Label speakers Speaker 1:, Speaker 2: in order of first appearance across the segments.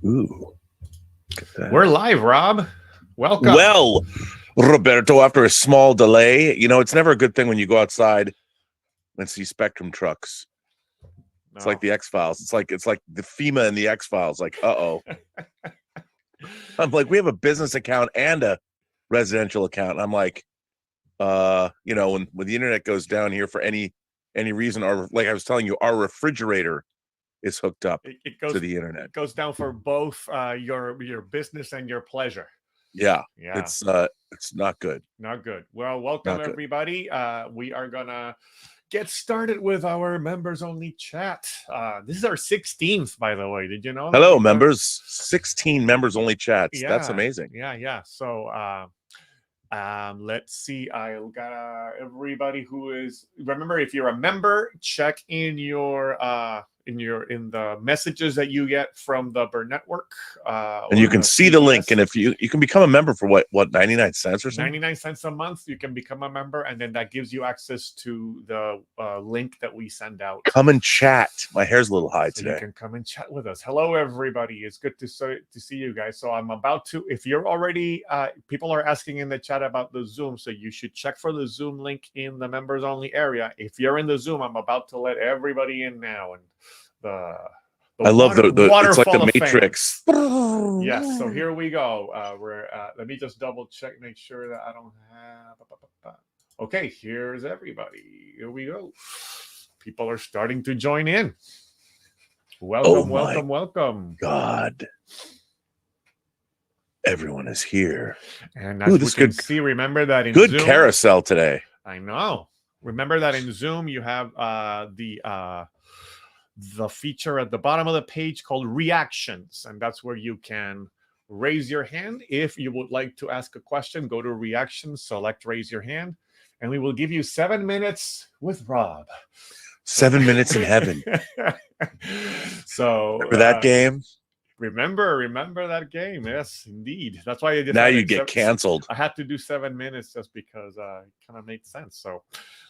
Speaker 1: Ooh.
Speaker 2: We're live, Rob. Welcome.
Speaker 1: Well, Roberto, after a small delay, you know, it's never a good thing when you go outside and see Spectrum trucks. It's like the X-Files. It's like the FEMA and the X-Files. Like, uh-oh. I'm like, we have a business account and a residential account. And I'm like, you know, when the internet goes down here for any reason, or like I was telling you, our refrigerator is hooked up to the internet.
Speaker 2: It goes down for both your business and your pleasure.
Speaker 1: Yeah. It's not good.
Speaker 2: Not good. Well, welcome everybody. We are gonna get started with our members-only chat. This is our 16th, by the way. Did you know that?
Speaker 1: Hello, members. 16 members-only chats.
Speaker 2: Yeah,
Speaker 1: that's amazing.
Speaker 2: Yeah. So let's see. I got everybody who is. Remember, if you're a member, check in your in the messages that you get from the Burnettwork,
Speaker 1: and you can see the link. And if you can become a member for what 99 cents or something,
Speaker 2: 99 cents a month, you can become a member, and then that gives you access to the link that we send out.
Speaker 1: Come and chat. My hair's a little high today.
Speaker 2: You can come and chat with us. Hello, everybody. It's good to see you guys. So I'm about to. If you're already, people are asking in the chat about the Zoom, so you should check for the Zoom link in the members only area. If you're in the Zoom, I'm about to let everybody in now, and I
Speaker 1: love the it's like the Matrix.
Speaker 2: Yes, so here we go. Let me just double check, make sure that I don't have. Okay, here's everybody. Here we go. People are starting to join in. Welcome, welcome.
Speaker 1: God, everyone is here.
Speaker 2: And as we can see, remember that in
Speaker 1: good
Speaker 2: Zoom,
Speaker 1: carousel today.
Speaker 2: I know. Remember that in Zoom you have the feature at the bottom of the page called reactions, and that's where you can raise your hand. If you would like to ask a question, go to reactions, select raise your hand, and we will give you 7 minutes with Rob.
Speaker 1: 7 minutes in heaven.
Speaker 2: So
Speaker 1: remember that game?
Speaker 2: Remember that game? Yes, indeed. That's why
Speaker 1: now you get canceled.
Speaker 2: I had to do 7 minutes just because it kind of made sense. So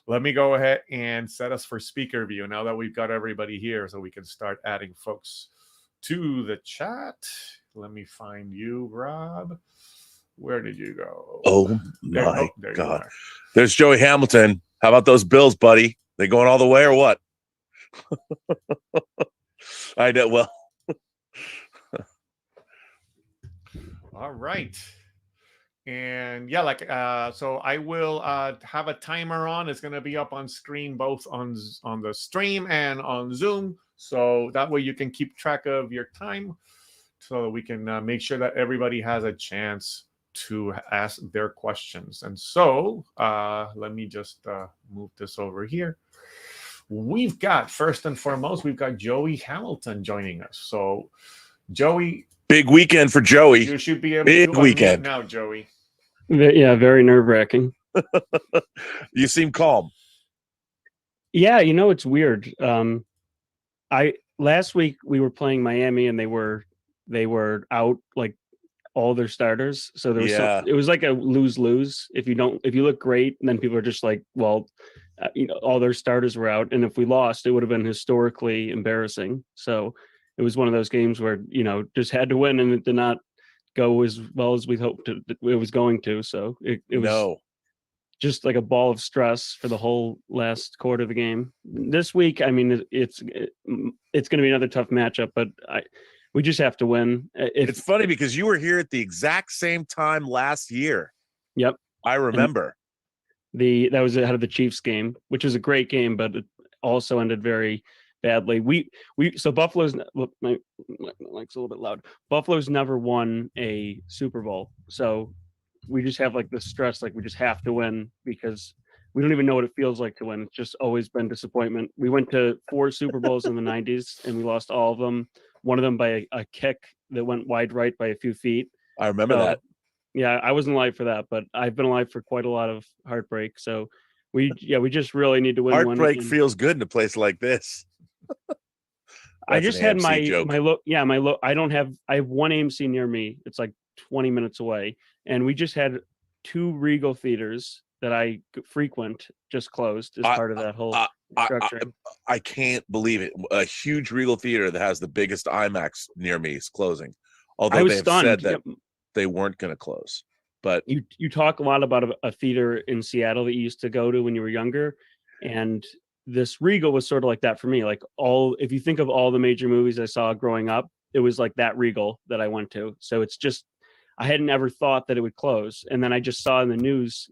Speaker 2: let me go ahead and set us for speaker view now that we've got everybody here, so we can start adding folks to the chat. Let me find you, Rob. Where did you go?
Speaker 1: Oh my God! There's Joey Hamilton. How about those Bills, buddy? They going all the way or what? I know. Well.
Speaker 2: All right. And yeah, so I will have a timer on. It's going to be up on screen, both on the stream and on Zoom. So that way you can keep track of your time, so that we can make sure that everybody has a chance to ask their questions. And so let me just move this over here. We've got, first and foremost, we've got Joey Hamilton joining us. So Joey,
Speaker 1: big weekend for Joey.
Speaker 2: You should be able
Speaker 1: to weekend
Speaker 2: now, Joey.
Speaker 3: Yeah, very nerve-wracking.
Speaker 1: You seem calm.
Speaker 3: Yeah, you know, it's weird. Last week we were playing Miami, and they were out like all their starters. So there was it was like a lose-lose. If you look great, and then people are just like, well, you know, all their starters were out, and if we lost, it would have been historically embarrassing. So it was one of those games where, you know, just had to win, and it did not go as well as we hoped it was going to. So it was just like a ball of stress for the whole last quarter of the game. This week, I mean, it's going to be another tough matchup, but we just have to win.
Speaker 1: It's funny because you were here at the exact same time last year.
Speaker 3: Yep,
Speaker 1: I remember.
Speaker 3: That was ahead of the Chiefs game, which was a great game, but it also ended very badly. So Buffalo's, my mic's a little bit loud. Buffalo's never won a Super Bowl, so we just have like the stress, like we just have to win, because we don't even know what it feels like to win. It's just always been disappointment. We went to 4 Super Bowls in the 90s, and we lost all of them. One of them by a kick that went wide right by a few feet.
Speaker 1: I remember that.
Speaker 3: Yeah, I wasn't alive for that, but I've been alive for quite a lot of heartbreak. So we just really need to win.
Speaker 1: Heartbreak feels good in a place like this.
Speaker 3: I just had my I have one AMC near me. It's like 20 minutes away, and we just had 2 Regal theaters that I frequent just closed as part of that whole structure.
Speaker 1: I can't believe it. A huge Regal theater that has the biggest IMAX near me is closing. Although they have
Speaker 3: stunned.
Speaker 1: said that they weren't going to close. But
Speaker 3: you talk a lot about a theater in Seattle that you used to go to when you were younger, and this Regal was sort of like that for me. Like if you think of all the major movies I saw growing up, it was like that Regal that I went to. So it's just, I hadn't ever thought that it would close, and then I just saw in the news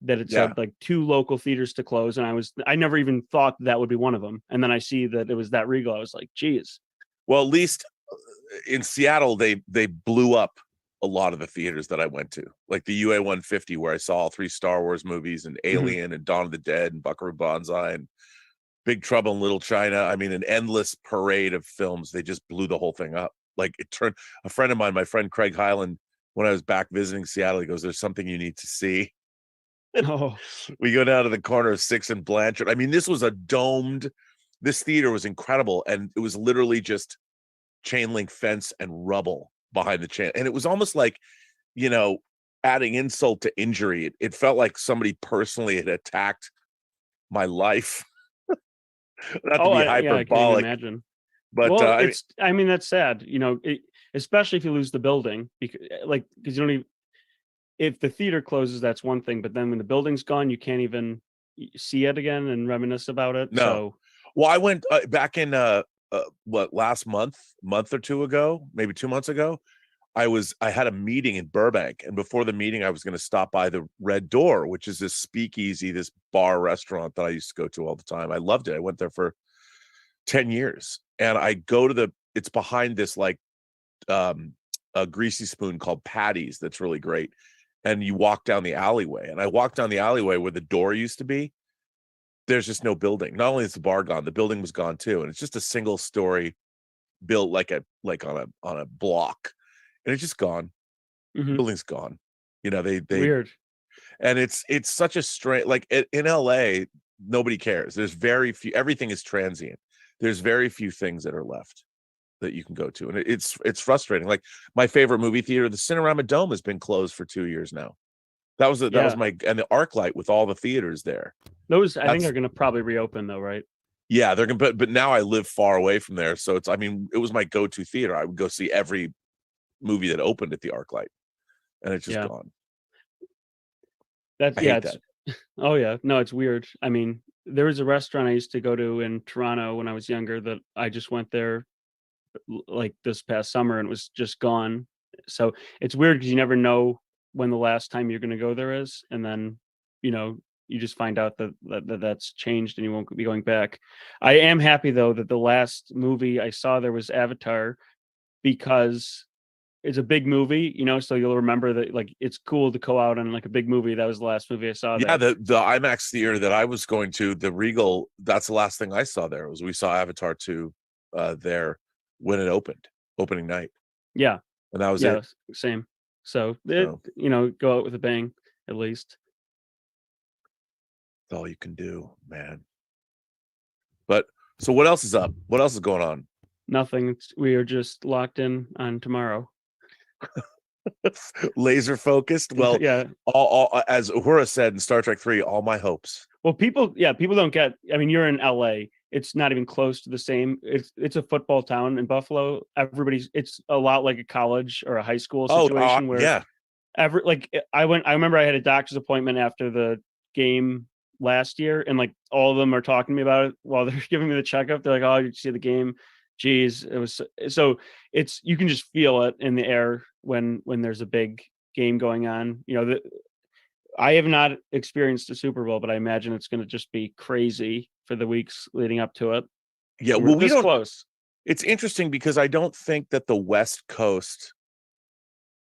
Speaker 3: that it said like 2 local theaters to close, and I never even thought that would be one of them. And then I see that it was that Regal. I was like, geez.
Speaker 1: Well, at least in Seattle, they blew up a lot of the theaters that I went to, like the UA 150, where I saw all 3 Star Wars movies, and Alien and Dawn of the Dead and Buckaroo Banzai and Big Trouble in Little China. I mean, an endless parade of films. They just blew the whole thing up. Like, it turned, a friend of mine, my friend Craig Hyland, when I was back visiting Seattle, he goes, "There's something you need to see."
Speaker 3: Oh,
Speaker 1: We go down to the corner of 6th and Blanchard. I mean, this theater was incredible, and it was literally just chain link fence and rubble behind the chain. And it was almost like, adding insult to injury. It felt like somebody personally had attacked my life. Not to be hyperbolic.
Speaker 3: I can imagine.
Speaker 1: But
Speaker 3: I mean, that's sad, especially if you lose the building, because you don't even, if the theater closes, that's one thing, but then when the building's gone, you can't even see it again and reminisce about it.
Speaker 1: No.
Speaker 3: So,
Speaker 1: well, I went back in last month or 2 ago, maybe 2 months ago. I had a meeting in Burbank, and before the meeting, I was going to stop by the Red Door, which is this speakeasy, this bar restaurant that I used to go to all the time. I loved it. I went there for 10 years, and I go to it's behind this a greasy spoon called Patty's that's really great. And you walk down the alleyway, and I walked down the alleyway where the door used to be. There's just no building. Not only is the bar gone, the building was gone too, and it's just a single story built like on a block, and it's just gone.
Speaker 3: Mm-hmm.
Speaker 1: Building's gone. They
Speaker 3: weird.
Speaker 1: And it's such a strange, like in LA, nobody cares. There's very few. Everything is transient. There's very few things that are left that you can go to, and it's frustrating. Like, my favorite movie theater, the Cinerama Dome, has been closed for 2 years now. That was my, and the ArcLight with all the theaters there.
Speaker 3: Those I think are going to probably reopen though, right?
Speaker 1: Yeah, they're gonna. But now I live far away from there, so it was my go-to theater. I would go see every movie that opened at the ArcLight, and it's just gone. That.
Speaker 3: Oh yeah, no, it's weird. I mean, there was a restaurant I used to go to in Toronto when I was younger that I just went there like this past summer, and it was just gone. So it's weird because you never know when the last time you're going to go there is, and then you just find out that's changed and you won't be going back. I am happy though that the last movie I saw there was Avatar, because it's a big movie, so you'll remember that, like, it's cool to go out on like a big movie. That was the last movie I saw there.
Speaker 1: Yeah, the IMAX theater that I was going to, the Regal, that's the last thing I saw there. We saw Avatar 2 there when it opening night.
Speaker 3: Yeah.
Speaker 1: And that was it.
Speaker 3: Same. So go out with a bang, at least.
Speaker 1: That's all you can do, man. But so what else is up? What else is going on?
Speaker 3: Nothing. We are just locked in on tomorrow.
Speaker 1: Laser focused. Well,
Speaker 3: yeah.
Speaker 1: All as Uhura said in Star Trek 3, all my hopes.
Speaker 3: Well, people don't get. I mean, you're in LA. It's not even close to the same. It's a football town in Buffalo. It's a lot like a college or a high school situation where I remember I had a doctor's appointment after the game last year, and like all of them are talking to me about it while they're giving me the checkup. They're like, "Oh, did you see the game? Geez, it was so." It's, you can just feel it in the air when there's a big game going on. I have not experienced a Super Bowl, but I imagine it's going to just be crazy for the weeks leading up to it.
Speaker 1: Yeah, well,
Speaker 3: we don't close.
Speaker 1: It's interesting because I don't think that the West Coast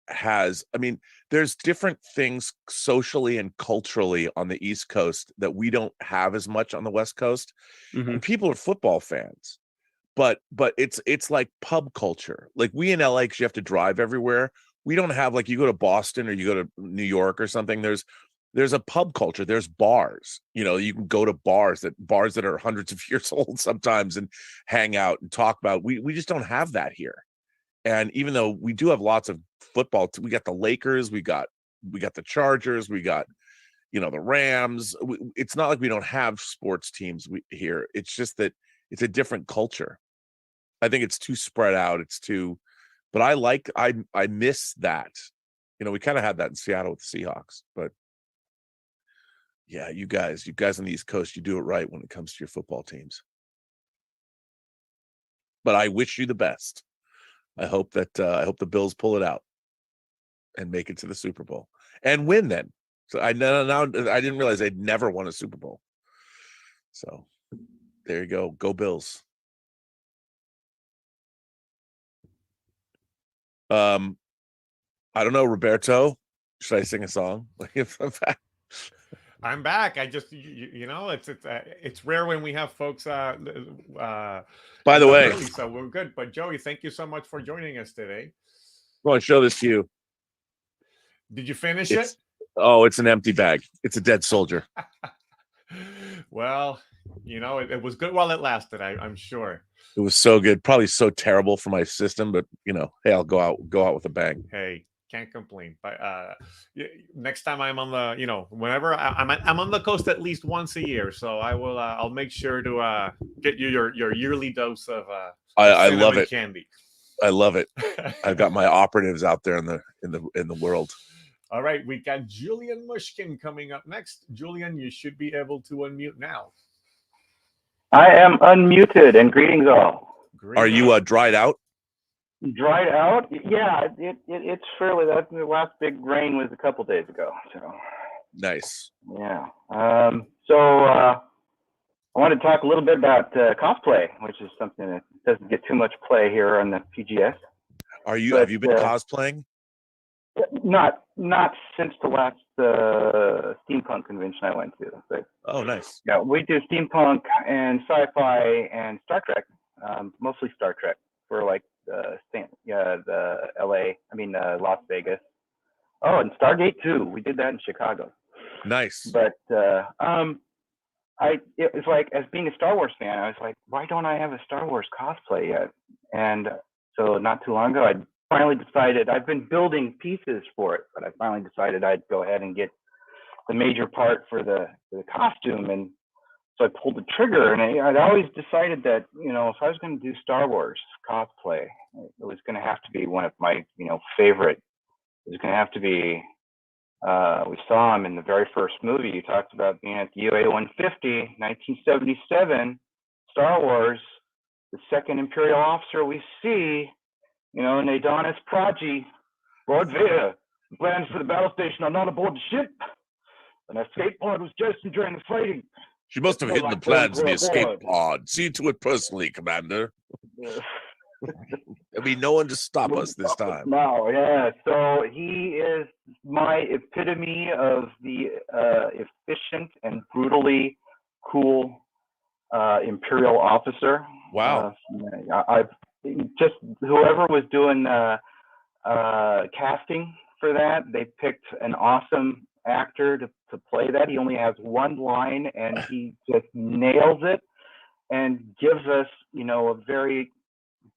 Speaker 1: has, I mean, there's different things socially and culturally on the East Coast that we don't have as much on the West Coast.
Speaker 3: Mm-hmm.
Speaker 1: And people are football fans, but it's like pub culture. Like, we in LA, because you have to drive everywhere, we don't have, like, you go to Boston or you go to New York or something, there's a pub culture. There's bars, you can go to bars that are hundreds of years old sometimes and hang out and talk about. We just don't have that here. And even though we do have lots of football, we got the Lakers, we got the Chargers, we got, the Rams. It's not like we don't have sports teams here. It's just that it's a different culture. I think it's too spread out. It's too, But I miss that. You know, we kind of had that in Seattle with the Seahawks, but yeah, you guys on the East Coast, you do it right when it comes to your football teams. But I wish you the best. I hope the Bills pull it out and make it to the Super Bowl and win then. So I didn't realize they'd never won a Super Bowl. So there you go. Go Bills. I don't know, Roberto. Should I sing a song?
Speaker 2: I'm back. I just, you know, it's rare when we have folks. By
Speaker 1: the way,
Speaker 2: early, so we're good. But Joey, thank you so much for joining us today.
Speaker 1: I want to show this to you.
Speaker 2: Did you finish it?
Speaker 1: Oh, it's an empty bag. It's a dead soldier.
Speaker 2: Well, you know, it was good while it lasted. I'm sure.
Speaker 1: It was so good. Probably so terrible for my system, but you know, hey, I'll go out with a bang.
Speaker 2: Hey, can't complain. But next time I'm on the, you know, whenever I'm on the coast at least once a year, so I will. I'll make sure to get you your yearly dose of.
Speaker 1: I love it.
Speaker 2: Candy.
Speaker 1: I love it. I've got my operatives out there in the world.
Speaker 2: All right, we got Julian Mushkin coming up next. Julian, you should be able to unmute now.
Speaker 4: I am unmuted, and greetings all.
Speaker 1: Are you dried out?
Speaker 4: Dried out? Yeah, it's fairly. The last big rain was a couple days ago. So
Speaker 1: nice.
Speaker 4: Yeah. So I wanted to talk a little bit about cosplay, which is something that doesn't get too much play here on the PGS.
Speaker 1: Have you been cosplaying?
Speaker 4: Not since the last steampunk convention I went to. But,
Speaker 1: oh, nice.
Speaker 4: Yeah, we do steampunk and sci-fi and Star Trek, mostly Star Trek for like the Las Vegas. Oh, and Stargate too. We did that in Chicago.
Speaker 1: Nice.
Speaker 4: But it was like, as being a Star Wars fan, I was like, why don't I have a Star Wars cosplay yet? And so not too long ago, I finally decided, I've been building pieces for it, but I finally decided I'd go ahead and get the major part for the costume. And so I pulled the trigger, and I'd always decided that, you know, if I was going to do Star Wars cosplay, it was going to have to be one of my, you know, favorite. It was going to have to be, we saw him in the very first movie. You talked about being at the UA-150, 1977, Star Wars, the second Imperial officer we see, you know, in Adonis Prodigy, Lord Vader, plans for the battle station are not aboard the ship. An escape pod was jettisoned during the fighting.
Speaker 1: She must have hidden the plans in the escape pod. See to it personally, Commander. There'll be no one to stop us this time.
Speaker 4: No, yeah. So he is my epitome of the efficient and brutally cool Imperial officer.
Speaker 1: Wow.
Speaker 4: I've just, whoever was doing casting for that, they picked an awesome actor to play that. He only has one line, and he just nails it and gives us, you know, a very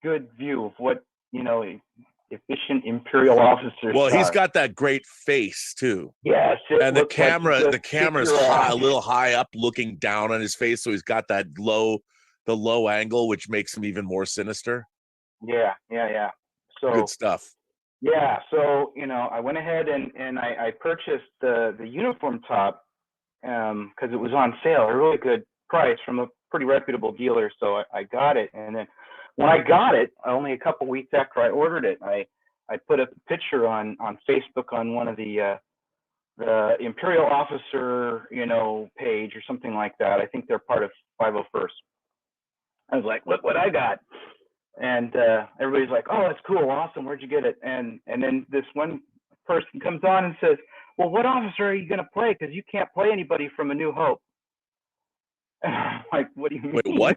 Speaker 4: good view of what, you know, efficient Imperial officers.
Speaker 1: Well, he's got that great face too.
Speaker 4: Yes,
Speaker 1: and the camera's a little high up, looking down on his face, so he's got that low angle, which makes him even more sinister.
Speaker 4: Yeah. So
Speaker 1: good stuff.
Speaker 4: Yeah, so, you know, I went ahead and I purchased the uniform top because it was on sale, a really good price from a pretty reputable dealer. So I got it, and then when I got it, only a couple weeks after I ordered it, I put up a picture on Facebook on one of the Imperial Officer, you know, page or something like that. I think they're part of 501st. I was like, look what I got. And everybody's like, oh, that's cool, awesome, where'd you get it? And then this one person comes on and says, well, what officer are you going to play? Because you can't play anybody from A New Hope. And I'm like, what do you mean?
Speaker 1: Wait, what?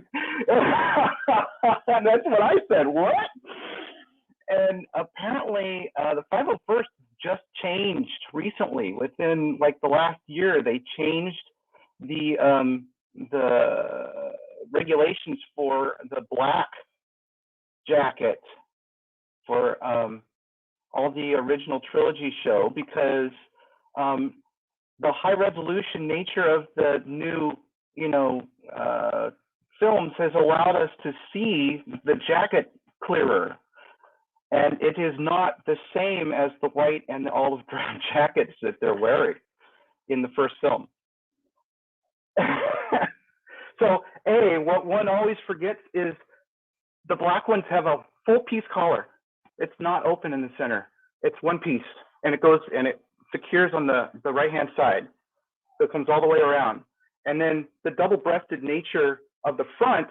Speaker 4: And that's what I said, what? And apparently the 501st just changed recently. Within like the last year, they changed the regulations for the black jacket for all the original trilogy show, because the high resolution nature of the new, you know, films has allowed us to see the jacket clearer. And it is not the same as the white and the olive drab jackets that they're wearing in the first film. So, what one always forgets is the black ones have a full piece collar. It's not open in the center. It's one piece, and it goes and it secures on the right-hand side. So it comes all the way around. And then the double-breasted nature of the front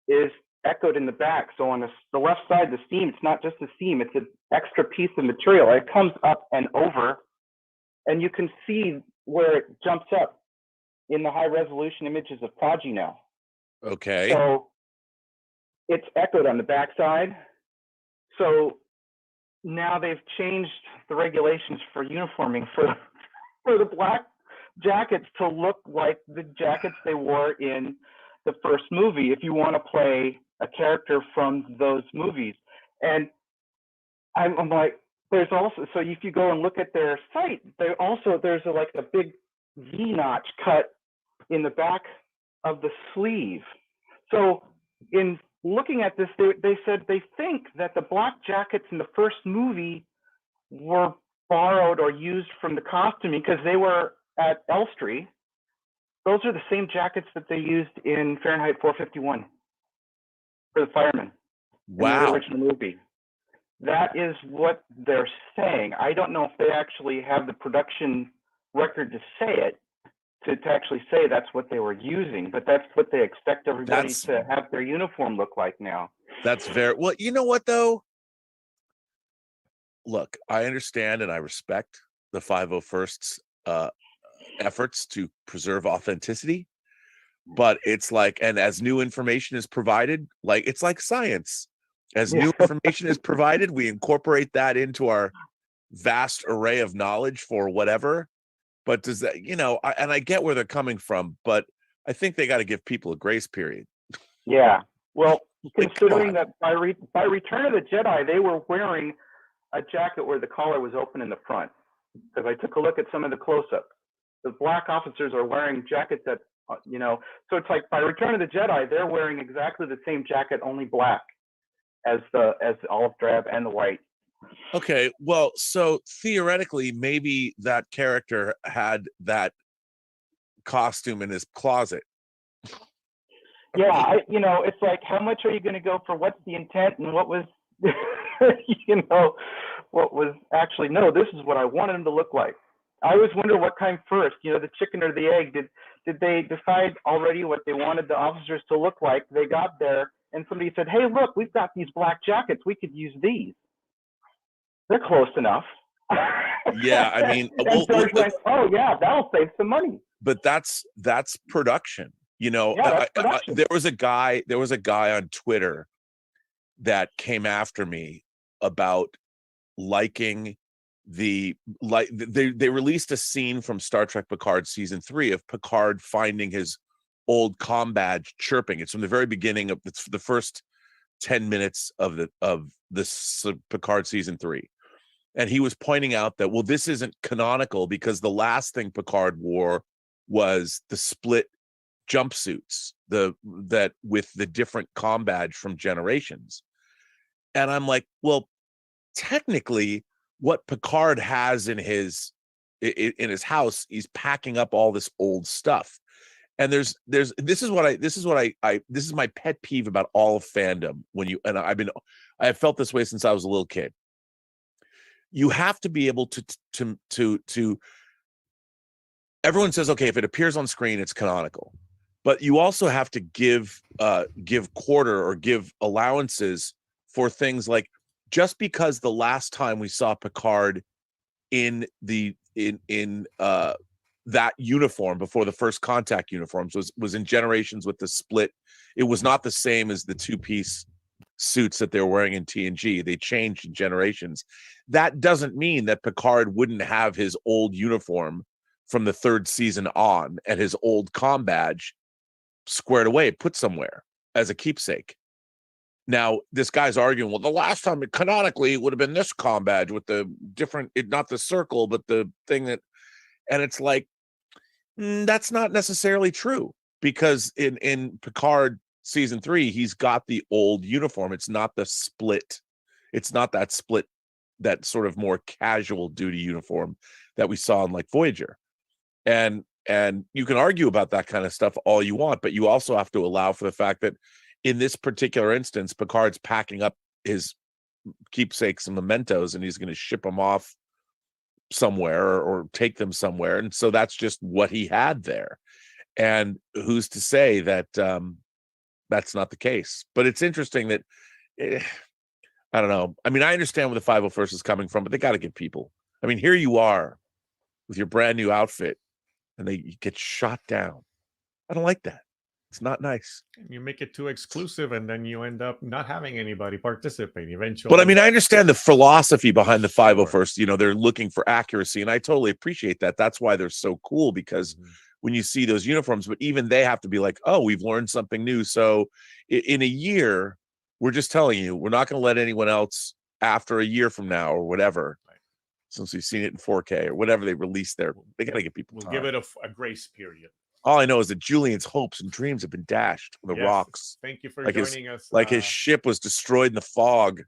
Speaker 4: is echoed in the back. So on the left side, the seam, it's not just a seam, it's an extra piece of material. It comes up and over, and you can see where it jumps up in the high-resolution images of Prodigy now.
Speaker 1: Okay.
Speaker 4: So it's echoed on the back side. So now they've changed the regulations for uniforming for the black jackets to look like the jackets they wore in the first movie if you want to play a character from those movies. And I'm like, there's also, so if you go and look at their site, there's a big V-notch cut in the back of the sleeve. So in looking at this, they said they think that the black jackets in the first movie were borrowed or used from the costuming because they were at Elstree. Those are the same jackets that they used in Fahrenheit 451 for the firemen.
Speaker 1: Wow.
Speaker 4: In the original movie. That is what they're saying. I don't know if they actually have the production record to say it, to actually say that's what they were using, but that's what they expect everybody to have their uniform look like now.
Speaker 1: That's very, well, you know what though? Look, I understand and I respect the 501st's efforts to preserve authenticity, but it's like, and as new information is provided, like it's like science. As new information is provided, we incorporate that into our vast array of knowledge for whatever. But does that, and I get where they're coming from, but I think they got to give people a grace period.
Speaker 4: Yeah. Well, considering that by Return of the Jedi, they were wearing a jacket where the collar was open in the front. Because I took a look at some of the close-ups. The black officers are wearing jackets that, so it's like by Return of the Jedi, they're wearing exactly the same jacket, only black, as the olive drab and the white.
Speaker 1: Okay, well, so theoretically, maybe that character had that costume in his closet.
Speaker 4: Yeah, it's like, how much are you going to go for? What's the intent and what was, what was actually, no, this is what I wanted him to look like. I always wonder what came first, the chicken or the egg. Did they decide already what they wanted the officers to look like? They got there and somebody said, hey, look, we've got these black jackets. We could use these. They're close enough.
Speaker 1: Yeah, I mean,
Speaker 4: oh yeah, that'll save some money.
Speaker 1: But that's production.
Speaker 4: That's production.
Speaker 1: There was a guy on Twitter that came after me about liking they released a scene from Star Trek Picard season 3 of Picard finding his old comm badge chirping. It's from the very beginning of the first 10 minutes of this Picard season 3. And he was pointing out that, well, this isn't canonical because the last thing Picard wore was the split jumpsuits, that with the different comm badge from Generations. And I'm like, well, technically what Picard has in his house, he's packing up all this old stuff. And this is my pet peeve about all of fandom. I have felt this way since I was a little kid. You have to be able to everyone says, okay, if it appears on screen, it's canonical, but you also have to give quarter or give allowances for things like, just because the last time we saw Picard in that uniform before the first contact uniforms was in Generations with the split, it was not the same as the two-piece suits that they're wearing in TNG. They changed in Generations. That doesn't mean that Picard wouldn't have his old uniform from the third season on and his old comm badge squared away, put somewhere as a keepsake. Now, this guy's arguing, well, the last time it canonically would have been this comm badge with the different, not the circle, but the thing that, and it's like, that's not necessarily true, because in Picard season 3, he's got the old uniform. It's not the split. It's not that split, that sort of more casual duty uniform that we saw in like Voyager. And you can argue about that kind of stuff all you want, but you also have to allow for the fact that in this particular instance, Picard's packing up his keepsakes and mementos, and he's going to ship them off somewhere or take them somewhere. And so that's just what he had there. And who's to say that that's not the case? But it's interesting that I don't know. I mean, I understand where the 501st is coming from, but they got to give people. I mean, here you are with your brand new outfit, and you get shot down. I don't like that. It's not nice.
Speaker 2: You make it too exclusive, and then you end up not having anybody participate eventually.
Speaker 1: But I mean, I understand the philosophy behind the 501st. You know, they're looking for accuracy, and I totally appreciate that. That's why they're so cool, because when you see those uniforms, but even they have to be like, oh, we've learned something new. So in a year, we're just telling you, we're not going to let anyone else after a year from now or whatever, since we've seen it in 4K or whatever they released there. They got to give people time.
Speaker 2: We'll give it a grace period.
Speaker 1: All I know is that Julian's hopes and dreams have been dashed on the rocks.
Speaker 2: Thank you for joining us.
Speaker 1: Like his ship was destroyed in the fog.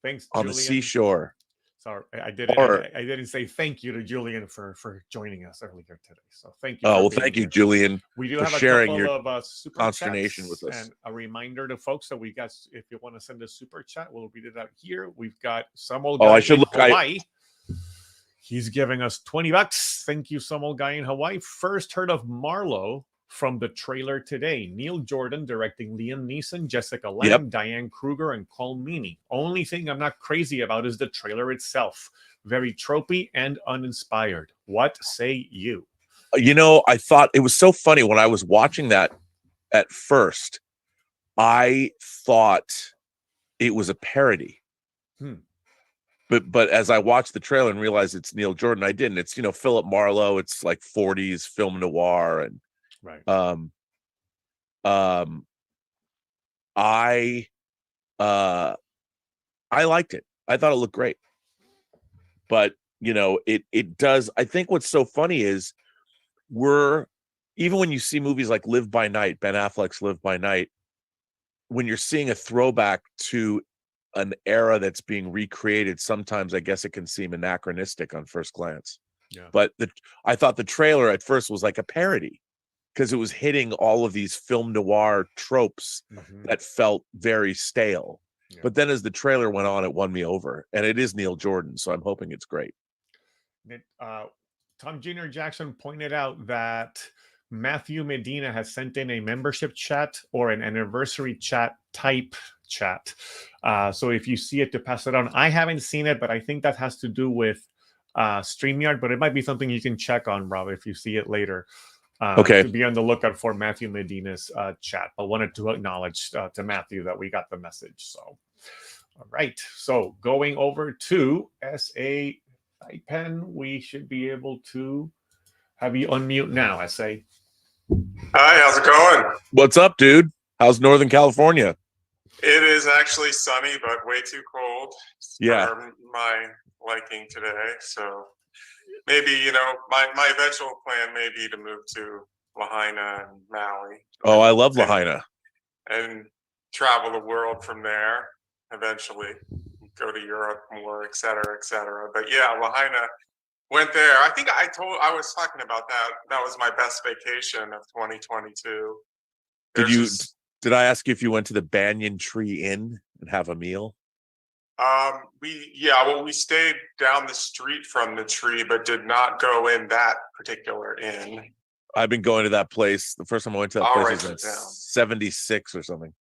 Speaker 2: Thanks,
Speaker 1: on
Speaker 2: Julian.
Speaker 1: the seashore.
Speaker 2: Sorry, I didn't say thank you to Julian for joining us earlier today. So thank you.
Speaker 1: Oh, well, thank you, Julian.
Speaker 2: We do
Speaker 1: for
Speaker 2: have a
Speaker 1: sharing
Speaker 2: couple
Speaker 1: your
Speaker 2: of super
Speaker 1: consternation
Speaker 2: chats,
Speaker 1: with us.
Speaker 2: and a reminder to folks that we got. If you want to send a super chat, we'll read it out here. We've got some old guy in Hawaii. He's giving us $20. Thank you, some old guy in Hawaii. First heard of Marlowe from the trailer today. Neil Jordan directing Liam Neeson, Jessica Lange, Diane Kruger, and Cole Meany. Only thing I'm not crazy about is the trailer itself. Very tropey and uninspired. What say you?
Speaker 1: You know, I thought it was so funny when I was watching that at first. I thought it was a parody. But as I watched the trailer and realized it's Neil Jordan, I didn't. It's, you know, Philip Marlowe. It's like 40s film noir, and I liked it. I thought it looked great. But, you know, it does. I think what's so funny is even when you see movies like Live by Night, Ben Affleck's Live by Night, when you're seeing a throwback to an era that's being recreated, sometimes I guess it can seem anachronistic on first glance. But I thought the trailer at first was like a parody, because it was hitting all of these film noir tropes that felt very stale. But then as the trailer went on, it won me over. And it is Neil Jordan, so I'm hoping it's great.
Speaker 2: Tom Jr. Jackson pointed out that Matthew Medina has sent in a membership chat or an anniversary chat type chat. So if you see it, to pass it on. I haven't seen it, but I think that has to do with StreamYard, but it might be something you can check on, Rob, if you see it later. To be on the lookout for Matthew Medina's chat. But wanted to acknowledge to Matthew that we got the message. So, all right. So going over to SA Saipen, we should be able to have you unmute now, SA.
Speaker 5: Hi, how's it going?
Speaker 1: What's up, dude? How's Northern California?
Speaker 5: It is actually sunny, but way too cold for my liking today. So maybe, you know, my eventual plan may be to move to Lahaina and Maui.
Speaker 1: Oh, I love Lahaina.
Speaker 5: And travel the world from there eventually. Go to Europe more, et cetera, et cetera. But yeah, Lahaina, went there. I think I was talking about that. That was my best vacation of 2022.
Speaker 1: Did I ask you if you went to the Banyan Tree Inn and have a meal?
Speaker 5: We stayed down the street from the tree, but did not go in that particular inn.
Speaker 1: I've been going to that place. The first time I went to that place was in 76 or something.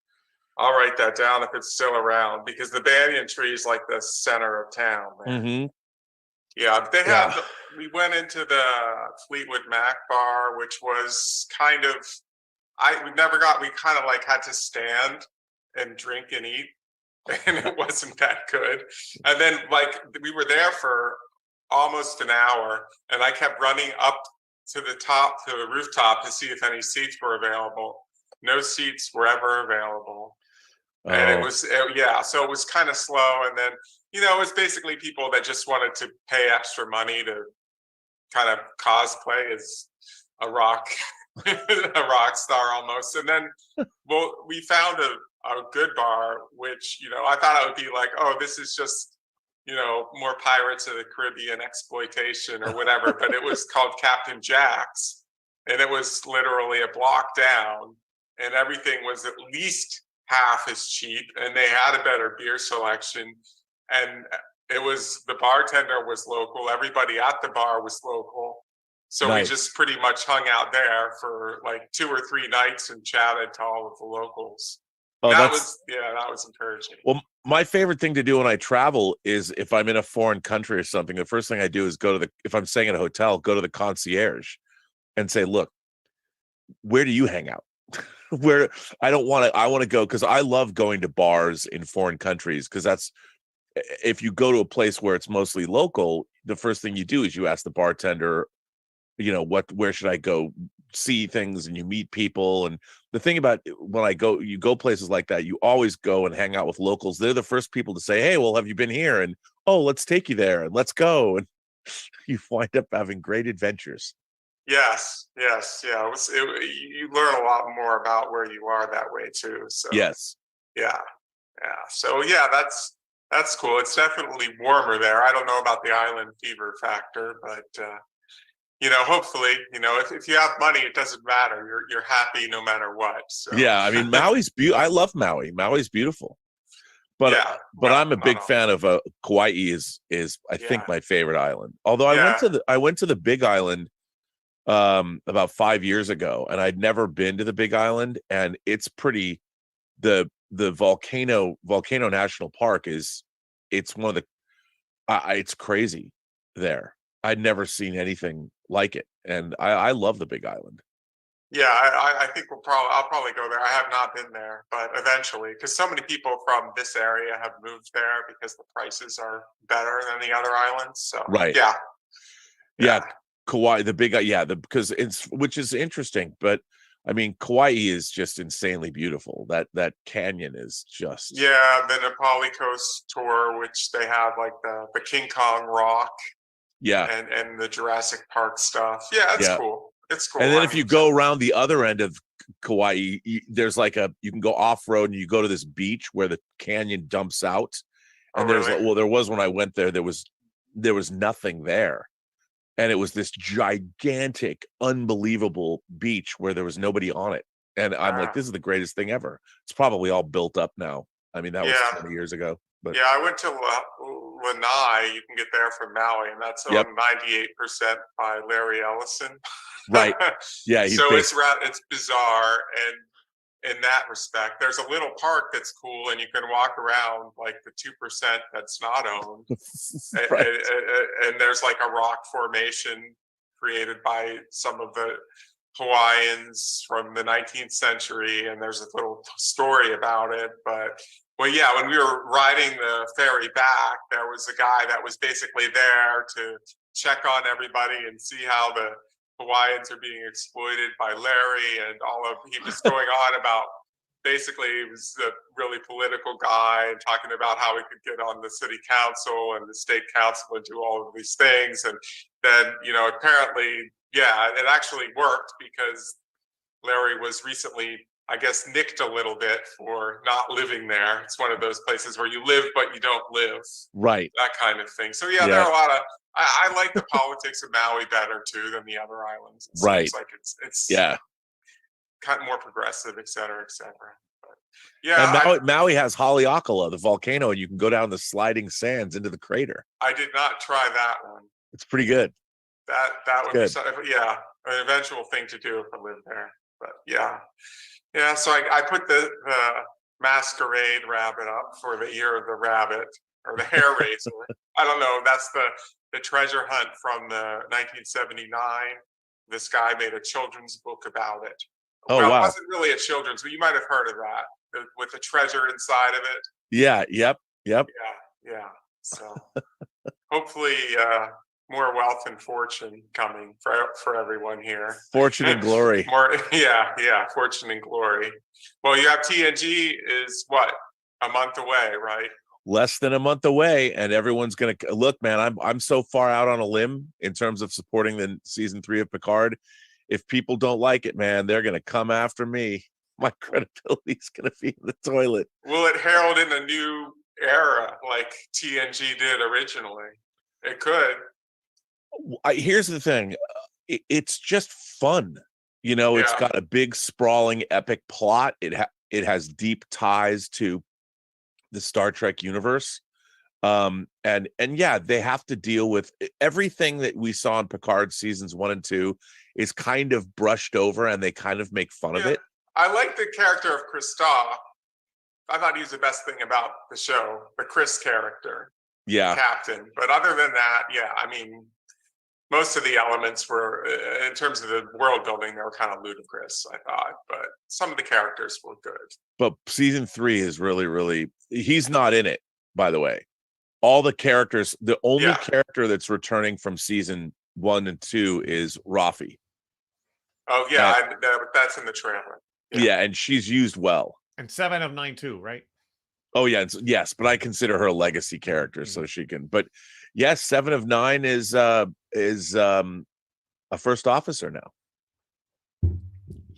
Speaker 5: I'll write that down if it's still around, because the Banyan Tree is like the center of town. Yeah, they have. We went into the Fleetwood Mac bar, which was kind of. We kind of like had to stand and drink and eat, and it wasn't that good. And then like we were there for almost an hour, and I kept running up to the rooftop to see if any seats were available. No seats were ever available. And it was, so it was kind of slow. And then, you know, it was basically people that just wanted to pay extra money to kind of cosplay as a rock star almost. And then, we found a good bar, which, you know, I thought it would be like, oh, this is just, you know, more Pirates of the Caribbean exploitation or whatever. But it was called Captain Jack's, and it was literally a block down, and everything was at least half as cheap, and they had a better beer selection. And it was, the bartender was local, everybody at the bar was local. So
Speaker 1: Nice.
Speaker 5: we just pretty much hung out there for like 2 or 3 nights and chatted to all of the locals.
Speaker 1: Oh,
Speaker 5: that
Speaker 1: that's
Speaker 5: was encouraging.
Speaker 1: well. My favorite thing to do when I travel is if I'm in a foreign country or something, the first thing I do is go to the, if I'm staying at a hotel, go to the concierge and say, look, where do you hang out? Where I want to go, because I love going to bars in foreign countries, because that's, if you go to a place where it's mostly local, the first thing you do is you ask the bartender, you know, where should I go see things, and you meet people. And the thing about when you go places like that, you always go and hang out with locals. They're the first people to say, hey, well, have you been here? And oh, let's take you there and let's go. And you wind up having great adventures.
Speaker 5: Yes, yeah. You learn a lot more about where you are that way too. So
Speaker 1: Yes.
Speaker 5: Yeah. So yeah, that's cool. It's definitely warmer there. I don't know about the island fever factor, but you know, hopefully, you know, if you have money, it doesn't matter. You're happy no matter what. So
Speaker 1: Yeah, I mean, Maui's beautiful. I love Maui. Maui's beautiful. But
Speaker 5: yeah,
Speaker 1: I'm a big fan of Kauai is I think my favorite island. Although I went to the Big Island about 5 years ago, and I'd never been to the Big Island, and it's pretty, the volcano National Park it's one of the it's crazy there. I'd never seen anything like it, and I love the Big Island.
Speaker 5: Yeah, I think I'll probably go there. I have not been there, but eventually, because so many people from this area have moved there because the prices are better than the other islands. So
Speaker 1: Right. Yeah. Kauai, the Big, because it's, which is interesting, but I mean, Kauai is just insanely beautiful. That canyon is just,
Speaker 5: the Nepali Coast tour, which they have like the King Kong Rock, and the Jurassic Park stuff. Yeah, it's cool. It's cool.
Speaker 1: And then if you go around the other end of Kauai, there's like you can go off road and you go to this beach where the canyon dumps out. And there was, when I went there, there was nothing there. And it was this gigantic, unbelievable beach where there was nobody on it. And I'm like, this is the greatest thing ever. It's probably all built up now. I mean, that was 20 years ago. But
Speaker 5: yeah, I went to Lanai. You can get there from Maui, and that's owned 98% by Larry Ellison.
Speaker 1: Right. Yeah.
Speaker 5: So it's bizarre, and in that respect, there's a little park that's cool, and you can walk around like the 2% that's not owned.
Speaker 1: Right.
Speaker 5: And there's like a rock formation created by some of the Hawaiians from the 19th century, and there's a little story about it. But when we were riding the ferry back, there was a guy that was basically there to check on everybody and see how the Hawaiians are being exploited by Larry, and he was going on about, basically he was a really political guy and talking about how he could get on the city council and the state council and do all of these things. And then, you know, apparently, it actually worked, because Larry was recently, I guess, nicked a little bit for not living there. It's one of those places where you live, but you don't live. Right. That kind of thing. So there are a lot of, I like the politics of Maui better too than the other islands. It seems like it's kind of more progressive, et cetera, et cetera. But,
Speaker 1: and Maui has Haleakala, the volcano, and you can go down the sliding sands into the crater.
Speaker 5: I did not try that one.
Speaker 1: It's pretty good.
Speaker 5: That would be an eventual thing to do if I lived there. But so I put the masquerade rabbit up for the year of the rabbit, or the hair raiser. I don't know. That's the treasure hunt from the 1979. This guy made a children's book about it.
Speaker 1: Oh, wow.
Speaker 5: It wasn't really a children's, but you might have heard of that, with the treasure inside of it.
Speaker 1: Yeah. Yep.
Speaker 5: Yeah. So hopefully more wealth and fortune coming for everyone here.
Speaker 1: Fortune and glory.
Speaker 5: Fortune and glory. Well, you have TNG is what, a month away, right?
Speaker 1: Less than a month away, and everyone's gonna look, man. I'm so far out on a limb in terms of supporting the season 3 of Picard. If people don't like it, man, they're gonna come after me. my credibility's going to be in the toilet.
Speaker 5: Will it herald in a new era like TNG did originally? It could.
Speaker 1: Here's the thing. It's just fun. You know, it's got a big, sprawling, epic plot. It has deep ties to the Star Trek universe. And yeah, they have to deal with everything that we saw in Picard seasons 1 and 2 is kind of brushed over, and they kind of make fun of it.
Speaker 5: I like the character of Christoph. I thought he was the best thing about the show, the Chris character.
Speaker 1: Yeah.
Speaker 5: Captain. But other than that, I mean, most of the elements were, in terms of the world building, they were kind of ludicrous, I thought. But some of the characters were good.
Speaker 1: But season 3 is really, really, he's not in it, by the way. All the characters, the only character that's returning from season 1 and 2 is Rafi.
Speaker 5: Oh, yeah, that's in the trailer.
Speaker 1: Yeah, and she's used well.
Speaker 2: And 7 of 9 too, right?
Speaker 1: Oh yeah, yes, but I consider her a legacy character, so she can. But yes, 7 of 9 is a first officer now.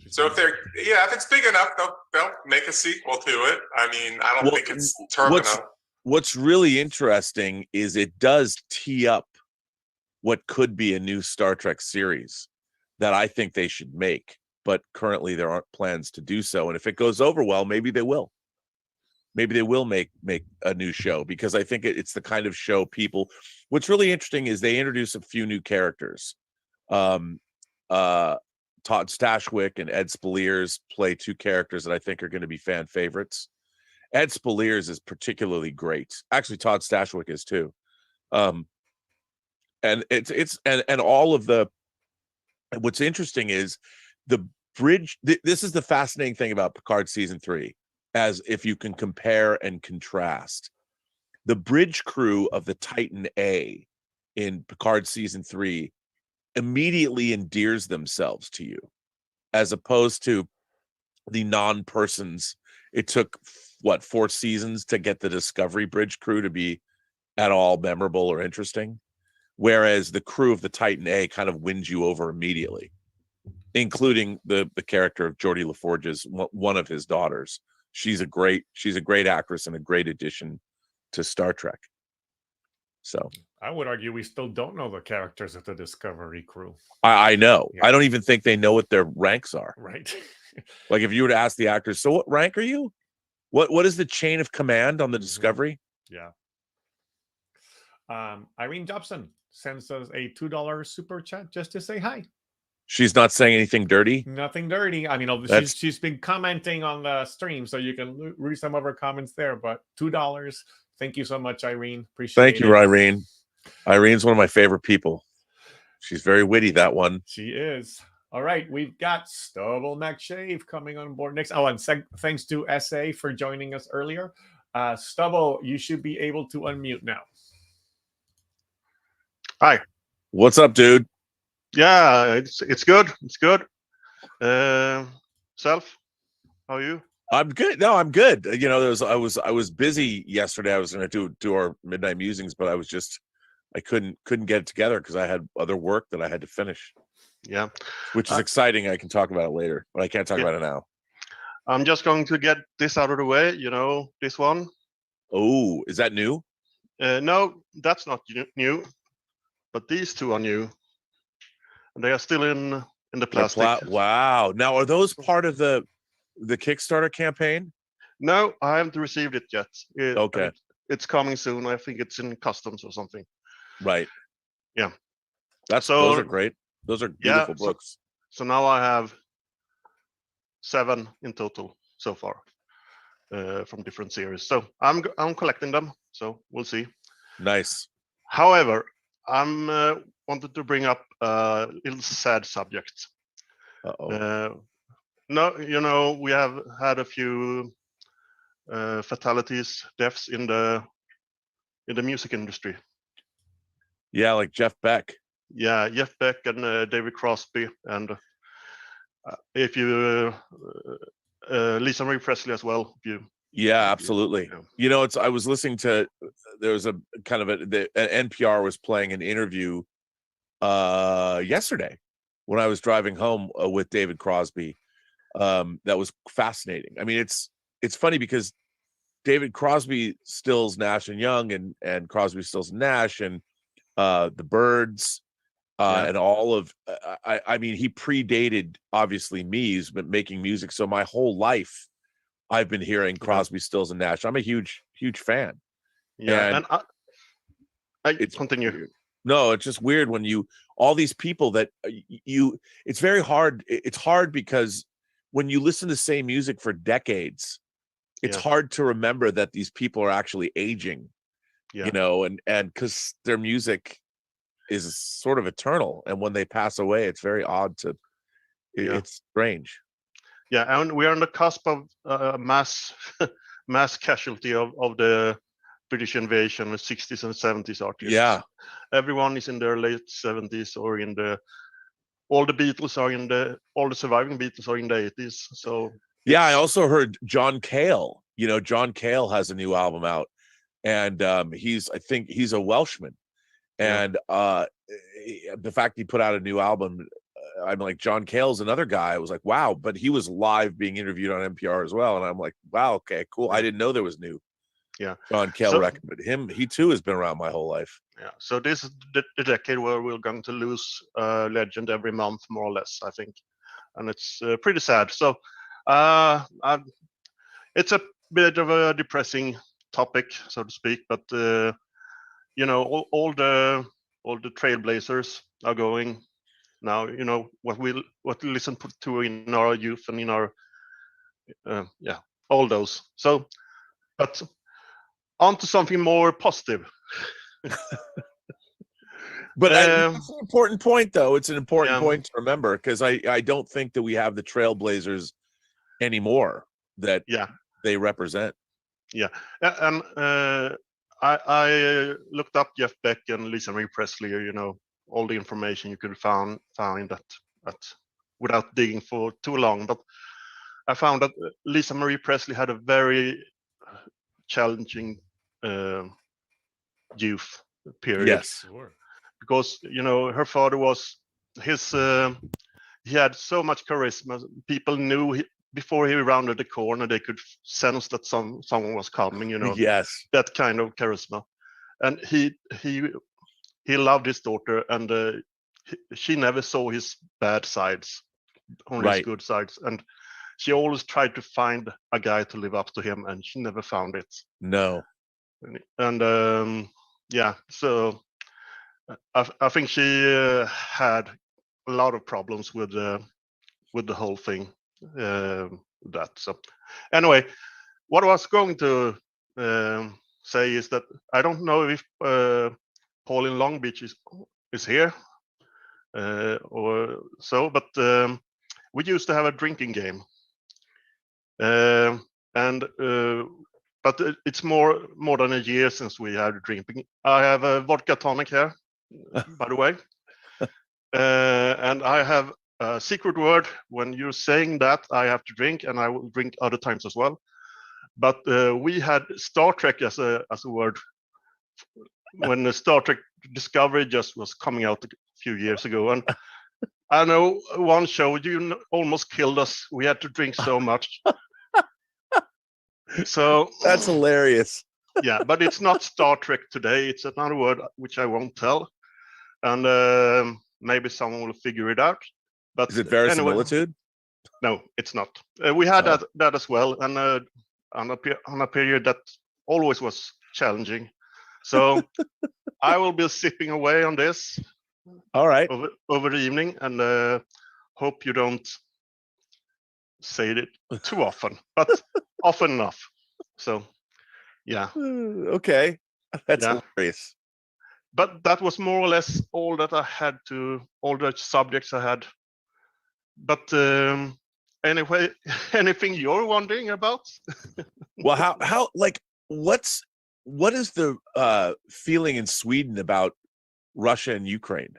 Speaker 5: So if it's big enough, they'll make a sequel to it. I mean, I don't think it's terminal.
Speaker 1: What's really interesting is it does tee up what could be a new Star Trek series that I think they should make, but currently there aren't plans to do so. And if it goes over well, maybe they will. Maybe they will make a new show, because I think it's the kind of show people. What's really interesting is they introduce a few new characters. Todd Stashwick and Ed Spaliers play 2 characters that I think are going to be fan favorites. Ed Spaliers is particularly great. Actually, Todd Stashwick is too. And it's all of the. What's interesting is the bridge. This is the fascinating thing about Picard season 3. As if you can compare and contrast, the bridge crew of the Titan A in Picard season 3 immediately endears themselves to you, as opposed to the non-persons. It took 4 seasons to get the Discovery bridge crew to be at all memorable or interesting, whereas the crew of the Titan A kind of wins you over immediately, including the character of Geordie LaForge's one of his daughters. She's a great actress and a great addition to Star Trek. So
Speaker 2: I would argue we still don't know the characters of the Discovery crew.
Speaker 1: I know. Yeah. I don't even think they know what their ranks are.
Speaker 2: Right.
Speaker 1: Like if you were to ask the actors, so what rank are you? What is the chain of command on the Discovery?
Speaker 2: Yeah. Irene Jobson sends us a $2 super chat just to say hi.
Speaker 1: She's not saying anything dirty?
Speaker 2: Nothing dirty. I mean, she's been commenting on the stream, so you can read some of her comments there. But $2. Thank you so much, Irene. Appreciate it.
Speaker 1: Thank you, Irene. Irene's one of my favorite people. She's very witty, that one.
Speaker 2: She is. All right, we've got Stubble MacShave coming on board next. Oh, and thanks to SA for joining us earlier. Stubble, you should be able to unmute now.
Speaker 6: Hi.
Speaker 1: What's up, dude?
Speaker 6: Yeah, it's good. It's good. Self, how are you?
Speaker 1: I'm good. No, I'm good. You know, I was busy yesterday. I was going to do our midnight musings, but I couldn't get it together because I had other work that I had to finish.
Speaker 6: Yeah,
Speaker 1: which is exciting. I can talk about it later, but I can't talk about it now.
Speaker 6: I'm just going to get this out of the way. You know, this one.
Speaker 1: Oh, is that new?
Speaker 6: No, that's not new. But these 2 are new. They are still in the plastic.
Speaker 1: Wow. Now, are those part of the Kickstarter campaign?
Speaker 6: No, I haven't received it yet.
Speaker 1: Okay.
Speaker 6: It's coming soon. I think it's in customs or something.
Speaker 1: Right.
Speaker 6: Yeah.
Speaker 1: Those are great. Those are beautiful books.
Speaker 6: So now I have 7 in total so far from different series. So I'm collecting them. So we'll see.
Speaker 1: Nice.
Speaker 6: However, I'm wanted to bring up a little sad subject. No, you know, we have had a few fatalities, deaths in the music industry.
Speaker 1: Yeah, like Jeff Beck.
Speaker 6: Yeah, Jeff Beck and David Crosby, and if you Lisa Marie Presley as well.
Speaker 1: Yeah, absolutely. You know, I was listening to, there was a kind of NPR was playing an interview yesterday when I was driving home with David Crosby. that was fascinating. I mean, it's funny because David Crosby, Stills, Nash and Young, and Crosby, Stills and Nash, and the Byrds, and all of I mean, he predated obviously me. He's been making music, so my whole life I've been hearing Crosby, Stills and Nash. I'm a huge fan.
Speaker 6: Yeah, and I
Speaker 1: it's
Speaker 6: continue.
Speaker 1: Weird. No, it's just weird when all these people that it's very hard. It's hard because when you listen to the same music for decades, it's hard to remember that these people are actually aging, you know, and because their music is sort of eternal, and when they pass away, it's very odd to. It's strange.
Speaker 6: Yeah, and we are on the cusp of mass casualty of the British invasion, the 60s and 70s artists.
Speaker 1: Yeah,
Speaker 6: everyone is in their late 70s, or all the Beatles are all the surviving Beatles are in the 80s. So
Speaker 1: yeah, I also heard John Cale. You know, John Cale has a new album out, and I think he's a Welshman, and the fact he put out a new album, I'm like, John Cale's another guy. I was like, wow, but he was live being interviewed on NPR as well, and I'm like, wow, okay, cool. I didn't know there was new John Cale record, but he too has been around my whole life.
Speaker 6: Yeah, so this is the decade where we're going to lose a legend every month, more or less, I think, and it's pretty sad. So it's a bit of a depressing topic, so to speak, but you know, all the trailblazers are going now. You know what we listen to in our youth and in our all those. So, but on to something more positive.
Speaker 1: But it's an important point, though. It's an important point to remember, because I don't think that we have the trailblazers anymore that they represent. Yeah,
Speaker 6: and I looked up Jeff Beck and Lisa Marie Presley. You know, all the information you could find that without digging for too long. But I found that Lisa Marie Presley had a very challenging youth period.
Speaker 1: Yes, sure.
Speaker 6: Because you know, her father was he had so much charisma. People knew before he rounded the corner, they could sense that someone was coming. You know, that kind of charisma. And he loved his daughter, and she never saw his bad sides, only his good sides. And she always tried to find a guy to live up to him, and she never found it.
Speaker 1: No.
Speaker 6: And so I think she had a lot of problems with the whole thing. So anyway, what I was going to say is that I don't know if Paul in Long Beach is here or so, but we used to have a drinking game, but it's more than a year since we had drinking. I have a vodka tonic here, by the way, and I have a secret word. When you're saying that, I have to drink, and I will drink other times as well. But we had Star Trek as a word when the Star Trek Discovery just was coming out a few years ago, and I know one show you almost killed us. We had to drink so much. So
Speaker 1: that's hilarious.
Speaker 6: Yeah, but it's not Star Trek today. It's another word which I won't tell, and maybe someone will figure it out. But
Speaker 1: is it verisimilitude?
Speaker 6: Anyway, no, it's not. We had that as well, and on a period that always was challenging. So I will be sipping away on this.
Speaker 1: All right,
Speaker 6: over the evening, and hope you don't say it too often, but often enough. So, yeah.
Speaker 1: Okay, that's hilarious.
Speaker 6: But that was more or less all that I had all the subjects I had. But anyway, anything you're wondering about?
Speaker 1: Well, how like what is the feeling in Sweden about Russia and Ukraine?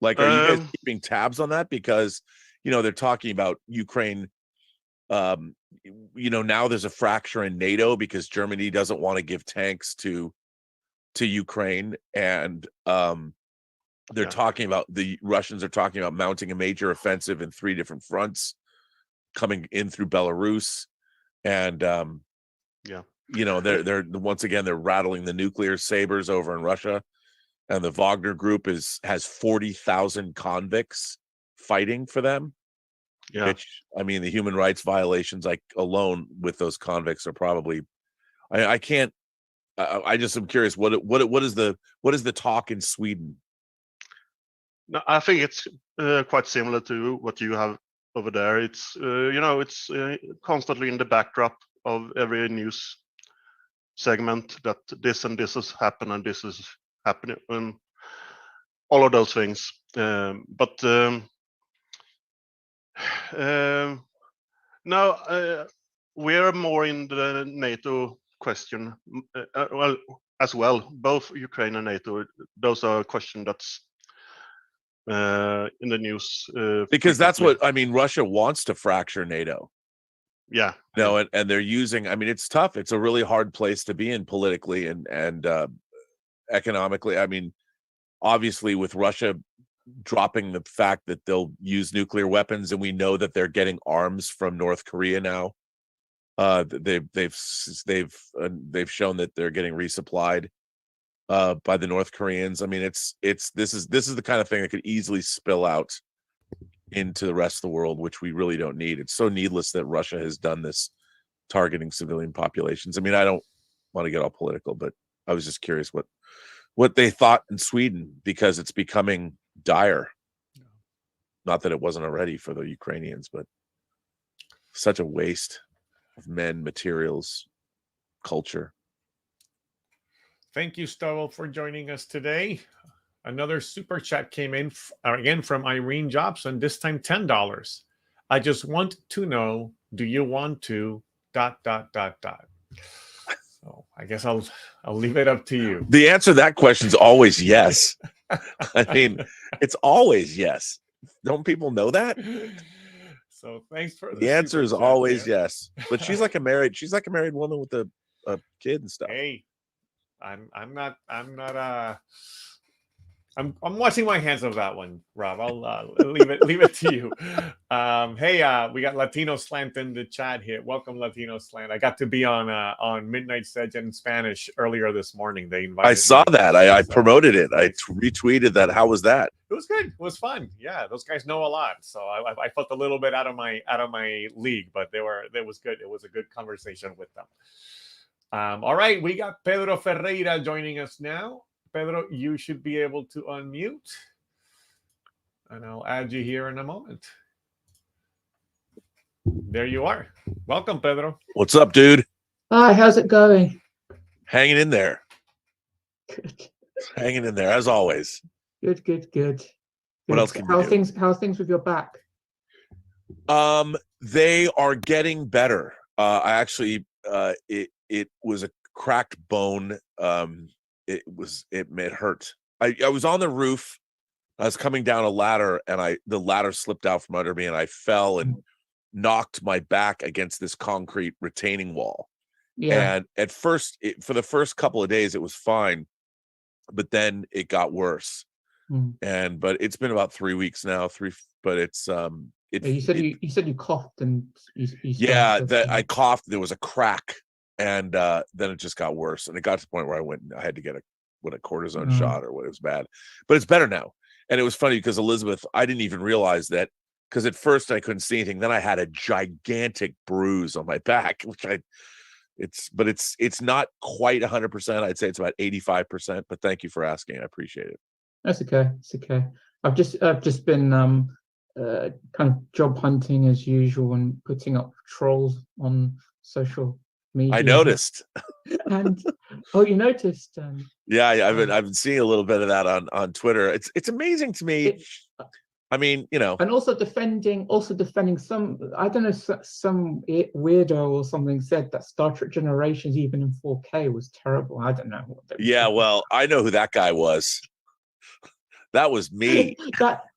Speaker 1: Like, are you guys keeping tabs on that? Because, you know, they're talking about Ukraine. You know, now there's a fracture in NATO because Germany doesn't want to give tanks to Ukraine, and They're talking about, the Russians are talking about mounting a major offensive in 3 different fronts, coming in through Belarus, and they're once again they're rattling the nuclear sabers over in Russia, and the Wagner Group has 40,000 convicts fighting for them. Yeah, which, I mean, the human rights violations alone with those convicts are probably, I can't. I just am curious what is the talk in Sweden?
Speaker 6: No, I think it's quite similar to what you have over there. It's it's constantly in the backdrop of every news segment that this and this has happened and this is happening, and all of those things. No, we're more in the NATO question. Well, as well, both Ukraine and NATO. Those are a question that's in the news,
Speaker 1: because that's what I mean. Russia wants to fracture NATO.
Speaker 6: Yeah.
Speaker 1: No, and they're using. I mean, it's tough. It's a really hard place to be in politically and economically. I mean, obviously, with Russia dropping the fact that they'll use nuclear weapons, and we know that they're getting arms from North Korea now. They've shown that they're getting resupplied by the North Koreans. I mean, this is the kind of thing that could easily spill out into the rest of the world, which we really don't need. It's so needless that Russia has done this, targeting civilian populations. I mean, I don't want to get all political, but I was just curious what they thought in Sweden, because it's becoming dire. Not that it wasn't already for the Ukrainians, but such a waste of men, materials, culture.
Speaker 2: Thank you, Stubble, for joining us today. Another super chat came in again from Irene Jobson, this time $10. I just want to know, do you want to ... So I guess I'll leave it up to you.
Speaker 1: The answer to that question is always yes. I mean, it's always yes. Don't people know that?
Speaker 2: So thanks for
Speaker 1: the answer is always yes. But she's like a married woman with a kid and stuff.
Speaker 2: Hey, I'm washing my hands of that one, Rob. I'll leave it to you. Hey, we got Latino Slant in the chat here. Welcome, Latino Slant. I got to be on Midnight Sedge in Spanish earlier this morning. They invited
Speaker 1: I saw that. I promoted it. I retweeted that. How was that?
Speaker 2: It was good. It was fun. Yeah, those guys know a lot. So I felt a little bit out of my league, but it was good. It was a good conversation with them. All right, we got Pedro Ferreira joining us now. Pedro, you should be able to unmute, and I'll add you here in a moment. There you are. Welcome, Pedro.
Speaker 1: What's up, dude?
Speaker 7: Hi, how's it going?
Speaker 1: Hanging in there.
Speaker 7: Good.
Speaker 1: Hanging in there, as always.
Speaker 7: Good.
Speaker 1: What else can you do?
Speaker 7: How are things with your back?
Speaker 1: They are getting better. I actually, it was a cracked bone. It hurt. I was on the roof. I was coming down a ladder, and the ladder slipped out from under me, and I fell and knocked my back against this concrete retaining wall. Yeah. And at first, for the first couple of days, it was fine, but then it got worse. But it's been about 3 weeks now. But it's
Speaker 7: you said you coughed and
Speaker 1: I coughed. There was a crack. And then it just got worse, and it got to the point where I had to get a cortisone shot or what. It was bad, but it's better now. And it was funny because Elizabeth, I didn't even realize that, because at first I couldn't see anything. Then I had a gigantic bruise on my back, which it's not quite 100%. I'd say it's about 85%. But thank you for asking. I appreciate it.
Speaker 7: That's okay. It's okay. I've just been kind of job hunting as usual and putting up trolls on social media.
Speaker 1: I noticed.
Speaker 7: And you noticed?
Speaker 1: Yeah, I've been seeing a little bit of that on Twitter. It's amazing to me. I mean, and
Speaker 7: also defending some, I don't know, some weirdo or something said that Star Trek Generations, even in 4K, was terrible. I don't know what.
Speaker 1: Yeah, well, I know who that guy was. That was me.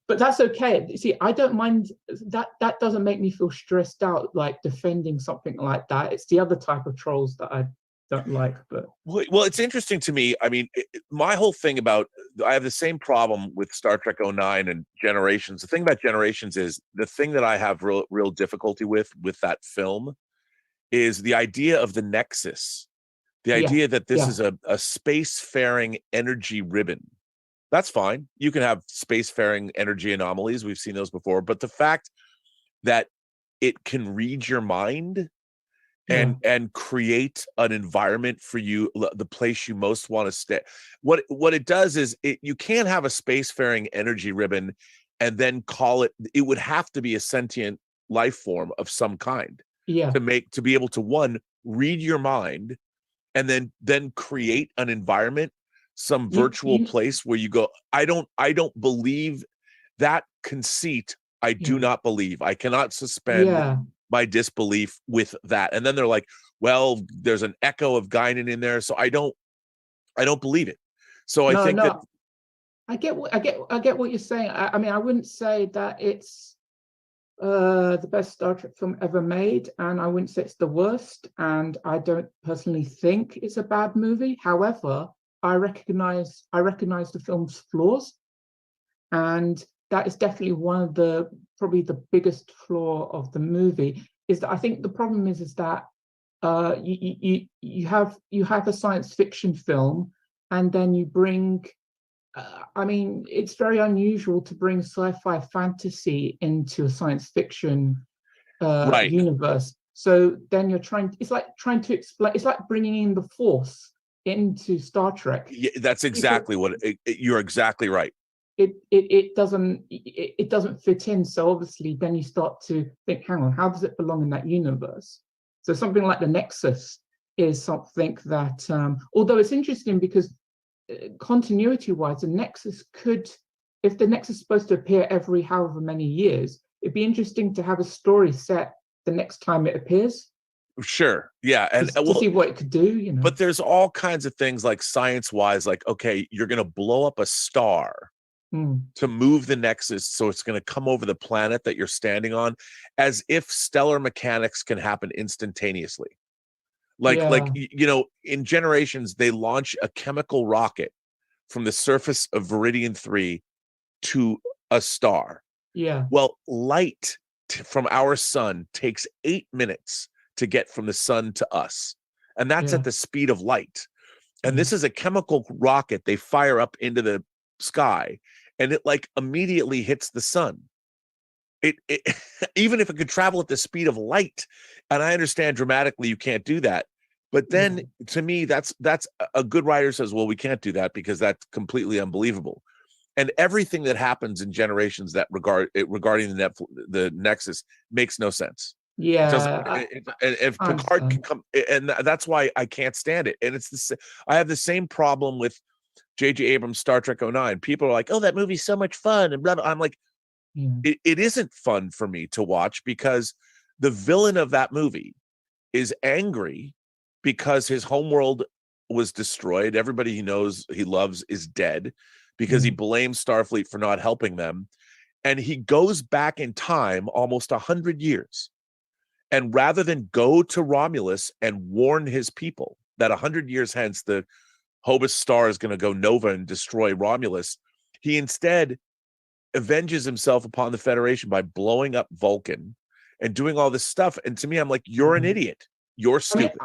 Speaker 7: But that's okay. See, I don't mind that. That doesn't make me feel stressed out, like defending something like that. It's the other type of trolls that don't like. But
Speaker 1: well, it's interesting to me. I mean, my whole thing about, I have the same problem with Star Trek 09 and Generations. The thing about Generations is, the thing that I have real difficulty with that film is the idea of the Nexus, the idea that this is a spacefaring energy ribbon. That's fine. You can have spacefaring energy anomalies. We've seen those before. But the fact that it can read your mind and create an environment for you, the place you most want to stay. What it does is, you can't have a spacefaring energy ribbon and then call it. It would have to be a sentient life form of some kind to be able to, one, read your mind, and then create an environment, some virtual place where you go. I don't believe that conceit. I do not believe. I cannot suspend my disbelief with that. And then they're like, well, there's an echo of Guinan in there, so I don't believe it. So I think that
Speaker 7: I get what you're saying. I mean, I wouldn't say that it's the best Star Trek film ever made, and I wouldn't say it's the worst, and I don't personally think it's a bad movie. However, I recognize the film's flaws, and that is definitely one of probably the biggest flaw of the movie. Is that I think the problem is that you have a science fiction film, and then you bring. I mean, it's very unusual to bring sci-fi fantasy into a science fiction universe. So then you're it's like trying to explain. It's like bringing in the Force into Star Trek.
Speaker 1: Yeah, that's exactly you're exactly right.
Speaker 7: It doesn't fit in. So obviously, then you start to think, hang on, how does it belong in that universe? So something like the Nexus is something that, although it's interesting because continuity-wise, the Nexus could, if the Nexus is supposed to appear every however many years, it'd be interesting to have a story set the next time it appears.
Speaker 1: Sure, yeah, and
Speaker 7: to see what it could do, you know.
Speaker 1: But there's all kinds of things, like science-wise, like, okay, you're going to blow up a star to move the Nexus, so it's going to come over the planet that you're standing on, as if stellar mechanics can happen instantaneously. Like you know, in Generations, they launch a chemical rocket from the surface of Viridian 3 to a star.
Speaker 7: Yeah.
Speaker 1: Well, light from our sun takes 8 minutes to get from the sun to us, and that's at the speed of light. And this is a chemical rocket they fire up into the sky, and it like immediately hits the sun. It even if it could travel at the speed of light, and I understand dramatically you can't do that, but then to me that's a good writer says, well, we can't do that because that's completely unbelievable. And everything that happens in Generations that regarding the Nexus makes no sense.
Speaker 7: Yeah,
Speaker 1: if Picard can come, and that's why I can't stand it. And it's I have the same problem with J.J. Abrams' Star Trek 09. People are like, "Oh, that movie's so much fun," and blah, blah. I'm like, it isn't fun for me to watch because the villain of that movie is angry because his homeworld was destroyed. Everybody he knows he loves is dead because he blames Starfleet for not helping them, and he goes back in time almost 100 years. And rather than go to Romulus and warn his people that 100 years hence the Hobus star is going to go nova and destroy Romulus, he instead avenges himself upon the Federation by blowing up Vulcan and doing all this stuff. And to me, I'm like, you're an idiot. You're stupid.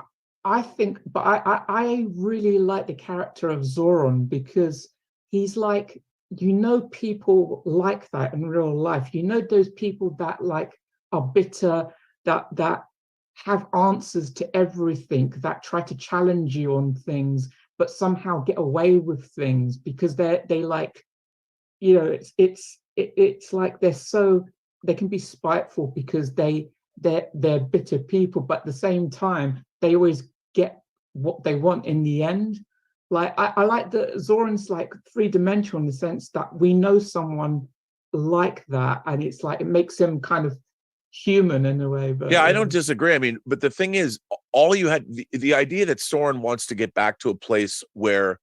Speaker 7: I think, but I really like the character of Zoran because he's like, you know, people like that in real life. You know, those people that like are bitter, that have answers to everything, that try to challenge you on things, but somehow get away with things because they like, you know, it's like they can be spiteful because they're bitter people, but at the same time they always get what they want in the end. Like I like that Zoran's like three-dimensional in the sense that we know someone like that, and it's like it makes him kind of human in a way. But
Speaker 1: yeah, I don't disagree. I mean, but the thing is, all you had the idea that Soren wants to get back to a place where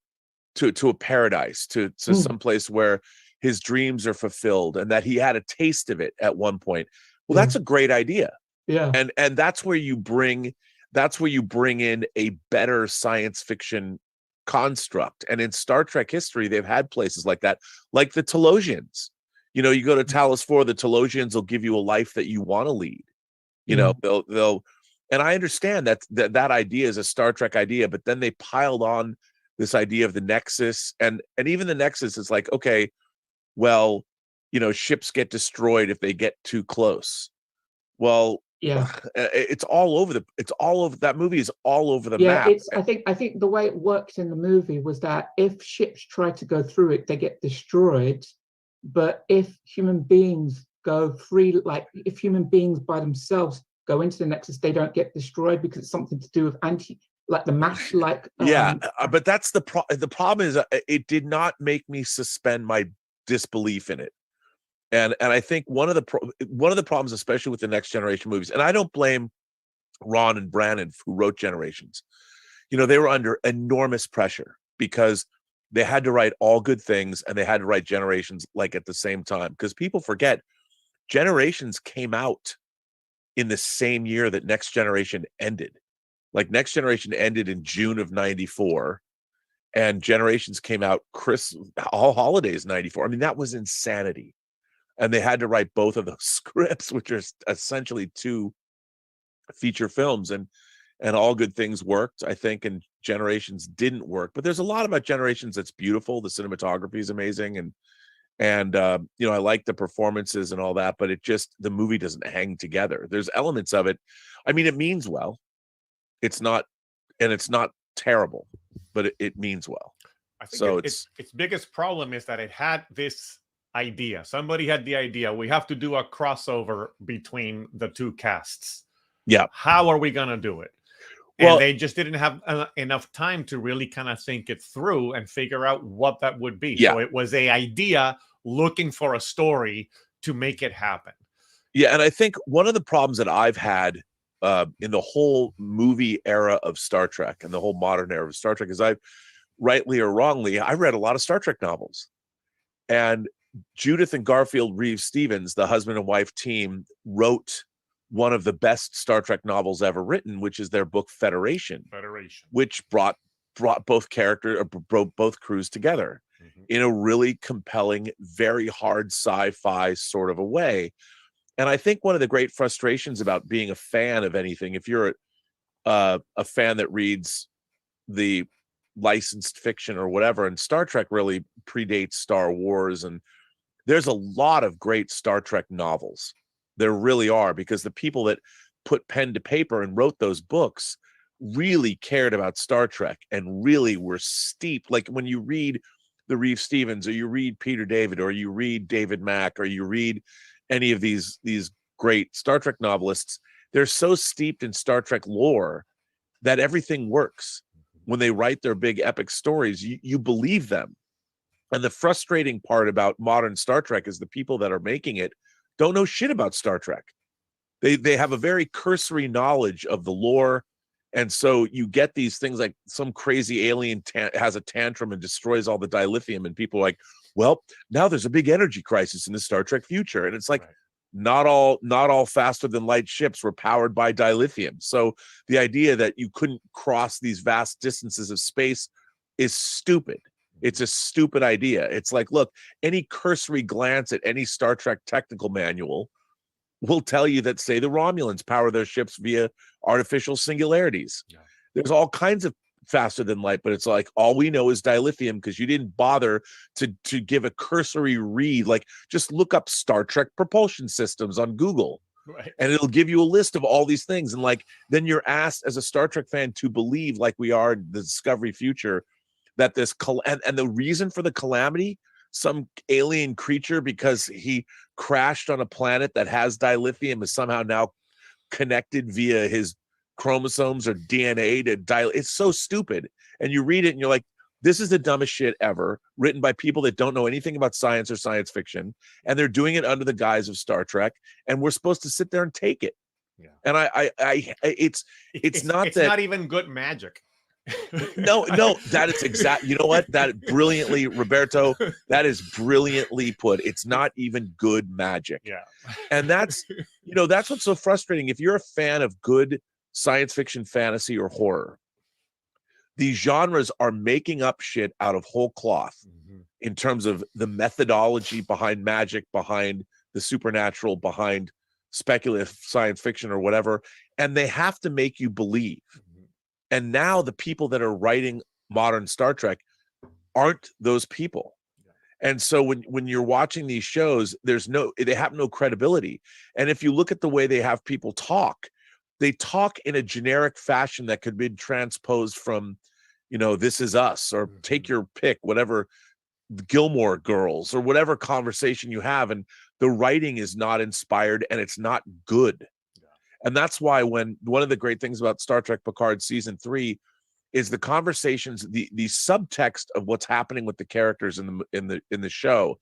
Speaker 1: to a paradise, to some place where his dreams are fulfilled, and that he had a taste of it at one point. Well, that's a great idea.
Speaker 7: Yeah.
Speaker 1: And that's where you bring that's where you bring in a better science fiction construct. And in Star Trek history, they've had places like that, like the Telosians. You know, you go to Talos 4, the Telosians will give you a life that you want to lead. You know, they'll and I understand that idea is a Star Trek idea, but then they piled on this idea of the Nexus, and even the Nexus is like, okay, well, you know, ships get destroyed if they get too close. Well,
Speaker 7: yeah,
Speaker 1: it's all over that movie is all over the map.
Speaker 7: I think the way it worked in the movie was that if ships try to go through it, they get destroyed. But if human beings go free, like if human beings by themselves go into the Nexus, they don't get destroyed because it's something to do with the mass, like
Speaker 1: but that's the problem is it did not make me suspend my disbelief in it. And I think one of the problems, especially with the Next Generation movies, and I don't blame Ron and Brannon who wrote Generations. You know, they were under enormous pressure because they had to write all good things and they had to write Generations like at the same time, because people forget Generations came out in the same year that Next Generation ended. Like Next Generation ended in June of 94 and Generations came out all holidays 94. I mean, that was insanity. And they had to write both of those scripts, which are essentially 2 feature films, and all good things worked, I think, and Generations didn't work. But there's a lot about Generations that's beautiful. The cinematography is amazing, and you know, I like the performances and all that, but the movie doesn't hang together. There's elements of it. I mean, it means well. It's not terrible, but it means well.
Speaker 2: I think its biggest problem is that it had this idea. Somebody had the idea, we have to do a crossover between the 2 casts.
Speaker 1: Yeah.
Speaker 2: How are we going to do it? And they just didn't have enough time to really kind of think it through and figure out what that would be.
Speaker 1: Yeah.
Speaker 2: So it was an idea looking for a story to make it happen.
Speaker 1: Yeah, and I think one of the problems that I've had in the whole movie era of Star Trek and the whole modern era of Star Trek is rightly or wrongly, I read a lot of Star Trek novels. And Judith and Garfield Reeves-Stevens, the husband and wife team, wrote one of the best Star Trek novels ever written, which is their book Federation, which brought both both crews together in a really compelling, very hard sci-fi sort of a way. And I think one of the great frustrations about being a fan of anything, if you're a fan that reads the licensed fiction or whatever, and Star Trek really predates Star Wars, and there's a lot of great Star Trek novels. There really are, because the people that put pen to paper and wrote those books really cared about Star Trek and really were steeped. Like when you read the Reeves-Stevens, or you read Peter David, or you read David Mack, or you read any of these great Star Trek novelists, they're so steeped in Star Trek lore that everything works. When they write their big epic stories, you believe them. And the frustrating part about modern Star Trek is the people that are making it don't know shit about Star Trek. They have a very cursory knowledge of the lore. And so you get these things like some crazy alien has a tantrum and destroys all the dilithium, and people are like, well, now there's a big energy crisis in the Star Trek future. And it's like, not all faster than light ships were powered by dilithium. So the idea that you couldn't cross these vast distances of space is stupid. It's a stupid idea. It's like, look, any cursory glance at any Star Trek technical manual will tell you that, say, the Romulans power their ships via artificial singularities. Yeah. There's all kinds of faster than light, but it's like, all we know is dilithium because you didn't bother to give a cursory read. Like, just look up Star Trek propulsion systems on Google. Right. And it'll give you a list of all these things. And like, then you're asked as a Star Trek fan to believe, like we are in the Discovery future, that this and the reason for the calamity, some alien creature, because he crashed on a planet that has dilithium, is somehow now connected via his chromosomes or DNA to dilate. It's so stupid. And you read it and you're like, this is the dumbest shit ever, written by people that don't know anything about science or science fiction, and they're doing it under the guise of Star Trek, and we're supposed to sit there and take it. Yeah. And it's
Speaker 2: not even good magic.
Speaker 1: No, that is exact. You know what? That brilliantly, Roberto, that is brilliantly put. It's not even good magic.
Speaker 2: Yeah.
Speaker 1: And that's what's so frustrating. If you're a fan of good science fiction, fantasy, or horror. These genres are making up shit out of whole cloth in terms of the methodology behind magic, behind the supernatural, behind speculative science fiction or whatever, and they have to make you believe. And now the people that are writing modern Star Trek aren't those people. And so when you're watching these shows, they have no credibility. And if you look at the way they have people talk, they talk in a generic fashion that could be transposed from, This Is Us, or take your pick, whatever, Gilmore Girls, or whatever conversation you have. And the writing is not inspired, and it's not good. And that's why one of the great things about Star Trek Picard season 3 is the conversations, the subtext of what's happening with the characters in the show.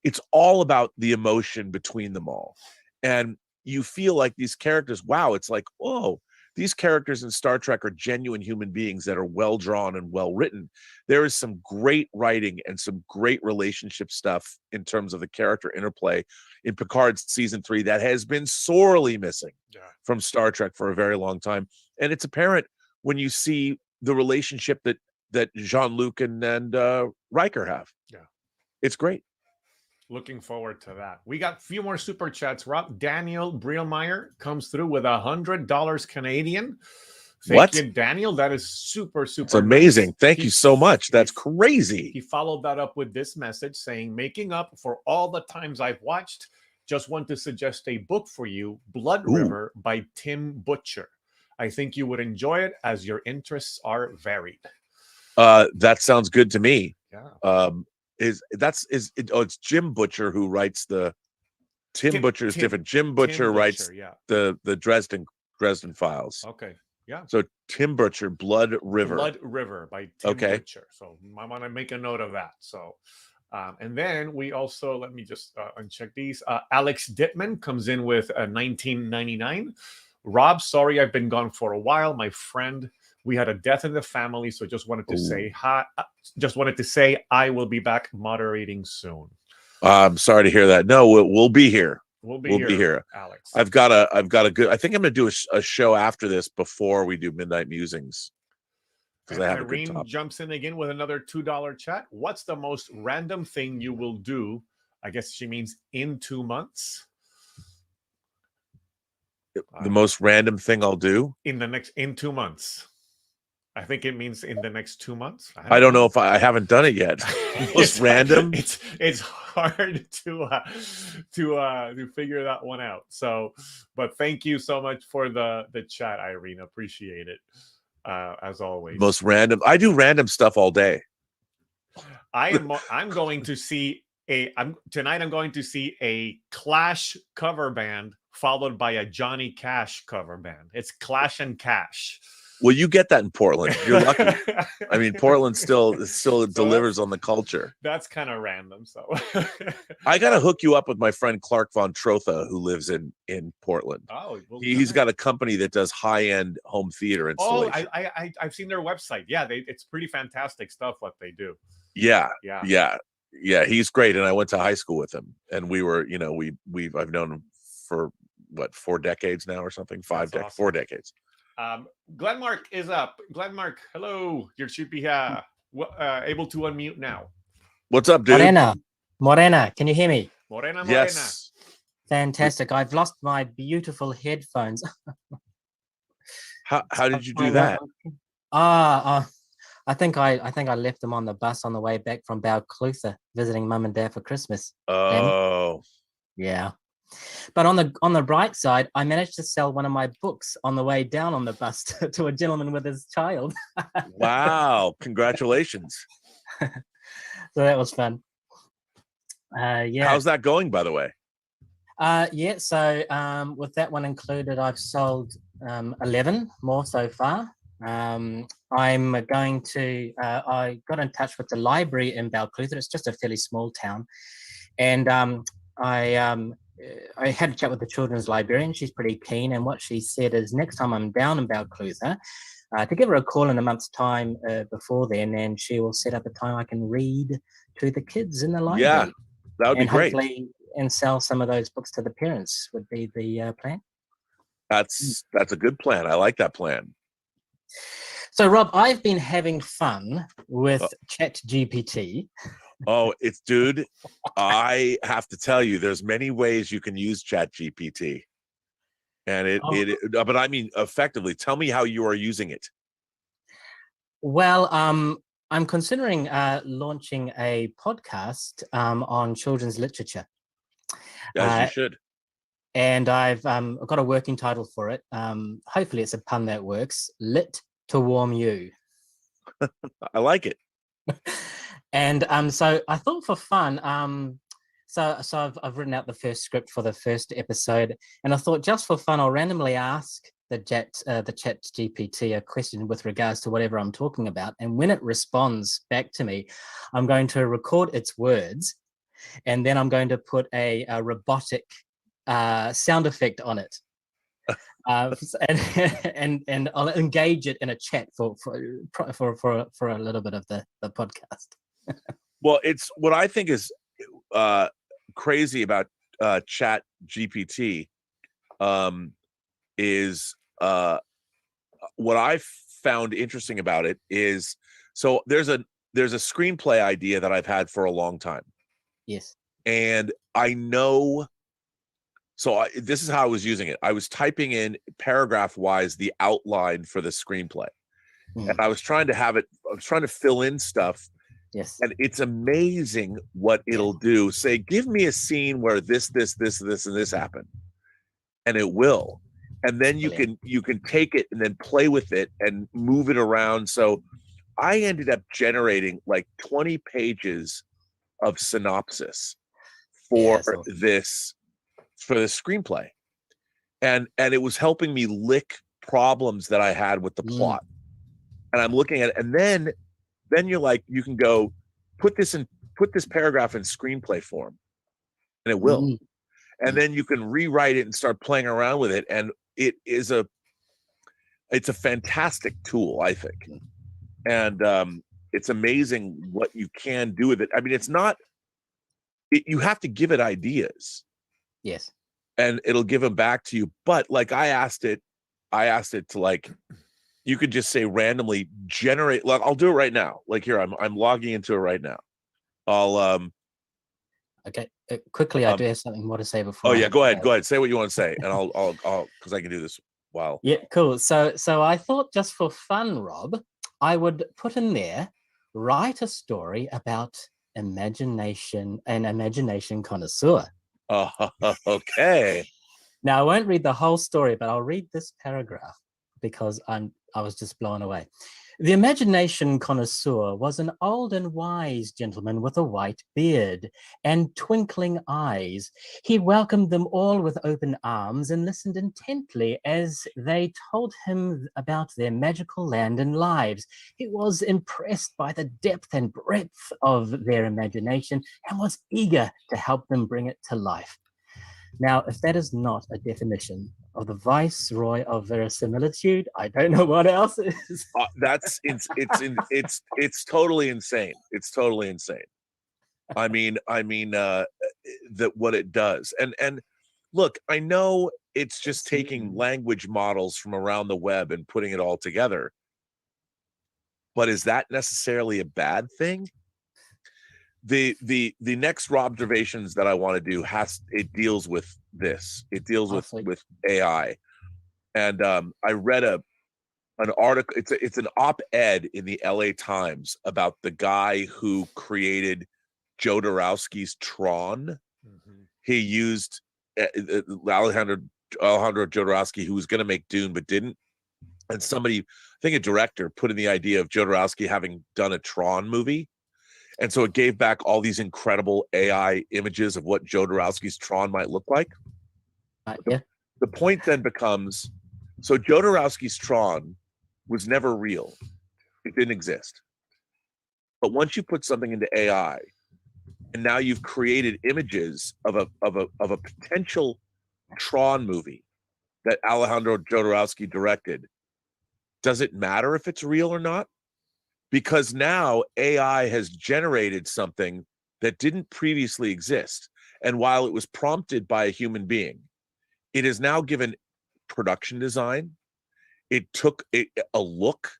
Speaker 1: It's all about the emotion between them all. And you feel like these characters, wow, it's like, oh, these characters in Star Trek are genuine human beings that are well drawn and well written. There is some great writing and some great relationship stuff in terms of the character interplay in Picard's season 3 that has been sorely missing from Star Trek for a very long time. And it's apparent when you see the relationship that Jean-Luc and Riker have. Yeah, it's great.
Speaker 2: Looking forward to that. We got a few more super chats. Daniel Brielmeyer comes through with $100 Canadian. Thank you, Daniel. That is super. It's
Speaker 1: amazing. Nice. Thank you so much. That's crazy.
Speaker 2: He followed that up with this message saying, making up for all the times I've watched, just want to suggest a book for you, Blood River by Tim Butcher. I think you would enjoy it as your interests are varied.
Speaker 1: That sounds good to me.
Speaker 2: Yeah.
Speaker 1: It's Jim Butcher who writes Tim Butcher is different. Jim Butcher writes the Dresden Files.
Speaker 2: Okay. Yeah.
Speaker 1: So Tim Butcher, Blood River.
Speaker 2: Blood River by Tim Butcher. So I want to make a note of that. So and then we also, let me just uncheck these. Alex Dittman comes in with a 1999. Rob, sorry I've been gone for a while. My friend, we had a death in the family, so just wanted to say hi. Just wanted to say I will be back moderating soon.
Speaker 1: I'm sorry to hear that. No, we'll be here.
Speaker 2: We'll be here, Alex.
Speaker 1: I've got a good. I think I'm going to do a show after this before we do Midnight Musings.
Speaker 2: And Irene jumps in again with another $2 chat. What's the most random thing you will do? I guess she means in 2 months.
Speaker 1: The most random thing I'll do
Speaker 2: in 2 months. I think it means in the next 2 months.
Speaker 1: I don't know if I haven't done it yet. Most random.
Speaker 2: It's hard to figure that one out. So, but thank you so much for the chat, Irene. Appreciate it. As always.
Speaker 1: Most random. I do random stuff all day.
Speaker 2: I'm going to see tonight. I'm going to see a Clash cover band followed by a Johnny Cash cover band. It's Clash and Cash.
Speaker 1: Well, you get that in Portland. You're lucky. I mean, Portland still delivers on the culture.
Speaker 2: That's kind of random. So
Speaker 1: I got to hook you up with my friend Clark Von Trotha, who lives in Portland.
Speaker 2: Oh, well,
Speaker 1: he's got a company that does high-end home theater installation.
Speaker 2: Oh, I've seen their website. Yeah, it's pretty fantastic stuff what they do.
Speaker 1: Yeah. He's great, and I went to high school with him, and we were, I've known him for 4 decades now or something. 4 decades.
Speaker 2: Glen Mark is up. Glen Mark, hello. You should be able to unmute now.
Speaker 1: What's up, dude?
Speaker 8: Morena, can you hear me?
Speaker 2: Morena.
Speaker 1: Yes.
Speaker 8: Fantastic. I've lost my beautiful headphones.
Speaker 1: How did you do that?
Speaker 8: I think I left them on the bus on the way back from Balclutha visiting mum and dad for Christmas.
Speaker 1: Oh.
Speaker 8: Yeah. But on the bright side, I managed to sell one of my books on the way down on the bus to a gentleman with his child.
Speaker 1: Wow. Congratulations.
Speaker 8: So that was fun. Yeah.
Speaker 1: How's that going, by the way?
Speaker 8: So with that one included, I've sold 11 more so far. I'm going to, I got in touch with the library in Balclutha. It's just a fairly small town. And I had a chat with the children's librarian. She's pretty keen. And what she said is next time I'm down in Balclutha, to give her a call in a month's time before then, and she will set up a time I can read to the kids in the library.
Speaker 1: Yeah, that would be great.
Speaker 8: Hopefully, and sell some of those books to the parents would be the plan.
Speaker 1: That's a good plan. I like that plan.
Speaker 8: So, Rob, I've been having fun with ChatGPT.
Speaker 1: Oh, dude, I have to tell you, there's many ways you can use ChatGPT. And but I mean, effectively, tell me how you are using it.
Speaker 8: Well, I'm considering launching a podcast on children's literature.
Speaker 1: As you should.
Speaker 8: And I've got a working title for it. Hopefully it's a pun that works. Lit to Warm You.
Speaker 1: I like it.
Speaker 8: And so I thought for fun, so I've written out the first script for the first episode, and I thought just for fun, I'll randomly ask the ChatGPT a question with regards to whatever I'm talking about, and when it responds back to me, I'm going to record its words, and then I'm going to put a robotic sound effect on it. And I'll engage it in a chat for a little bit of the podcast.
Speaker 1: Well, it's what I think is crazy about Chat GPT is what I found interesting about it is, so there's a screenplay idea that I've had for a long time.
Speaker 8: Yes.
Speaker 1: And I know, so this is how I was using it. I was typing in paragraph wise the outline for the screenplay. And I was trying to fill in stuff.
Speaker 8: Yes.
Speaker 1: And it's amazing what it'll do. Say, give me a scene where this, and this happen. And it will. And then you can take it and then play with it and move it around. So I ended up generating like 20 pages of synopsis for the screenplay. And it was helping me lick problems that I had with the plot. And I'm looking at it, and then you're like, you can go put this paragraph in screenplay form, and it will. And then you can rewrite it and start playing around with it. And it's a fantastic tool, I think. And it's amazing what you can do with it. I mean, you have to give it ideas.
Speaker 8: Yes.
Speaker 1: And it'll give them back to you. But like I asked it to, like, you could just say randomly generate, like, I'll do it right now. Like here, I'm logging into it right now. I'll
Speaker 8: okay, quickly, I do have something more to say before.
Speaker 1: Oh yeah, go ahead. Say what you want to say, and I'll because I can do this while.
Speaker 8: Yeah, cool. So I thought just for fun, Rob, I would put in there, write a story about imagination, an imagination connoisseur.
Speaker 1: Okay.
Speaker 8: Now I won't read the whole story, but I'll read this paragraph because I was just blown away. The imagination connoisseur was an old and wise gentleman with a white beard and twinkling eyes. He welcomed them all with open arms and listened intently as they told him about their magical land and lives. He was impressed by the depth and breadth of their imagination and was eager to help them bring it to life. Now, if that is not a definition of the viceroy of verisimilitude, I don't know what else is.
Speaker 1: It's totally insane. It's totally insane. I mean that what it does. And look, I know it's just taking language models from around the web and putting it all together. But is that necessarily a bad thing? The next observations that I want to do it deals with this. It deals with AI. And I read an article. It's an op-ed in the LA Times about the guy who created Jodorowsky's Tron. He used Alejandro Jodorowsky, who was going to make Dune but didn't. And somebody, I think a director, put in the idea of Jodorowsky having done a Tron movie. And so it gave back all these incredible AI images of what Jodorowsky's Tron might look like. The point then becomes, so Jodorowsky's Tron was never real. It didn't exist. But once you put something into AI, and now you've created images of a potential Tron movie that Alejandro Jodorowsky directed, does it matter if it's real or not? Because now AI has generated something that didn't previously exist. And while it was prompted by a human being, it is now given production design. It took a look.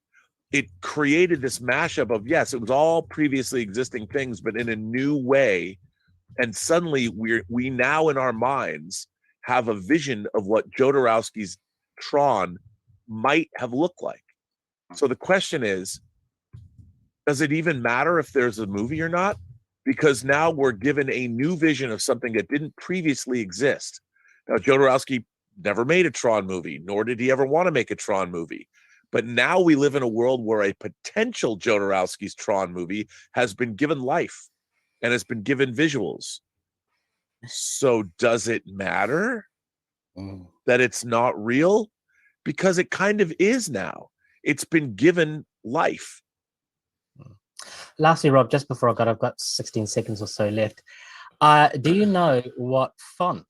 Speaker 1: It created this mashup of, yes, it was all previously existing things, but in a new way. And suddenly we now in our minds have a vision of what Jodorowsky's Tron might have looked like. So the question is, does it even matter if there's a movie or not? Because now we're given a new vision of something that didn't previously exist. Now, Jodorowsky never made a Tron movie, nor did he ever want to make a Tron movie. But now we live in a world where a potential Jodorowsky's Tron movie has been given life and has been given visuals. So does it matter that it's not real? Because it kind of is now. It's been given life.
Speaker 8: Lastly, Rob, just before I've got 16 seconds or so left. Do you know what font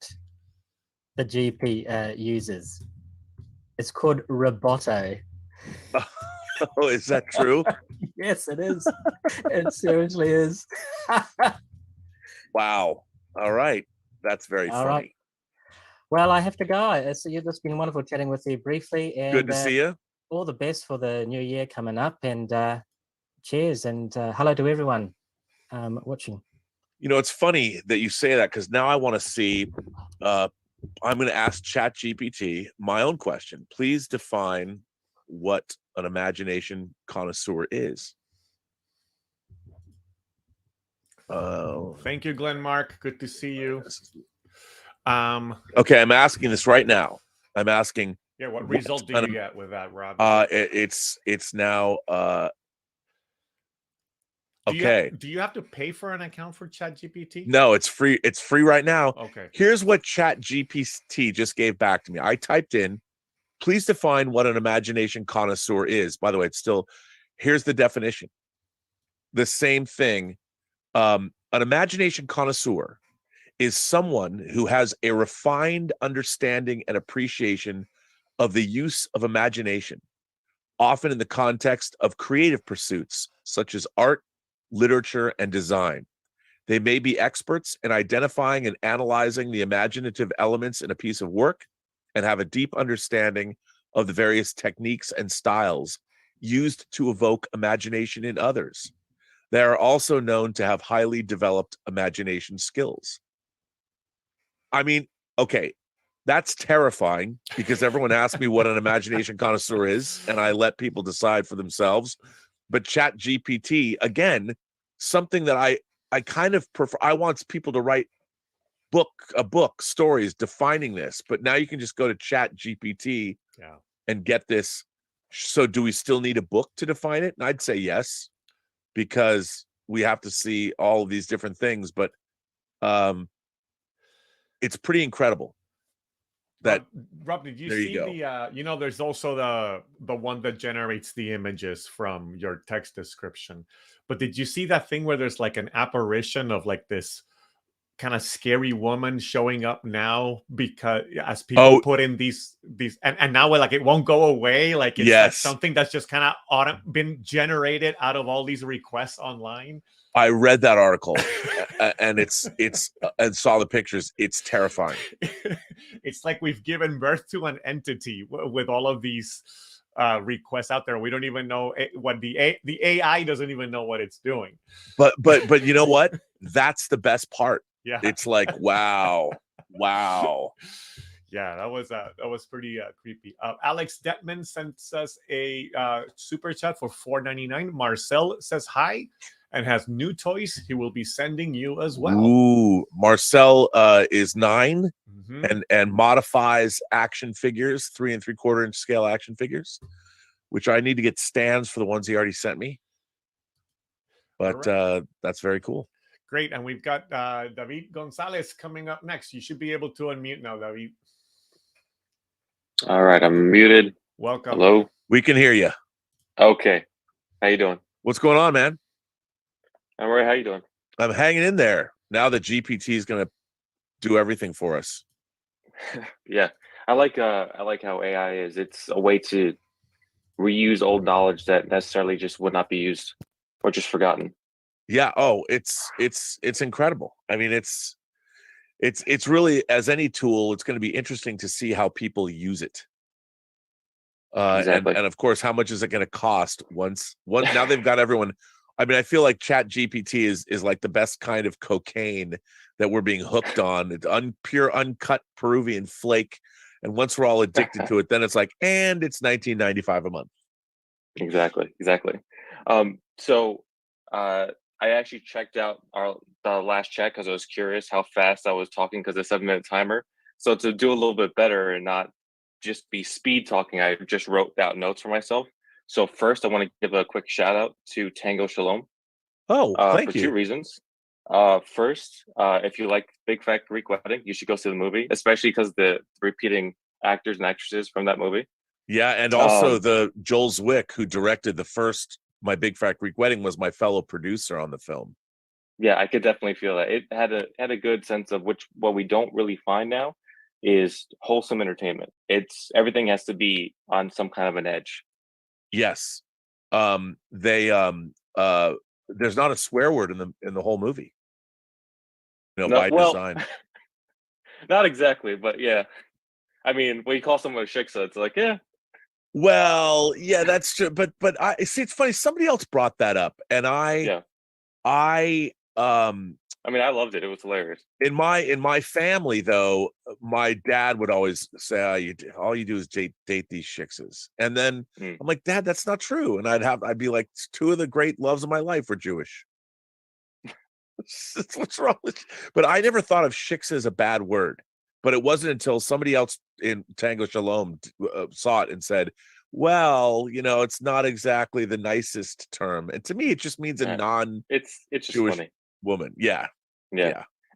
Speaker 8: the GP uses? It's called Roboto.
Speaker 1: Oh, is that true?
Speaker 8: Yes, it is. It seriously is.
Speaker 1: Wow. All right. That's very funny.
Speaker 8: Right. Well, I have to go. It's been wonderful chatting with you briefly. And,
Speaker 1: good to see you.
Speaker 8: All the best for the new year coming up. And cheers. And hello to everyone watching.
Speaker 1: You know, it's funny that you say that, because now I want to see, I'm going to ask ChatGPT my own question. Please define what an imagination connoisseur is.
Speaker 2: Thank you, Glen Mark. Good to see you.
Speaker 1: Okay, I'm asking this right now. I'm asking.
Speaker 2: Yeah, what result do you get with that, Rob?
Speaker 1: It's now. Okay.
Speaker 2: Do you have to pay for an account for ChatGPT?
Speaker 1: No, it's free. It's free right now.
Speaker 2: Okay.
Speaker 1: Here's what ChatGPT just gave back to me. I typed in, please define what an imagination connoisseur is. By the way, it's still, here's the definition. The same thing. An imagination connoisseur is someone who has a refined understanding and appreciation of the use of imagination, often in the context of creative pursuits such as art, literature, and design. They may be experts in identifying and analyzing the imaginative elements in a piece of work and have a deep understanding of the various techniques and styles used to evoke imagination in others. They are also known to have highly developed imagination skills. I mean, okay, that's terrifying, because everyone asks me what an imagination connoisseur is, and I let people decide for themselves. But ChatGPT, again, something that I kind of prefer. I want people to write stories defining this, but now you can just go to ChatGPT and get this. So do we still need a book to define it? And I'd say yes, because we have to see all of these different things, but it's pretty incredible. That
Speaker 2: Rob, did you see the there's also the one that generates the images from your text description, but did you see that thing where there's like an apparition of like this kind of scary woman showing up now, because as people put in these and now like it won't go away, like it's like something that's just kind of been generated out of all these requests online?
Speaker 1: I read that article and it's and saw the pictures. It's terrifying.
Speaker 2: It's like we've given birth to an entity with all of these requests out there. We don't even know what the AI doesn't even know what it's doing.
Speaker 1: But you know what? That's the best part.
Speaker 2: Yeah,
Speaker 1: it's like wow.
Speaker 2: Yeah, that was pretty creepy. Alex Detman sent us a super chat for $4.99. Marcel says hi and has new toys he will be sending you as well.
Speaker 1: Ooh, Marcel is 9 and modifies action figures, 3 3/4 inch scale action figures, which I need to get stands for the ones he already sent me. But that's very cool.
Speaker 2: Great, and we've got David Gonzalez coming up next. You should be able to unmute now, David.
Speaker 9: All right, I'm muted.
Speaker 2: Welcome.
Speaker 9: Hello.
Speaker 1: We can hear you.
Speaker 9: Okay. How you doing?
Speaker 1: What's going on, man?
Speaker 9: I'm all right. How you doing?
Speaker 1: I'm hanging in there. Now that GPT is going to do everything for us.
Speaker 9: Yeah, I like how AI is. It's a way to reuse old knowledge that necessarily just would not be used or just forgotten.
Speaker 1: Yeah. Oh, it's incredible. I mean, it's really, as any tool, it's going to be interesting to see how people use it.
Speaker 9: Exactly.
Speaker 1: And of course, how much is it going to cost once now they've got everyone. I mean, I feel like ChatGPT is like the best kind of cocaine that we're being hooked on. It's pure uncut Peruvian flake. And once we're all addicted to it, then it's like, and it's $19.95 a month.
Speaker 9: Exactly. So I actually checked out the last chat because I was curious how fast I was talking because the 7-minute timer. So to do a little bit better and not just be speed talking, I just wrote out notes for myself. So first, I want to give a quick shout out to Tango Shalom.
Speaker 1: Oh, thank you.
Speaker 9: For 2 reasons. First, if you like Big Fat Greek Wedding, you should go see the movie, especially because the repeating actors and actresses from that movie.
Speaker 1: Yeah, and also the Joel Zwick, who directed the first My Big Fat Greek Wedding, was my fellow producer on the film.
Speaker 9: Yeah, I could definitely feel that. It had a good sense of what we don't really find now is wholesome entertainment. Everything has to be on some kind of an edge.
Speaker 1: Yes. There's not a swear word in the whole movie. By design.
Speaker 9: Not exactly, but yeah. I mean, when you call someone a shiksa, it's like, yeah.
Speaker 1: Well, yeah, that's true. But I see, it's funny. Somebody else brought that up, and I
Speaker 9: mean, I loved it. It was hilarious.
Speaker 1: In my family, though, my dad would always say, all you do is date these shiksas. And then I'm like, Dad, that's not true. And I'd be like, 2 of the great loves of my life were Jewish. What's wrong with you? But I never thought of shiksa as a bad word. But it wasn't until somebody else in Tango Shalom saw it and said, well, it's not exactly the nicest term. And to me, it just means a
Speaker 9: it's just
Speaker 1: Jewish
Speaker 9: funny
Speaker 1: woman. Yeah.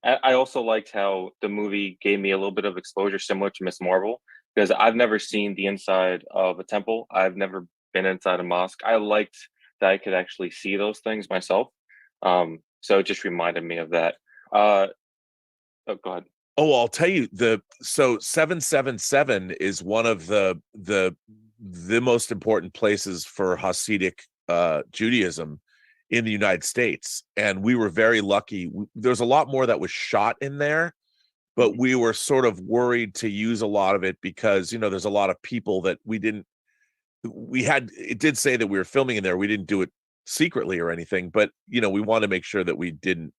Speaker 9: I also liked how the movie gave me a little bit of exposure similar to Miss Marvel, because I've never seen the inside of a temple. I've never been inside a mosque. I liked that I could actually see those things myself. So it just reminded me of that. Go ahead.
Speaker 1: Oh, I'll tell you, so 777 is one of the most important places for Hasidic Judaism in the United States. And we were very lucky. There's a lot more that was shot in there, but we were sort of worried to use a lot of it because, there's a lot of people that it did say that we were filming in there. We didn't do it secretly or anything, but, we want to make sure that we didn't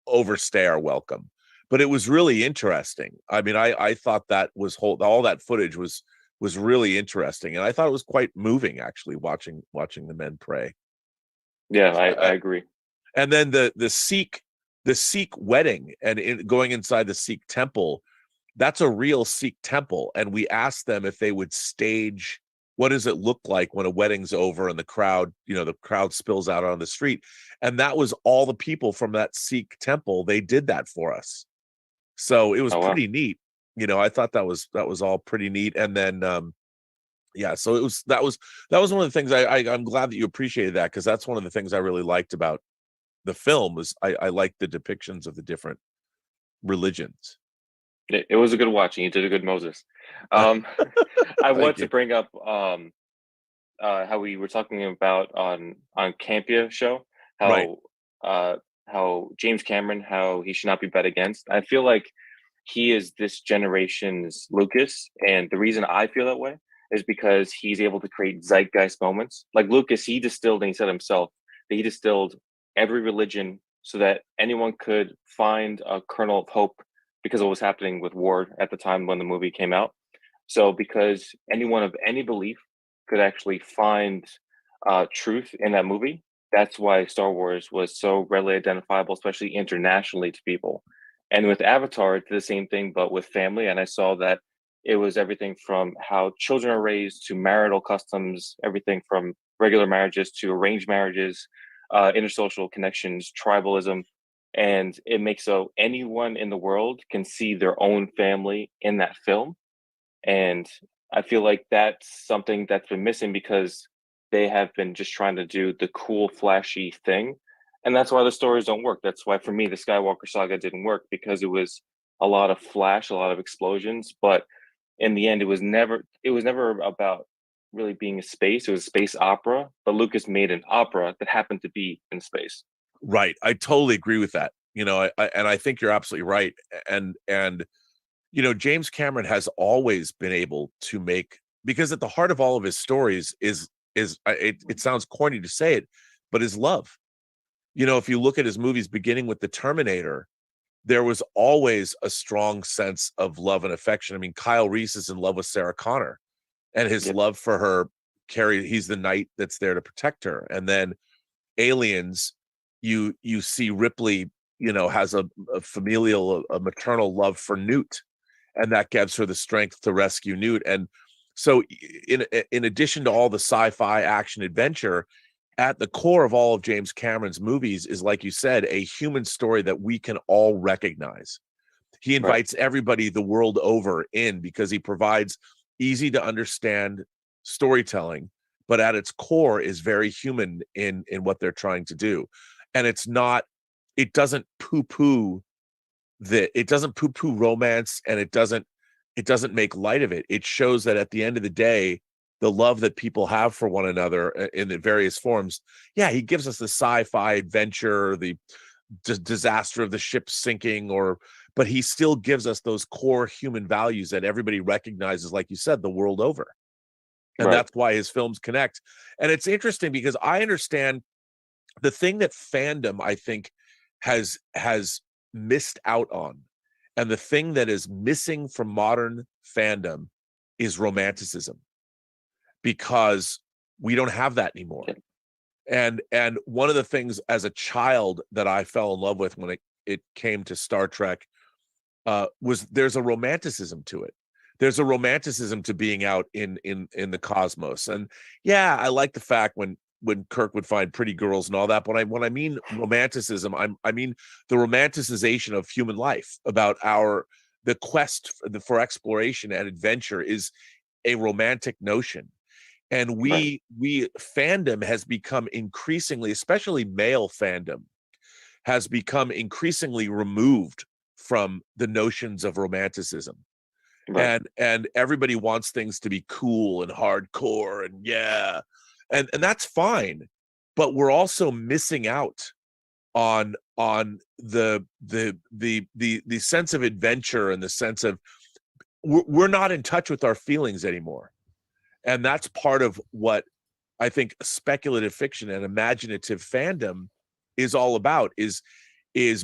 Speaker 1: overstay our welcome. But it was really interesting. I mean, I thought that all that footage was really interesting. And I thought it was quite moving, actually, watching the men pray.
Speaker 9: Yeah, I agree.
Speaker 1: And then the Sikh wedding and going inside the Sikh temple, that's a real Sikh temple. And we asked them if they would stage, what does it look like when a wedding's over and the crowd spills out on the street. And that was all the people from that Sikh temple. They did that for us. So it was pretty neat. I thought that was all pretty neat. And then so that was one of the things I'm glad that you appreciated that, because that's one of the things I really liked about the film was I liked the depictions of the different religions.
Speaker 9: It was a good watching. You did a good Moses. I want to bring up how we were talking about on Campia show how James Cameron, how he should not be bet against. I feel like he is this generation's Lucas, and the reason I feel that way is because he's able to create zeitgeist moments. Like Lucas, he distilled, and he said himself that he distilled every religion so that anyone could find a kernel of hope because of what was happening with war at the time when the movie came out. So because anyone of any belief could actually find truth in that movie, that's why Star Wars was so readily identifiable, especially internationally to people. And with Avatar, it did the same thing, but with family. And I saw that it was everything from how children are raised to marital customs, everything from regular marriages to arranged marriages, intersocial connections, tribalism. And it makes so anyone in the world can see their own family in that film. And I feel like that's something that's been missing because they have been just trying to do the cool, flashy thing. And that's why the stories don't work. That's why, for me, the Skywalker saga didn't work, because it was a lot of flash, a lot of explosions. But in the end, it was never about really being a space. It was a space opera, but Lucas made an opera that happened to be in space.
Speaker 1: Right. I totally agree with that. I think you're absolutely right. And James Cameron has always been able to make because at the heart of all of his stories is it sounds corny to say it, but is love. You know, if you look at his movies, beginning with the Terminator, there was always a strong sense of love and affection. I mean, Kyle Reese is in love with Sarah Connor, and his love for her he's the knight that's there to protect her. And then Aliens, you see Ripley, you know, has a familial, a maternal love for Newt, and that gives her the strength to rescue Newt. And so in addition to all the sci-fi action adventure, at the core of all of James Cameron's movies is, like you said, a human story that we can all recognize. He invites everybody the world over in because he provides easy to understand storytelling, but at its core is very human in what they're trying to do. And it doesn't poo-poo romance, and it doesn't make light of it. It shows that at the end of the day, the love that people have for one another in the various forms. Yeah, he gives us the sci-fi adventure, the disaster of the ship sinking, but he still gives us those core human values that everybody recognizes, like you said, the world over. And that's why his films connect. And it's interesting because I understand the thing that fandom, I think, has missed out on, and the thing that is missing from modern fandom is romanticism, because we don't have that anymore. And one of the things as a child that I fell in love with when it came to Star Trek was there's a romanticism to it. There's a romanticism to being out in the cosmos. And yeah, I like the fact when Kirk would find pretty girls and all that, but when I mean romanticism, I mean the romanticization of human life, about the quest for exploration and adventure is a romantic notion. And we fandom has become increasingly, especially male fandom, has become increasingly removed from the notions of romanticism. And everybody wants things to be cool and hardcore and and that's fine, but we're also missing out on the sense of adventure and the sense of we're not in touch with our feelings anymore. And that's part of what I think speculative fiction and imaginative fandom is all about, is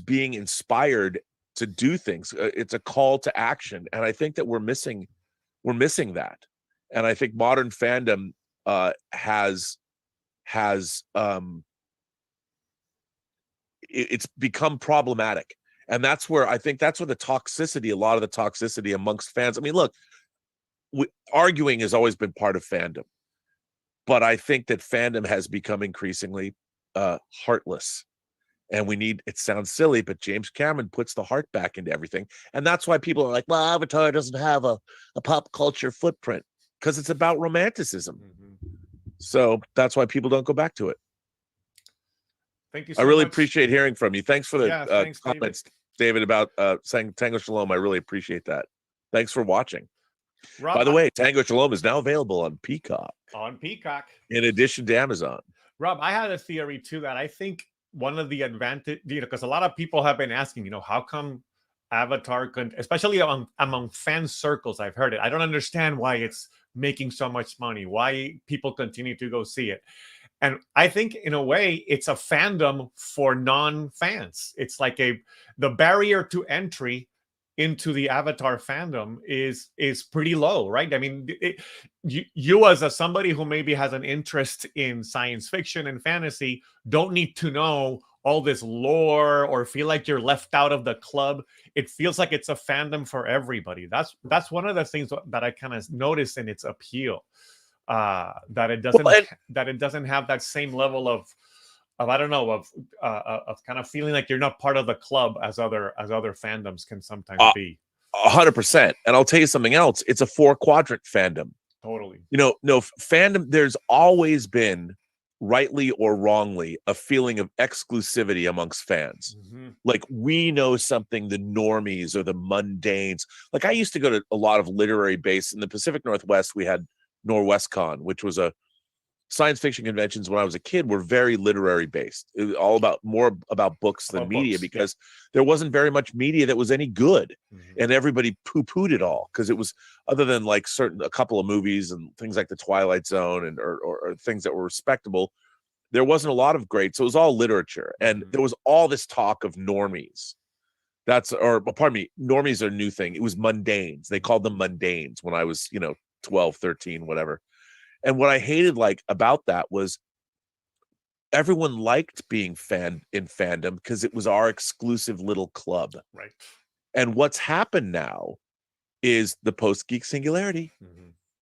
Speaker 1: being inspired to do things. It's a call to action. And I think that we're missing that. And I think modern fandom has it's become problematic. And that's where I think that's where a lot of the toxicity amongst fans. I mean, look, arguing has always been part of fandom, but I think that fandom has become increasingly heartless. And it sounds silly, but James Cameron puts the heart back into everything. And that's why people are like, well, Avatar doesn't have a pop culture footprint, because it's about romanticism. So that's why people don't go back to it.
Speaker 2: Thank you so
Speaker 1: much. I really
Speaker 2: much.
Speaker 1: Appreciate hearing from you. Thanks for the
Speaker 2: thanks,
Speaker 1: comments, David, about saying Tango Shalom. I really appreciate that. Thanks for watching.
Speaker 2: Rob,
Speaker 1: by the way, Tango Shalom is now available on Peacock. In addition to Amazon.
Speaker 2: Rob, I had a theory too that I think one of the advantage, because a lot of people have been asking, how come Avatar, especially among fan circles, I've heard it. I don't understand why it's making so much money, why people continue to go see it. And I think in a way it's a fandom for non-fans. It's like the barrier to entry into the Avatar fandom is pretty low, right? I mean, you as somebody who maybe has an interest in science fiction and fantasy don't need to know all this lore or feel like you're left out of the club. It feels like it's a fandom for everybody. That's one of the things that I kind of noticed in its appeal, that it doesn't have that same level of I don't know, of kind of feeling like you're not part of the club as other fandoms can sometimes be.
Speaker 1: 100%. And I'll tell you something else. It's a 4-quadrant fandom.
Speaker 2: Totally.
Speaker 1: No, fandom, there's always been, rightly or wrongly, a feeling of exclusivity amongst fans. Like, we know something the normies or the mundanes. Like, I used to go to a lot of literary base in the Pacific Northwest. We had NorwestCon, which was a science fiction conventions when I was a kid were very literary based. It was all more about books than media, because there wasn't very much media that was any good, and everybody poo-pooed it all because it was, other than like a couple of movies and things like The Twilight Zone and or things that were respectable, there wasn't a lot of great. So it was all literature, and there was all this talk of normies. Pardon me, normies are a new thing. It was mundanes. They called them mundanes when I was 12, 13, whatever. And what I hated about that was everyone liked being in fandom because it was our exclusive little club.
Speaker 2: Right.
Speaker 1: And what's happened now is the post-geek singularity,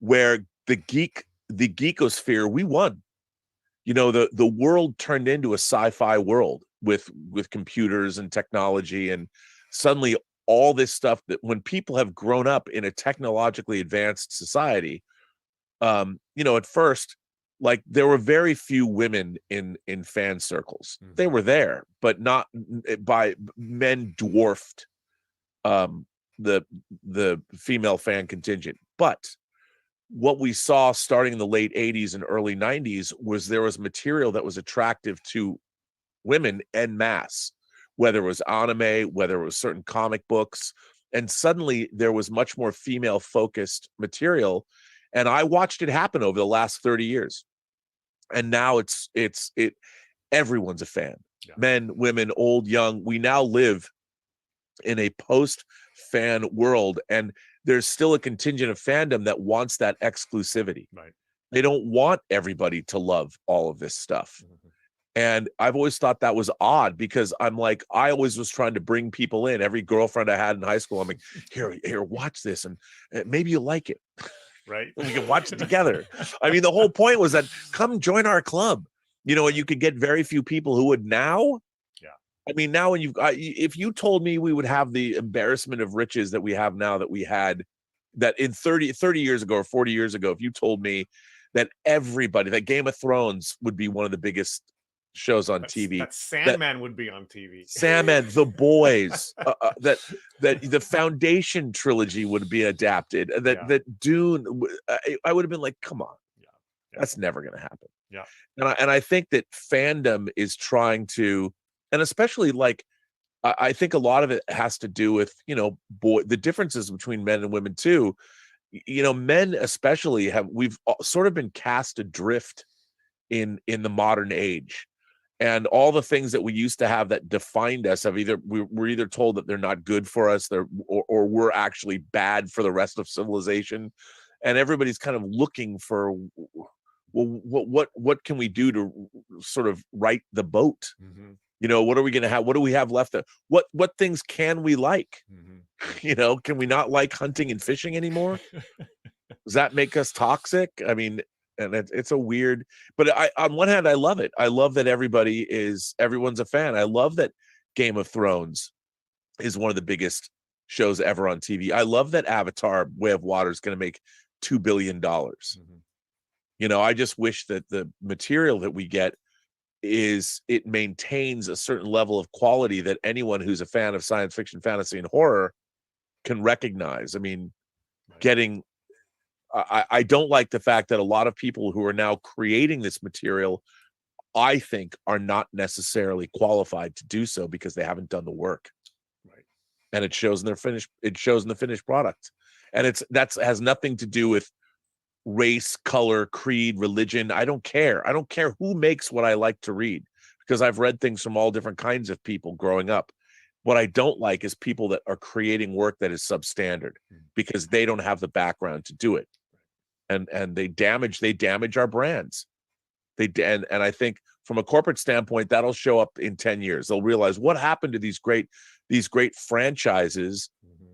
Speaker 1: where the geekosphere, we won. The world turned into a sci-fi world with computers and technology, and suddenly all this stuff that when people have grown up in a technologically advanced society, at first, there were very few women in fan circles. They were there, but not by men dwarfed the female fan contingent. But what we saw starting in the late 80s and early 90s was there was material that was attractive to women en masse, whether it was anime, whether it was certain comic books, and suddenly there was much more female focused material. And I watched it happen over the last 30 years. And now everyone's a fan. Yeah. Men, women, old, young. We now live in a post-fan world, and there's still a contingent of fandom that wants that exclusivity.
Speaker 2: Right.
Speaker 1: They don't want everybody to love all of this stuff. And I've always thought that was odd, because I always was trying to bring people in. Every girlfriend I had in high school, I'm like, here, watch this, and maybe you'll like it.
Speaker 2: Right.
Speaker 1: We can watch it together. I mean, the whole point was that come join our club, and you could get very few people who would now.
Speaker 2: Yeah.
Speaker 1: I mean, now when if you told me we would have the embarrassment of riches that we have now, that we had that in 30 years ago or 40 years ago, if you told me that that Game of Thrones would be one of the biggest shows on TV,
Speaker 2: that Sandman would be on TV.
Speaker 1: Sandman, The Boys, that the Foundation trilogy would be adapted. That Dune, I would have been like, come on, that's never going to happen.
Speaker 2: Yeah,
Speaker 1: and I think that fandom is trying to, and especially I think a lot of it has to do with the differences between men and women too. Men especially we've sort of been cast adrift in the modern age. And all the things that we used to have that defined us we're either told that they're not good for us, or we're actually bad for the rest of civilization. And everybody's kind of looking for, well, what can we do to sort of right the boat? What are we going to have? What do we have left? What things can we like? Can we not like hunting and fishing anymore? Does that make us toxic? I mean, and it's a weird, but on one hand, I love it. I love that everyone's a fan. I love that Game of Thrones is one of the biggest shows ever on TV. I love that Avatar: Way of Water is going to make $2 billion. I just wish that the material that we get it maintains a certain level of quality that anyone who's a fan of science fiction, fantasy, and horror can recognize. I mean, I don't like the fact that a lot of people who are now creating this material, I think, are not necessarily qualified to do so because they haven't done the work.
Speaker 2: Right.
Speaker 1: And it shows in the finished product. And that has nothing to do with race, color, creed, religion. I don't care. I don't care who makes what I like to read, because I've read things from all different kinds of people growing up. What I don't like is people that are creating work that is substandard because they don't have the background to do it. And they damage our brands. And I think from a corporate standpoint, that'll show up in 10 years. They'll realize what happened to these great franchises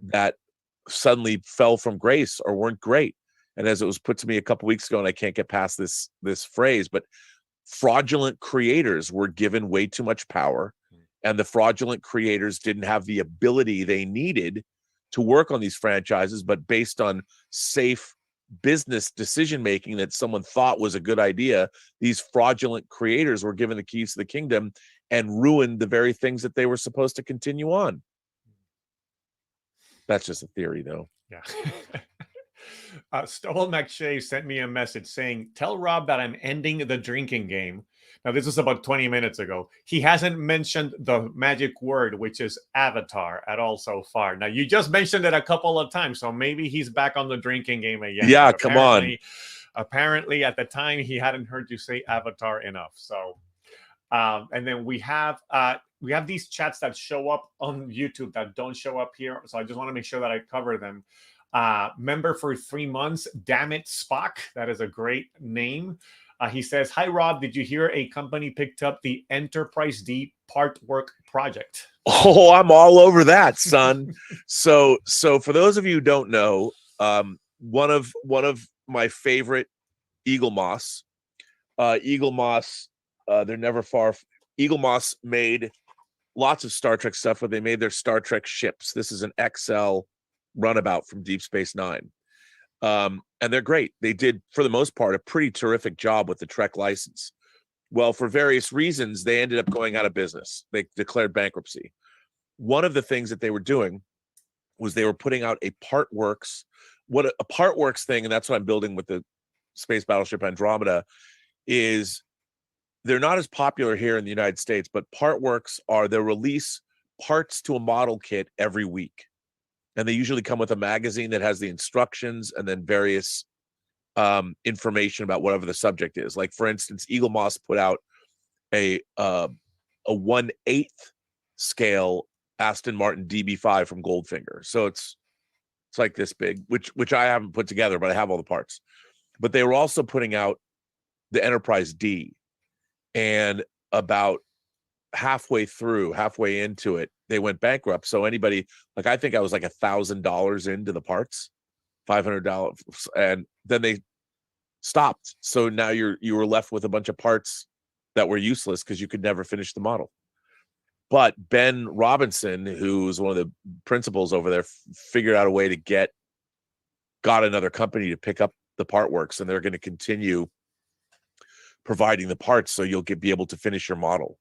Speaker 1: that suddenly fell from grace or weren't great. And as it was put to me a couple weeks ago, and I can't get past this phrase, but fraudulent creators were given way too much power, and the fraudulent creators didn't have the ability they needed to work on these franchises, but based on safe business decision making that someone thought was a good idea, these fraudulent creators were given the keys to the kingdom and ruined the very things that they were supposed to continue on. That's just a theory, though.
Speaker 2: Yeah. Stubble MacShave sent me a message saying, "Tell Rob that I'm ending the drinking game." Now, this was about 20 minutes ago. He hasn't mentioned the magic word, which is avatar, at all so far. Now, you just mentioned it a couple of times, so maybe he's back on the drinking game again.
Speaker 1: Yeah, come on.
Speaker 2: Apparently, at the time, he hadn't heard you say avatar enough. So, and then we have these chats that show up on YouTube that don't show up here. So I just want to make sure that I cover them. Member for 3 months, damn it, Spock. That is a great name. He says, "Hi, Rob. Did you hear a company picked up the Enterprise D part work project?"
Speaker 1: Oh, I'm all over that, son. So for those of you who don't know, one of my favorite Eagle Moss, they're never far. Eagle Moss made lots of Star Trek stuff where they made their Star Trek ships. This is an XL runabout from Deep Space Nine. And they're great. They did, for the most part, a pretty terrific job with the Trek license. Well, for various reasons, they ended up going out of business. They declared bankruptcy. One of the things that they were doing was they were putting out a Partworks. What a Partworks thing, and that's what I'm building with the Space Battleship Andromeda, is they're not as popular here in the United States, but Partworks they release parts to a model kit every week. And they usually come with a magazine that has the instructions and then various information about whatever the subject is. Like, for instance, Eagle Moss put out a 1/8 scale Aston Martin DB5 from Goldfinger. So it's like this big, which I haven't put together, but I have all the parts. But they were also putting out the Enterprise D, and about halfway into it, they went bankrupt. So anybody, like, I think I was like $1,000 into the parts, $500, and then they stopped. So now you were left with a bunch of parts that were useless because you could never finish the model. But Ben Robinson, who's one of the principals over there, figured out a way to got another company to pick up the Partworks, and they're going to continue providing the parts so you'll be able to finish your model.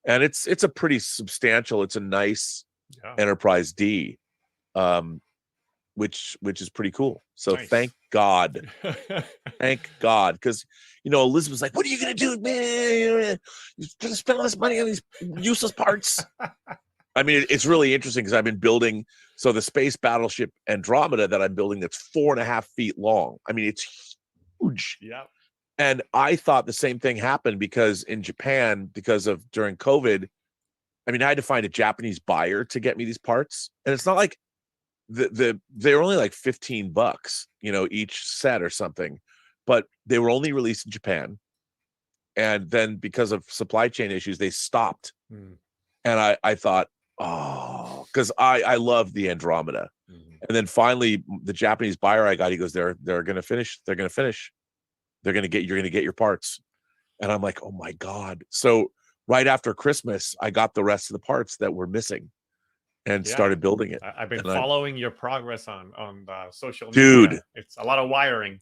Speaker 1: And it's a pretty substantial, it's a nice Enterprise D, which is pretty cool. So nice. Thank God. Thank God. Because, Elizabeth's like, "What are you going to do, man? You're going to spend all this money on these useless parts." I mean, it's really interesting because I've been building, so the Space Battleship Andromeda that I'm building, that's 4.5 feet long. I mean, it's huge. Yeah. And I thought the same thing happened because in Japan, during COVID, I mean, I had to find a Japanese buyer to get me these parts. And it's not like they're only like $15, each set or something, but they were only released in Japan. And then because of supply chain issues, they stopped. And I thought, because I love the Andromeda. And then finally the Japanese buyer I got, he goes, they're going to finish. They're going to finish. You're going to get your parts. And I'm like, oh my God. So right after Christmas, I got the rest of the parts that were missing and started building it.
Speaker 2: I've been following your progress on social media.
Speaker 1: Dude,
Speaker 2: it's a lot of wiring.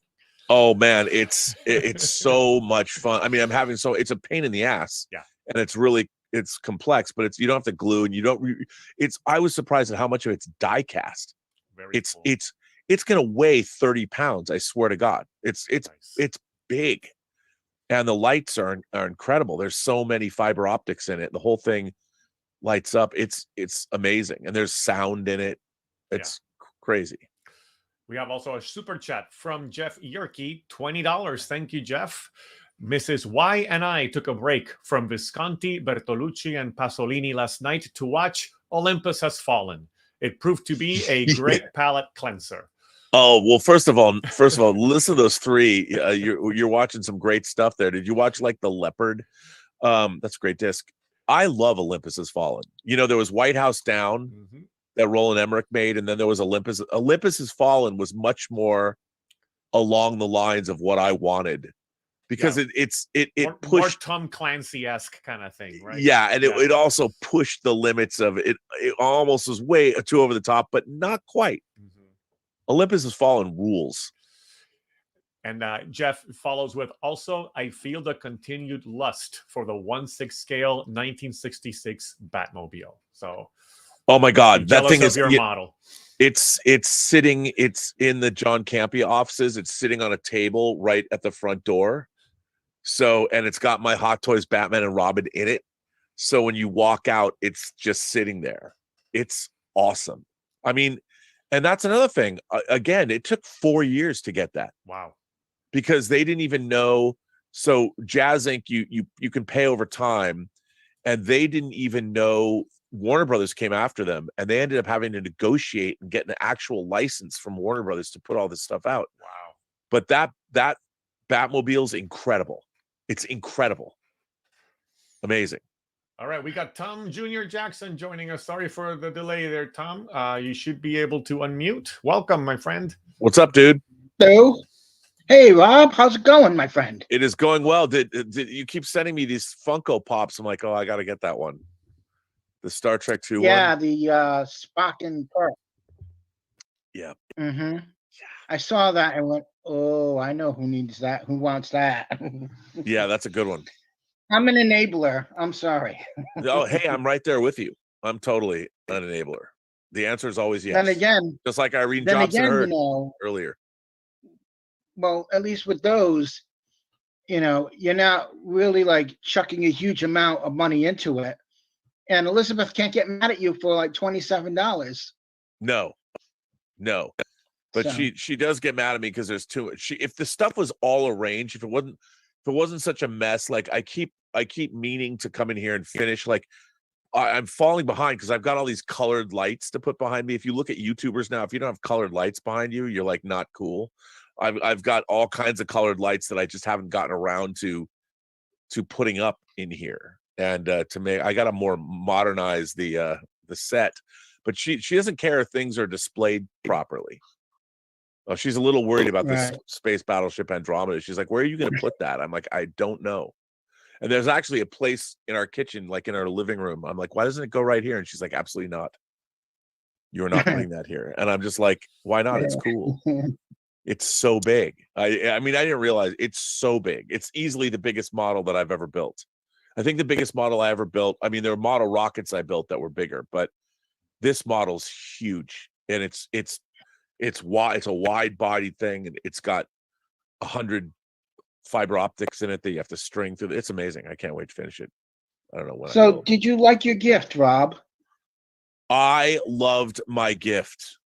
Speaker 1: Oh man, it's so much fun. I mean, it's a pain in the ass. Yeah. And it's complex, but you don't have to glue, and I was surprised at how much of it's die cast. Very cool. It's going to weigh 30 pounds. I swear to God. It's big, and the lights are incredible. There's so many fiber optics in it. The whole thing lights up. It's amazing, and there's sound in it. It's crazy.
Speaker 2: We have also a super chat from Jeff Yerke, $20. Thank you, Jeff. Mrs. Y and I took a break from Visconti, Bertolucci, and Pasolini last night to watch Olympus Has Fallen. It proved to be a great palate cleanser.
Speaker 1: Oh, well, first of all, listen to those three. You're watching some great stuff there. Did you watch like The Leopard? That's a great disc. I love Olympus Has Fallen. There was White House Down that Roland Emmerich made, and then there was Olympus. Olympus Has Fallen was much more along the lines of what I wanted, because it pushed
Speaker 2: more Tom Clancy-esque kind of thing, right?
Speaker 1: Yeah, and it also pushed the limits of it. It almost was way too over the top, but not quite. Olympus Has Fallen rules.
Speaker 2: And Jeff follows with, also, I feel the continued lust for the 1/6 scale 1966 Batmobile. So,
Speaker 1: oh my God, that thing is
Speaker 2: your model.
Speaker 1: It's sitting. It's in the John Campea offices. It's sitting on a table right at the front door. So, and it's got my Hot Toys Batman and Robin in it. So when you walk out, it's just sitting there. It's awesome. I mean, and that's another thing. Again, it took 4 years to get that.
Speaker 2: Wow.
Speaker 1: Because they didn't even know. So Jazz Inc. You can pay over time, and they didn't even know Warner Brothers came after them, and they ended up having to negotiate and get an actual license from Warner Brothers to put all this stuff out.
Speaker 2: Wow.
Speaker 1: But that Batmobile's incredible. It's incredible. Amazing.
Speaker 2: All right, we got Tom Jr. Jackson joining us. Sorry for the delay there, Tom. You should be able to unmute. Welcome, my friend.
Speaker 1: What's up, dude?
Speaker 10: Hello. Hey, Rob. How's it going, my friend?
Speaker 1: It is going well. Did you keep sending me these Funko Pops? I'm like, oh, I got to get that one. The Star Trek 2
Speaker 10: Yeah,
Speaker 1: one.
Speaker 10: the Spock and Kirk.
Speaker 1: Yeah.
Speaker 10: Mm-hmm. I saw that and went, oh, I know who needs that. Who wants that?
Speaker 1: Yeah, that's a good one.
Speaker 10: I'm an enabler. I'm sorry.
Speaker 1: Oh, hey, I'm right there with you. I'm totally an enabler. The answer is always yes.
Speaker 10: Then again,
Speaker 1: just like Irene Jobson heard
Speaker 10: you know,
Speaker 1: earlier.
Speaker 10: Well, at least with those, you know, you're not really like chucking a huge amount of money into it. And Elizabeth can't get mad at you for like $27.
Speaker 1: No. But
Speaker 10: So.
Speaker 1: she does get mad at me because there's too much. If the stuff was all arranged, if it wasn't such a mess, like I keep meaning to come in here and finish. Like I'm falling behind because I've got all these colored lights to put behind me. If you look at YouTubers now, if you don't have colored lights behind you, you're like not cool. I've got all kinds of colored lights that I just haven't gotten around to putting up in here. And I got to more modernize the set, but she doesn't care if things are displayed properly. Oh, she's a little worried about this space battleship Andromeda. She's like, where are you going to put that? I'm like, I don't know. And there's actually a place in our kitchen, like in our living room. I'm like, why doesn't it go right here? And she's like, absolutely not. You're not putting that here. And I'm just like, why not? It's cool. It's so big. I mean, I didn't realize it's so big. It's easily the biggest model that I've ever built. I think the biggest model I ever built, I mean, there are model rockets I built that were bigger, but this model's huge. And it's wide. It's a wide bodied thing, and it's got 100 fiber optics in it that you have to string through. It's amazing. I can't wait to finish it. I don't know when.
Speaker 10: So did you like your gift, Rob?
Speaker 1: I loved my gift.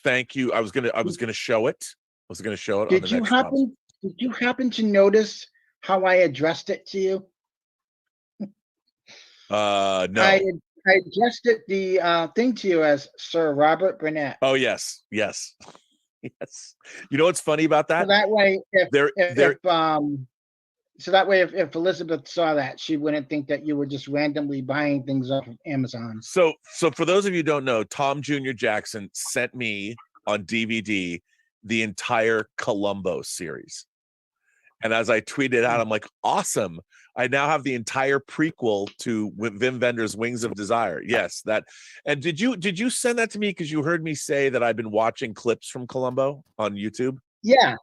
Speaker 1: Thank you. I was gonna show it.
Speaker 10: Did you happen to notice how I addressed it to you?
Speaker 1: No.
Speaker 10: I addressed the thing to you as Sir Robert Burnett.
Speaker 1: Oh yes. Yes. You know what's funny about that?
Speaker 10: So that way, if Elizabeth saw that, she wouldn't think that you were just randomly buying things off of Amazon.
Speaker 1: So for those of you who don't know, Tom Jr. Jackson sent me on DVD the entire Colombo series. And as I tweeted out, I'm like, awesome. I now have the entire prequel to Wim Wenders' Wings of Desire. Yes, that. And did you send that to me because you heard me say that I've been watching clips from Colombo on YouTube?
Speaker 10: Yeah.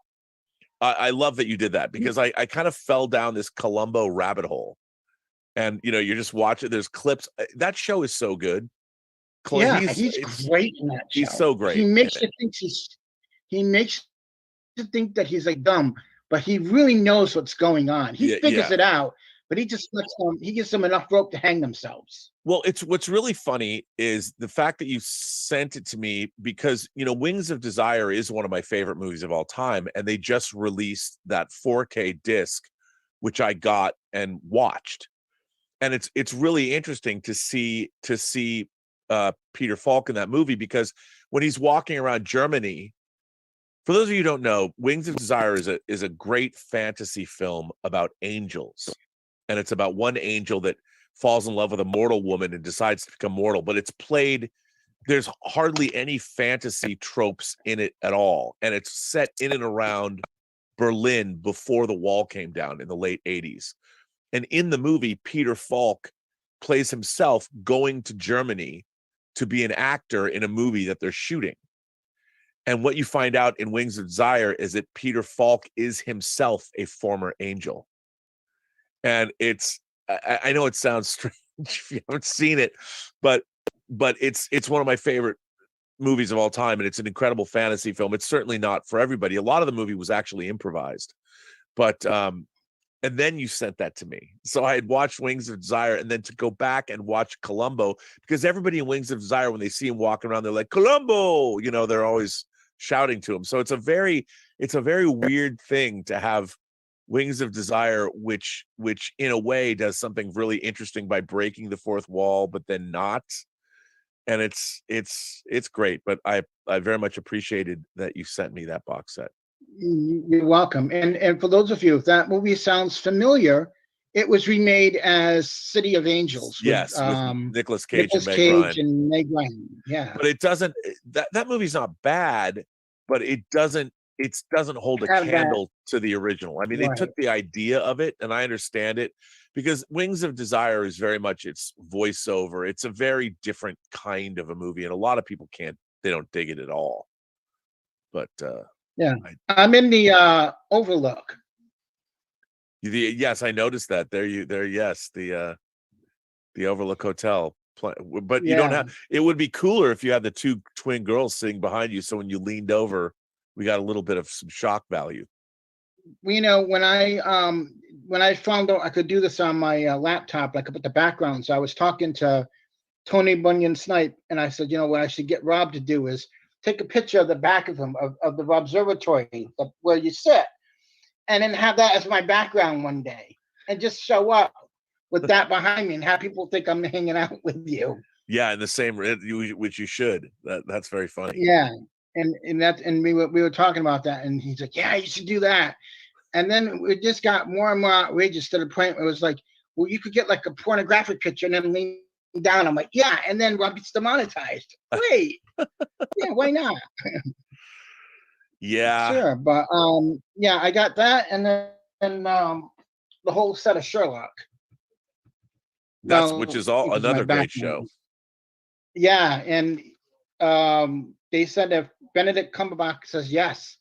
Speaker 1: I love that you did that because I kind of fell down this Colombo rabbit hole. And, you know, you're just watching. There's clips. That show is so good.
Speaker 10: Yeah, he's great in that show.
Speaker 1: He's so great.
Speaker 10: He makes you think that he's like dumb, but he really knows what's going on. He figures it out, but he just he gives them enough rope to hang themselves.
Speaker 1: Well, what's really funny is the fact that you sent it to me because, you know, Wings of Desire is one of my favorite movies of all time. And they just released that 4K disc, which I got and watched. And it's really interesting to see Peter Falk in that movie, because when he's walking around Germany, for those of you who don't know, Wings of Desire is a great fantasy film about angels. And it's about one angel that falls in love with a mortal woman and decides to become mortal. But it's played, there's hardly any fantasy tropes in it at all. And it's set in and around Berlin before the wall came down in the late 80s. And in the movie, Peter Falk plays himself going to Germany to be an actor in a movie that they're shooting. And what you find out in Wings of Desire is that Peter Falk is himself a former angel. And I know it sounds strange if you haven't seen it, but it's one of my favorite movies of all time, and it's an incredible fantasy film. It's certainly not for everybody. A lot of the movie was actually improvised, but and then you sent that to me, so I had watched Wings of Desire, and then to go back and watch Colombo, because everybody in Wings of Desire, when they see him walking around, they're like, Colombo, you know, they're always shouting to him. So it's a very weird thing to have Wings of Desire, which in a way does something really interesting by breaking the fourth wall, but then not. And it's great. But I very much appreciated that you sent me that box set.
Speaker 10: You're welcome. And for those of you, if that movie sounds familiar, it was remade as City of Angels.
Speaker 1: Yes, with Nicolas Cage
Speaker 10: and Meg Ryan. Yeah.
Speaker 1: But it doesn't, that movie's not bad, but it doesn't hold a candle to the original. I mean, they took the idea of it, and I understand it, because Wings of Desire is very much, it's voiceover. It's a very different kind of a movie, and a lot of people they don't dig it at all. But
Speaker 10: yeah, I'm in the Overlook.
Speaker 1: Yes, I noticed that. Yes, the Overlook Hotel. But you don't have. It would be cooler if you had the two twin girls sitting behind you, so when you leaned over, we got a little bit of some shock value.
Speaker 10: You know, when I found out I could do this on my laptop, I could put the background. So I was talking to Tony Bunyan Snipe, and I said, you know, what I should get Rob to do is take a picture of the back of him of the observatory where you sit, and then have that as my background one day, and just show up with that behind me and have people think I'm hanging out with you.
Speaker 1: Yeah, in the same, which you should. That's very funny.
Speaker 10: Yeah, and we were talking about that, and he's like, yeah, you should do that. And then it just got more and more outrageous to the point where it was like, well, you could get like a pornographic picture and then lean down. I'm like, yeah, and then Rob gets demonetized. Wait, yeah, why not?
Speaker 1: Yeah,
Speaker 10: sure, but yeah, I got that, and then the whole set of Sherlock.
Speaker 1: Which is all another great show.
Speaker 10: Yeah, and they said if Benedict Cumberbatch says yes,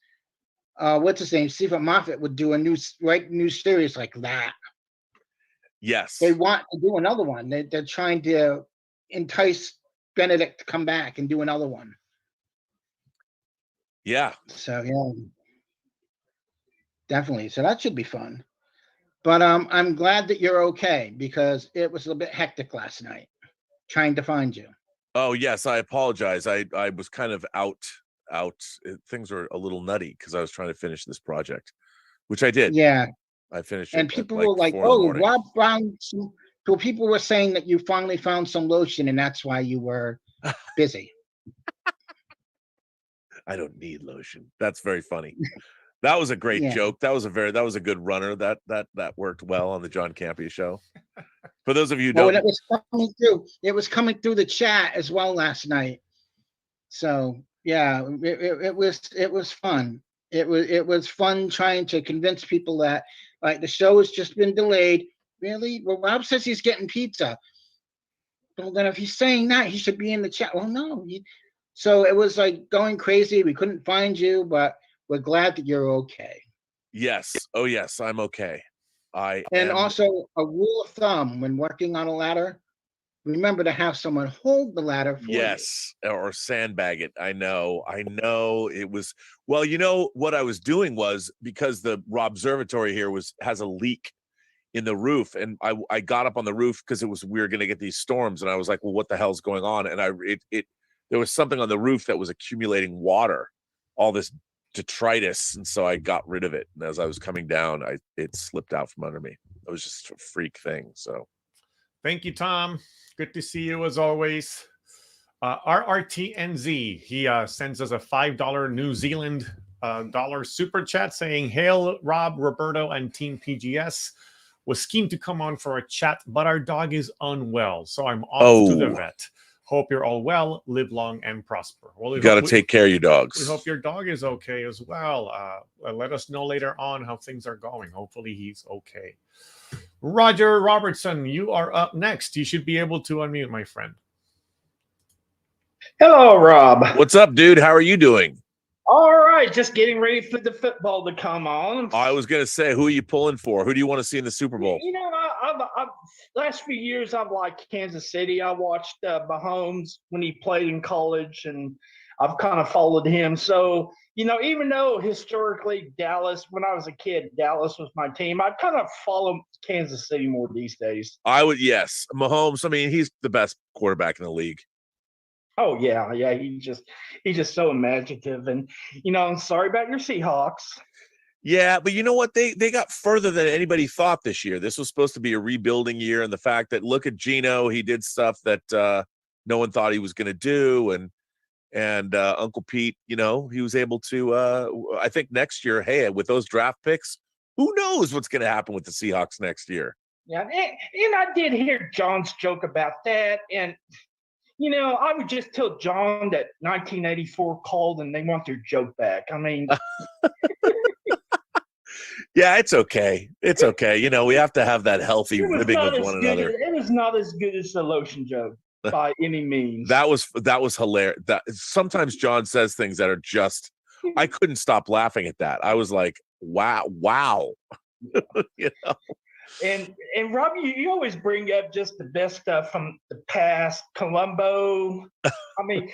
Speaker 10: what's his name, Stephen Moffat would do a new series like that.
Speaker 1: Yes,
Speaker 10: they want to do another one. They're trying to entice Benedict to come back and do another one.
Speaker 1: Yeah.
Speaker 10: So yeah, definitely. So that should be fun. But I'm glad that you're okay, because it was a bit hectic last night trying to find you.
Speaker 1: Oh yes, I apologize. I was kind of out. Things were a little nutty because I was trying to finish this project, which I did.
Speaker 10: Yeah,
Speaker 1: I finished
Speaker 10: and
Speaker 1: it.
Speaker 10: People were like, "Oh, Rob found some." So people were saying that you finally found some lotion, and that's why you were busy.
Speaker 1: I don't need lotion. That's very funny. That was a great joke. That was a good runner. That worked well on the John Campea show. For those of you who don't,
Speaker 10: it was coming through the chat as well last night. So yeah, it was fun. It was fun trying to convince people that like the show has just been delayed. Really? Well, Rob says he's getting pizza. Well, then if he's saying that, he should be in the chat. Well, no. So it was like going crazy. We couldn't find you, but we're glad that you're okay.
Speaker 1: Yes. Oh, yes, I'm okay.
Speaker 10: Also a rule of thumb when working on a ladder, remember to have someone hold the ladder for you.
Speaker 1: Or sandbag it. I know. It was, well, you know what I was doing was, because the observatory here has a leak in the roof, and I got up on the roof because we were going to get these storms, and I was like, well, what the hell's going on? And there was something on the roof that was accumulating water, all this detritus, and so I got rid of it. And as I was coming down, it slipped out from under me. It was just a freak thing. So
Speaker 2: thank you, Tom. Good to see you as always. RRTNZ, he sends us a $5 New Zealand dollar super chat saying, hail Rob, Roberto, and Team PGS. Was keen to come on for a chat, but our dog is unwell, so I'm off to the vet. Hope you're all well. Live long and prosper. Well,
Speaker 1: you got to take care of your dogs.
Speaker 2: We hope your dog is okay as well. Let us know later on how things are going. Hopefully he's okay. Roger Robertson, you are up next. You should be able to unmute, my friend.
Speaker 11: Hello, Rob.
Speaker 1: What's up, dude? How are you doing?
Speaker 11: All right, just getting ready for the football to come on.
Speaker 1: I was going to say, who are you pulling for? Who do you want to see in the Super Bowl?
Speaker 11: You know, I've last few years I've liked Kansas City. I watched Mahomes when he played in college, and I've kind of followed him. So, even though historically Dallas, when I was a kid, Dallas was my team, I kind of follow Kansas City more these days.
Speaker 1: I would, yes. Mahomes, I mean, he's the best quarterback in the league.
Speaker 11: Oh, yeah. He's just so imaginative. And, I'm sorry about your Seahawks.
Speaker 1: Yeah, but you know what? They got further than anybody thought this year. This was supposed to be a rebuilding year, and the fact that, look at Geno, he did stuff that no one thought he was going to do, and Uncle Pete, he was able to. I think next year, hey, with those draft picks, who knows what's going to happen with the Seahawks next year?
Speaker 11: Yeah, and I did hear John's joke about that, and I would just tell John that 1984 called and they want their joke back. I mean.
Speaker 1: Yeah, it's okay. It's okay. We have to have that healthy ribbing of one another.
Speaker 11: It was not as good as the lotion joke by any means.
Speaker 1: That was hilarious. That sometimes John says things that are just, I couldn't stop laughing at that. I was like, wow.
Speaker 11: And Rob, you always bring up just the best stuff from the past. Colombo. I mean,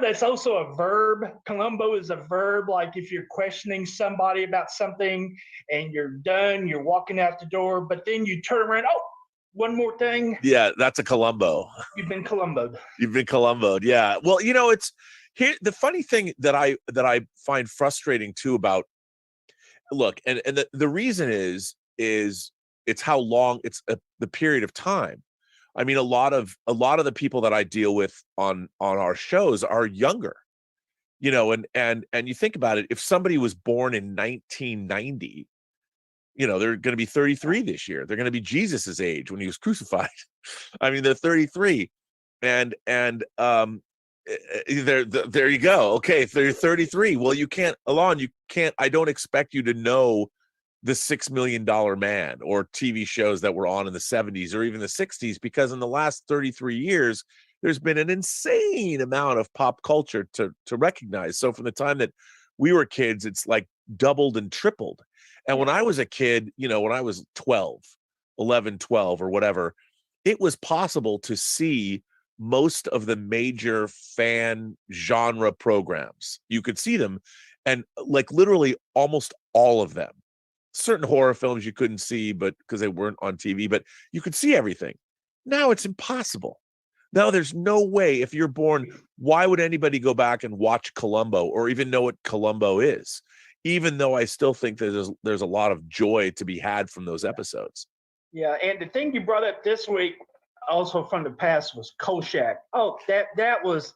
Speaker 11: that's also a verb. Colombo is a verb. Like if you're questioning somebody about something and you're done, you're walking out the door, but then you turn around. Oh, one more thing.
Speaker 1: Yeah, that's a Colombo.
Speaker 11: You've been Colomboed.
Speaker 1: You've been Colomboed. Yeah. Well, it's here. The funny thing that I find frustrating too about, look, and the reason is it's how long it's the period of time. I mean, a lot of the people that I deal with on our shows are younger, and you think about it. If somebody was born in 1990, they're going to be 33 this year. They're going to be Jesus's age when he was crucified. I mean, they're 33, and there you go. Okay, if they're 33, well, you can't, Alon, you can't. I don't expect you to know the $6 Million Man or TV shows that were on in the 70s or even the 60s, because in the last 33 years, there's been an insane amount of pop culture to recognize. So from the time that we were kids, it's like doubled and tripled. And when I was a kid, when I was 11, 12 or whatever, it was possible to see most of the major fan genre programs. You could see them, and like literally almost all of them. Certain horror films you couldn't see, but because they weren't on TV, but you could see everything. Now it's impossible. Now there's no way, if you're born, why would anybody go back and watch Colombo or even know what Colombo is? Even though I still think that there's a lot of joy to be had from those episodes.
Speaker 11: Yeah, and the thing you brought up this week, also from the past, was Kolchak. Oh, that was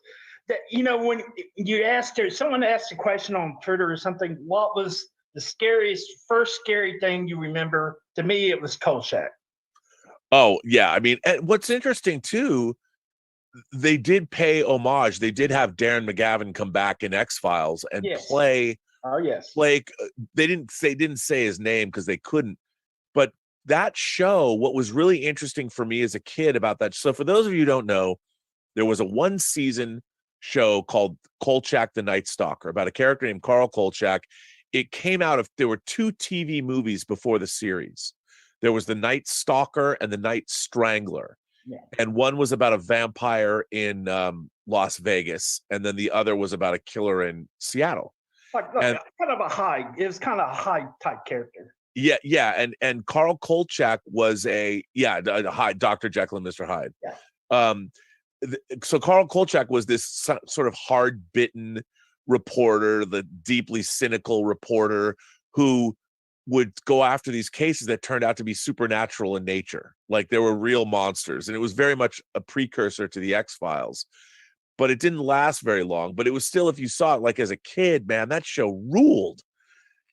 Speaker 11: that. When you asked her, someone asked a question on Twitter or something. What was the first scary thing you remember? To me, it was Kolchak.
Speaker 1: Oh, yeah. I mean, and what's interesting too, they did pay homage. They did have Darren McGavin come back in X-Files and play.
Speaker 11: Oh, yes.
Speaker 1: Like they didn't say his name because they couldn't. But that show, what was really interesting for me as a kid about that. So for those of you who don't know, there was a 1-season show called Kolchak the Night Stalker about a character named Carl Kolchak. It came out of, there were 2 TV movies before the series. There was The Night Stalker and The Night Strangler. Yeah. And one was about a vampire in Las Vegas. And then the other was about a killer in Seattle.
Speaker 11: Like, kind of a high. It was kind of a high type character.
Speaker 1: Yeah. And Carl Kolchak was a Hyde, Dr. Jekyll and Mr. Hyde. Yeah. So Carl Kolchak was this sort of hard-bitten reporter, the deeply cynical reporter who would go after these cases that turned out to be supernatural in nature. Like there were real monsters, and it was very much a precursor to the X-Files, but it didn't last very long. But it was still, if you saw it like as a kid, man, that show ruled,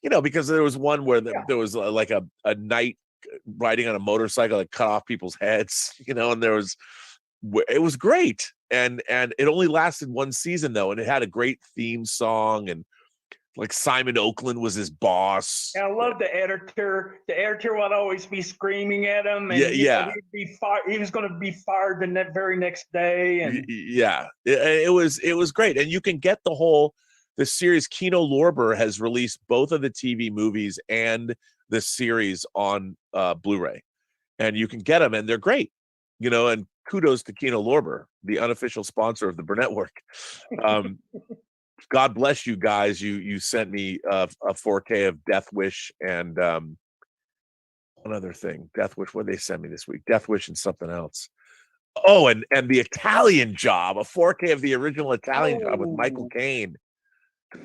Speaker 1: because there was one where there was like a knight riding on a motorcycle that cut off people's heads, and it was great. And it only lasted 1 season though. And it had a great theme song, and like Simon Oakland was his boss.
Speaker 11: And I love the editor. The editor would always be screaming at him. And he was going to be fired the very next day. And
Speaker 1: it was great. And you can get the series. Kino Lorber has released both of the TV movies and the series on Blu-ray, and you can get them, and they're great. And kudos to Kino Lorber, the unofficial sponsor of the Burnettwork. God bless you guys. You sent me a 4K of Death Wish and one other thing. Death Wish. What did they send me this week? Death Wish and something else. Oh, and the Italian Job, a 4K of the original Italian Job with Michael Caine.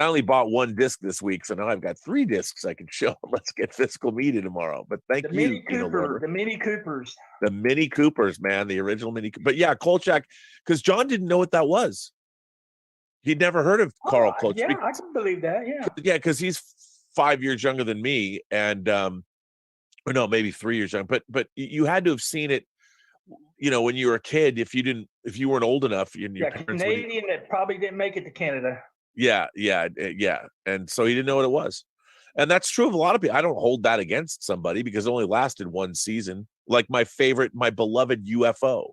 Speaker 1: I only bought one disc this week, so now I've got 3 discs I can show. Let's get Physical Media tomorrow. But thank you, Kino Lorber.
Speaker 11: The Mini Coopers.
Speaker 1: The Mini Coopers, man, the original Mini. But yeah, Kolchak, because John didn't know what that was. He'd never heard of Carl Kolchak.
Speaker 11: Yeah, I can believe that. Yeah.
Speaker 1: Yeah, because he's 5 years younger than me, and or no, maybe 3 years younger. But you had to have seen it, when you were a kid. If you weren't old enough, and your parents
Speaker 11: Canadian that probably didn't make it to Canada.
Speaker 1: Yeah. And so he didn't know what it was. And that's true of a lot of people. I don't hold that against somebody because it only lasted 1 season. Like my beloved UFO,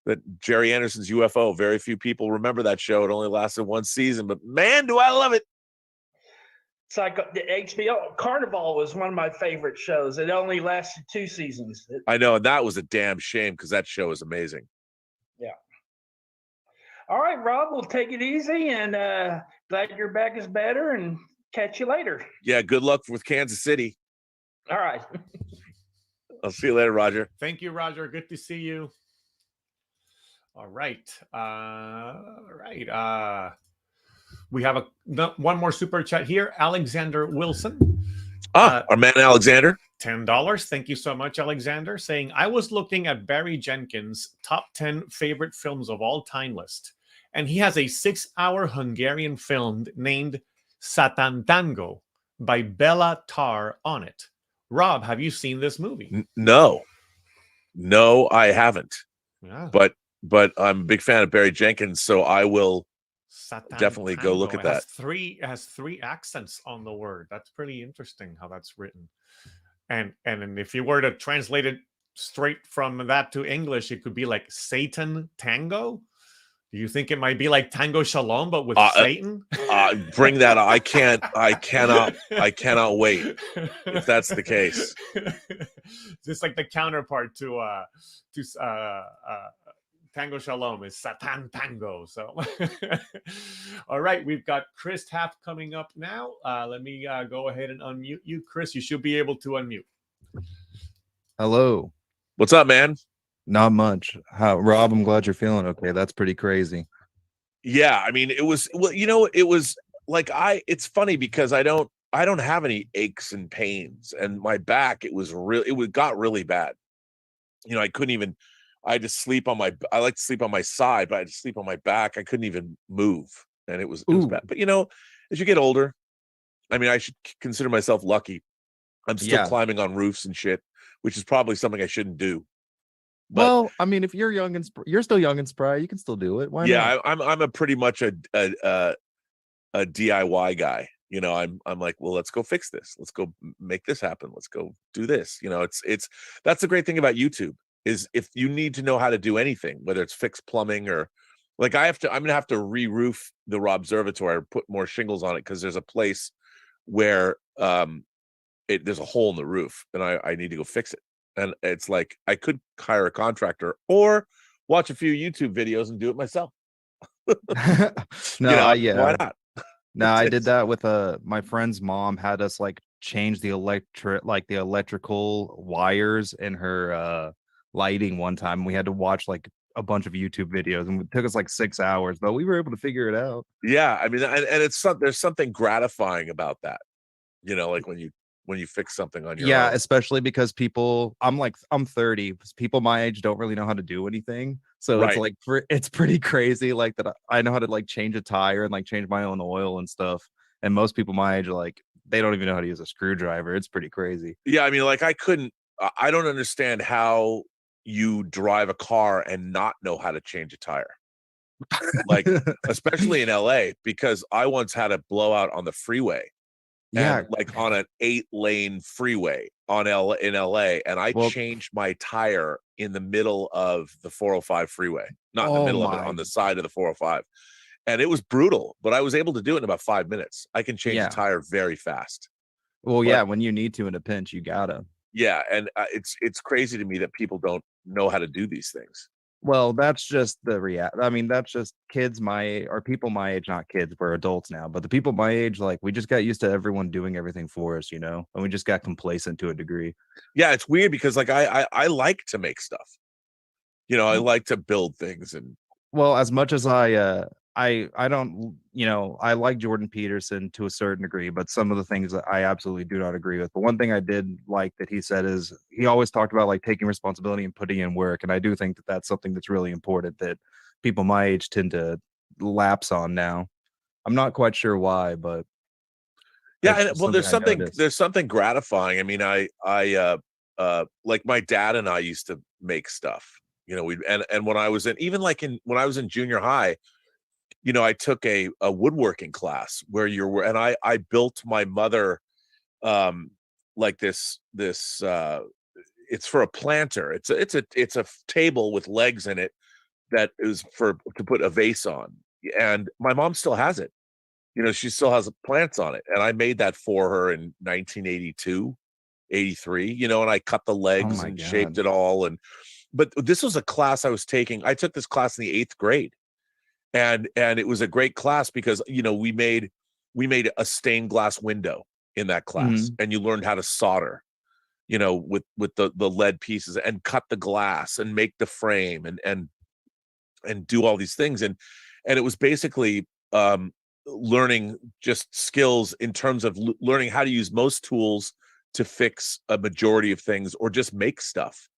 Speaker 1: that Jerry Anderson's UFO. Very few people remember that show. It only lasted 1 season, but man, do I love it.
Speaker 11: It's like the HBO Carnival was one of my favorite shows. It only lasted 2 seasons.
Speaker 1: I know. And that was a damn shame because that show is amazing.
Speaker 11: Yeah. All right, Rob, we'll take it easy, and glad your back is better, and catch you later.
Speaker 1: Yeah, good luck with Kansas City.
Speaker 11: All right.
Speaker 1: I'll see you later, Roger.
Speaker 2: Thank you, Roger. Good to see you. All right. We have one more super chat here. Alexander Wilson.
Speaker 1: Our man Alexander.
Speaker 2: $10. Thank you so much, Alexander. Saying, I was looking at Barry Jenkins' top 10 favorite films of all time list, and he has a 6-hour Hungarian film named Satan Tango by Bela Tar on it. Rob, have you seen this movie?
Speaker 1: No, I haven't.
Speaker 2: Yeah.
Speaker 1: But I'm a big fan of Barry Jenkins, so I will definitely go look at that.
Speaker 2: It has 3 accents on the word. That's pretty interesting how that's written. And if you were to translate it straight from that to English, it could be like Satan Tango. Do you think it might be like Tango Shalom, but with Satan?
Speaker 1: Bring that up. I cannot wait if that's the case.
Speaker 2: Just like the counterpart to Tango Shalom is Satan Tango. So, all right, we've got Chris Taft coming up now. Let me go ahead and unmute you, Chris. You should be able to unmute.
Speaker 12: Hello.
Speaker 1: What's up, man?
Speaker 12: Not much. Rob, I'm glad you're feeling okay. That's pretty crazy.
Speaker 1: Yeah, I mean, it was it was like it's funny because I don't have any aches and pains, and my back, it got really bad. I couldn't even. I had to sleep on I like to sleep on my side, but I had to sleep on my back. I couldn't even move, and it was bad. But as you get older, I mean, I should consider myself lucky. I'm still climbing on roofs and shit, which is probably something I shouldn't do. But,
Speaker 12: well, I mean, if you're young and you're still young and spry, you can still do it. Why not?
Speaker 1: I'm a pretty much a DIY guy. I'm like, well, let's go fix this. Let's go make this happen. Let's go do this. That's the great thing about YouTube. Is if you need to know how to do anything, whether it's fix plumbing or like I'm gonna have to re-roof the Robservatory or put more shingles on it because there's a place where there's a hole in the roof and I need to go fix it. And it's like I could hire a contractor or watch a few YouTube videos and do it myself.
Speaker 12: Why not?
Speaker 1: No,
Speaker 12: I did that with my friend's mom had us like change the electrical wires in her lighting one time. We had to watch like a bunch of YouTube videos and it took us like 6 hours, but we were able to figure it out.
Speaker 1: Yeah, I mean, and there's something gratifying about that, like when you fix something on your own.
Speaker 12: Especially because I'm 30, people my age don't really know how to do anything, so It's like it's pretty crazy like that. I know how to like change a tire and like change my own oil and stuff, and most people my age are like they don't even know how to use a screwdriver. It's pretty crazy.
Speaker 1: Yeah, I mean, like I don't understand how you drive a car and not know how to change a tire. Like, especially in LA, because I once had a blowout on the freeway. And, like on an 8-lane freeway in LA, and I changed my tire in the middle of the 405 freeway, not in the middle of it, on the side of the 405. And it was brutal, but I was able to do it in about 5 minutes. I can change a tire very fast.
Speaker 12: Well, when you need to in a pinch, you gotta.
Speaker 1: Yeah, and it's crazy to me that people don't know how to do these things.
Speaker 12: Well, that's just the I mean, that's just kids my age, or people my age, not kids. We're adults now, but the people my age, like, we just got used to everyone doing everything for us, and we just got complacent to a degree.
Speaker 1: Yeah, it's weird because like I like to make stuff. I like to build things, and
Speaker 12: well, as much as I don't, I like Jordan Peterson to a certain degree, but some of the things that I absolutely do not agree with. But one thing I did like that he said is he always talked about like taking responsibility and putting in work. And I do think that that's something that's really important that people my age tend to lapse on now. I'm not quite sure why, but
Speaker 1: yeah. And well, there's something gratifying. I mean, I like my dad and I used to make stuff, and when I was when I was in junior high, I took a woodworking class where and I built my mother like this it's for a planter. It's a table with legs in it that is to put a vase on. And my mom still has it. She still has plants on it. And I made that for her in 1982, 83, and I cut the legs and shaped it all. But this was a class I was taking. I took this class in the 8th grade. And it was a great class because we made a stained glass window in that class, and you learned how to solder, with the lead pieces and cut the glass and make the frame and do all these things, and it was basically learning just skills in terms of learning how to use most tools to fix a majority of things or just make stuff.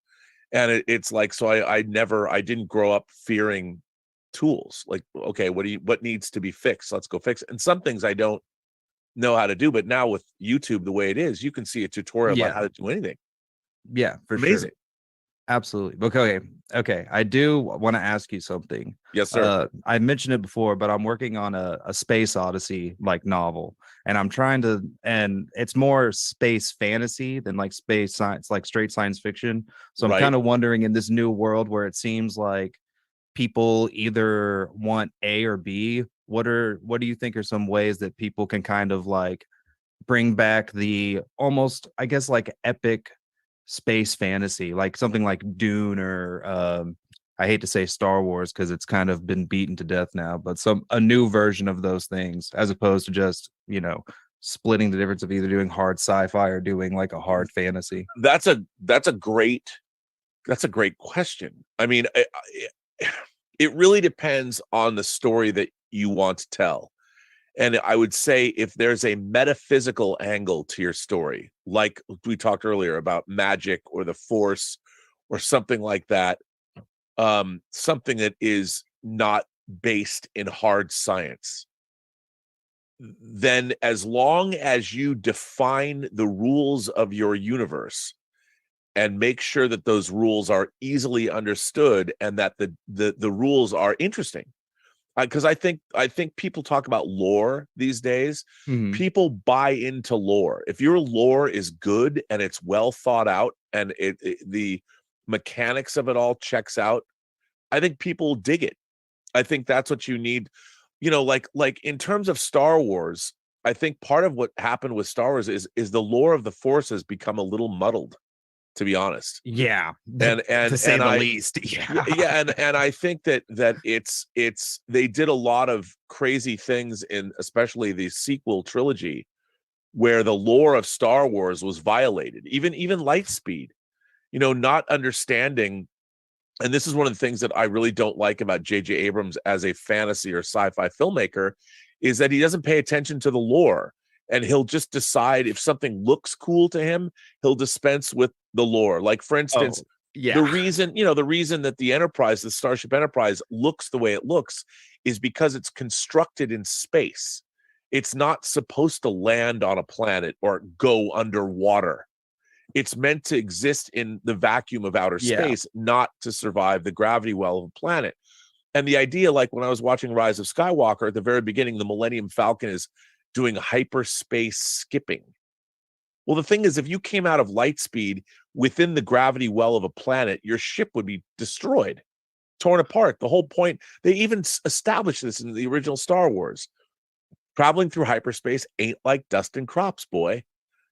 Speaker 1: And it's like, so I didn't grow up fearing tools. Like, okay, what needs to be fixed? Let's go fix it. And some things I don't know how to do, but now with YouTube the way it is, you can see a tutorial about how to do anything.
Speaker 12: Yeah, for
Speaker 1: amazing.
Speaker 12: Sure. Absolutely. Okay. I do want to ask you something.
Speaker 1: Yes, sir.
Speaker 12: I mentioned it before, but I'm working on a Space Odyssey like novel, and I'm trying to, and it's more space fantasy than like space science, like straight science fiction. So I'm kind of wondering, in this new world where it seems like people either want A or B, what do you think are some ways that people can kind of like bring back the almost, I guess, like epic space fantasy, like something like Dune or I hate to say Star Wars because it's kind of been beaten to death now, but a new version of those things, as opposed to just splitting the difference of either doing hard sci-fi or doing like a hard fantasy?
Speaker 1: That's a great question. I mean, it really depends on the story that you want to tell. And I would say if there's a metaphysical angle to your story, like we talked earlier about magic or the Force or something like that, something that is not based in hard science, then as long as you define the rules of your universe and make sure that those rules are easily understood and that the rules are interesting. Because I think people talk about lore these days.
Speaker 12: Mm-hmm.
Speaker 1: People buy into lore. If your lore is good and it's well thought out and the mechanics of it all checks out, I think people dig it. I think that's what you need. Like in terms of Star Wars, I think part of what happened with Star Wars is the lore of the Force has become a little muddled, to be honest.
Speaker 12: Yeah,
Speaker 1: and
Speaker 12: to say the least.
Speaker 1: Yeah, and I think that it's they did a lot of crazy things in especially the sequel trilogy where the lore of Star Wars was violated. Even Lightspeed, not understanding. And this is one of the things that I really don't like about J.J. Abrams as a fantasy or sci-fi filmmaker, is that he doesn't pay attention to the lore. And he'll just decide if something looks cool to him, he'll dispense with the lore. Like, for instance, the reason that the Enterprise, the Starship Enterprise, looks the way it looks is because it's constructed in space. It's not supposed to land on a planet or go underwater. It's meant to exist in the vacuum of outer space, not to survive the gravity well of a planet. And the idea, like when I was watching Rise of Skywalker, at the very beginning, the Millennium Falcon is doing hyperspace skipping. Well, the thing is, if you came out of Lightspeed within the gravity well of a planet, your ship would be destroyed, torn apart. The whole point, they even established this in the original Star Wars. Traveling through hyperspace ain't like dust and crops, boy.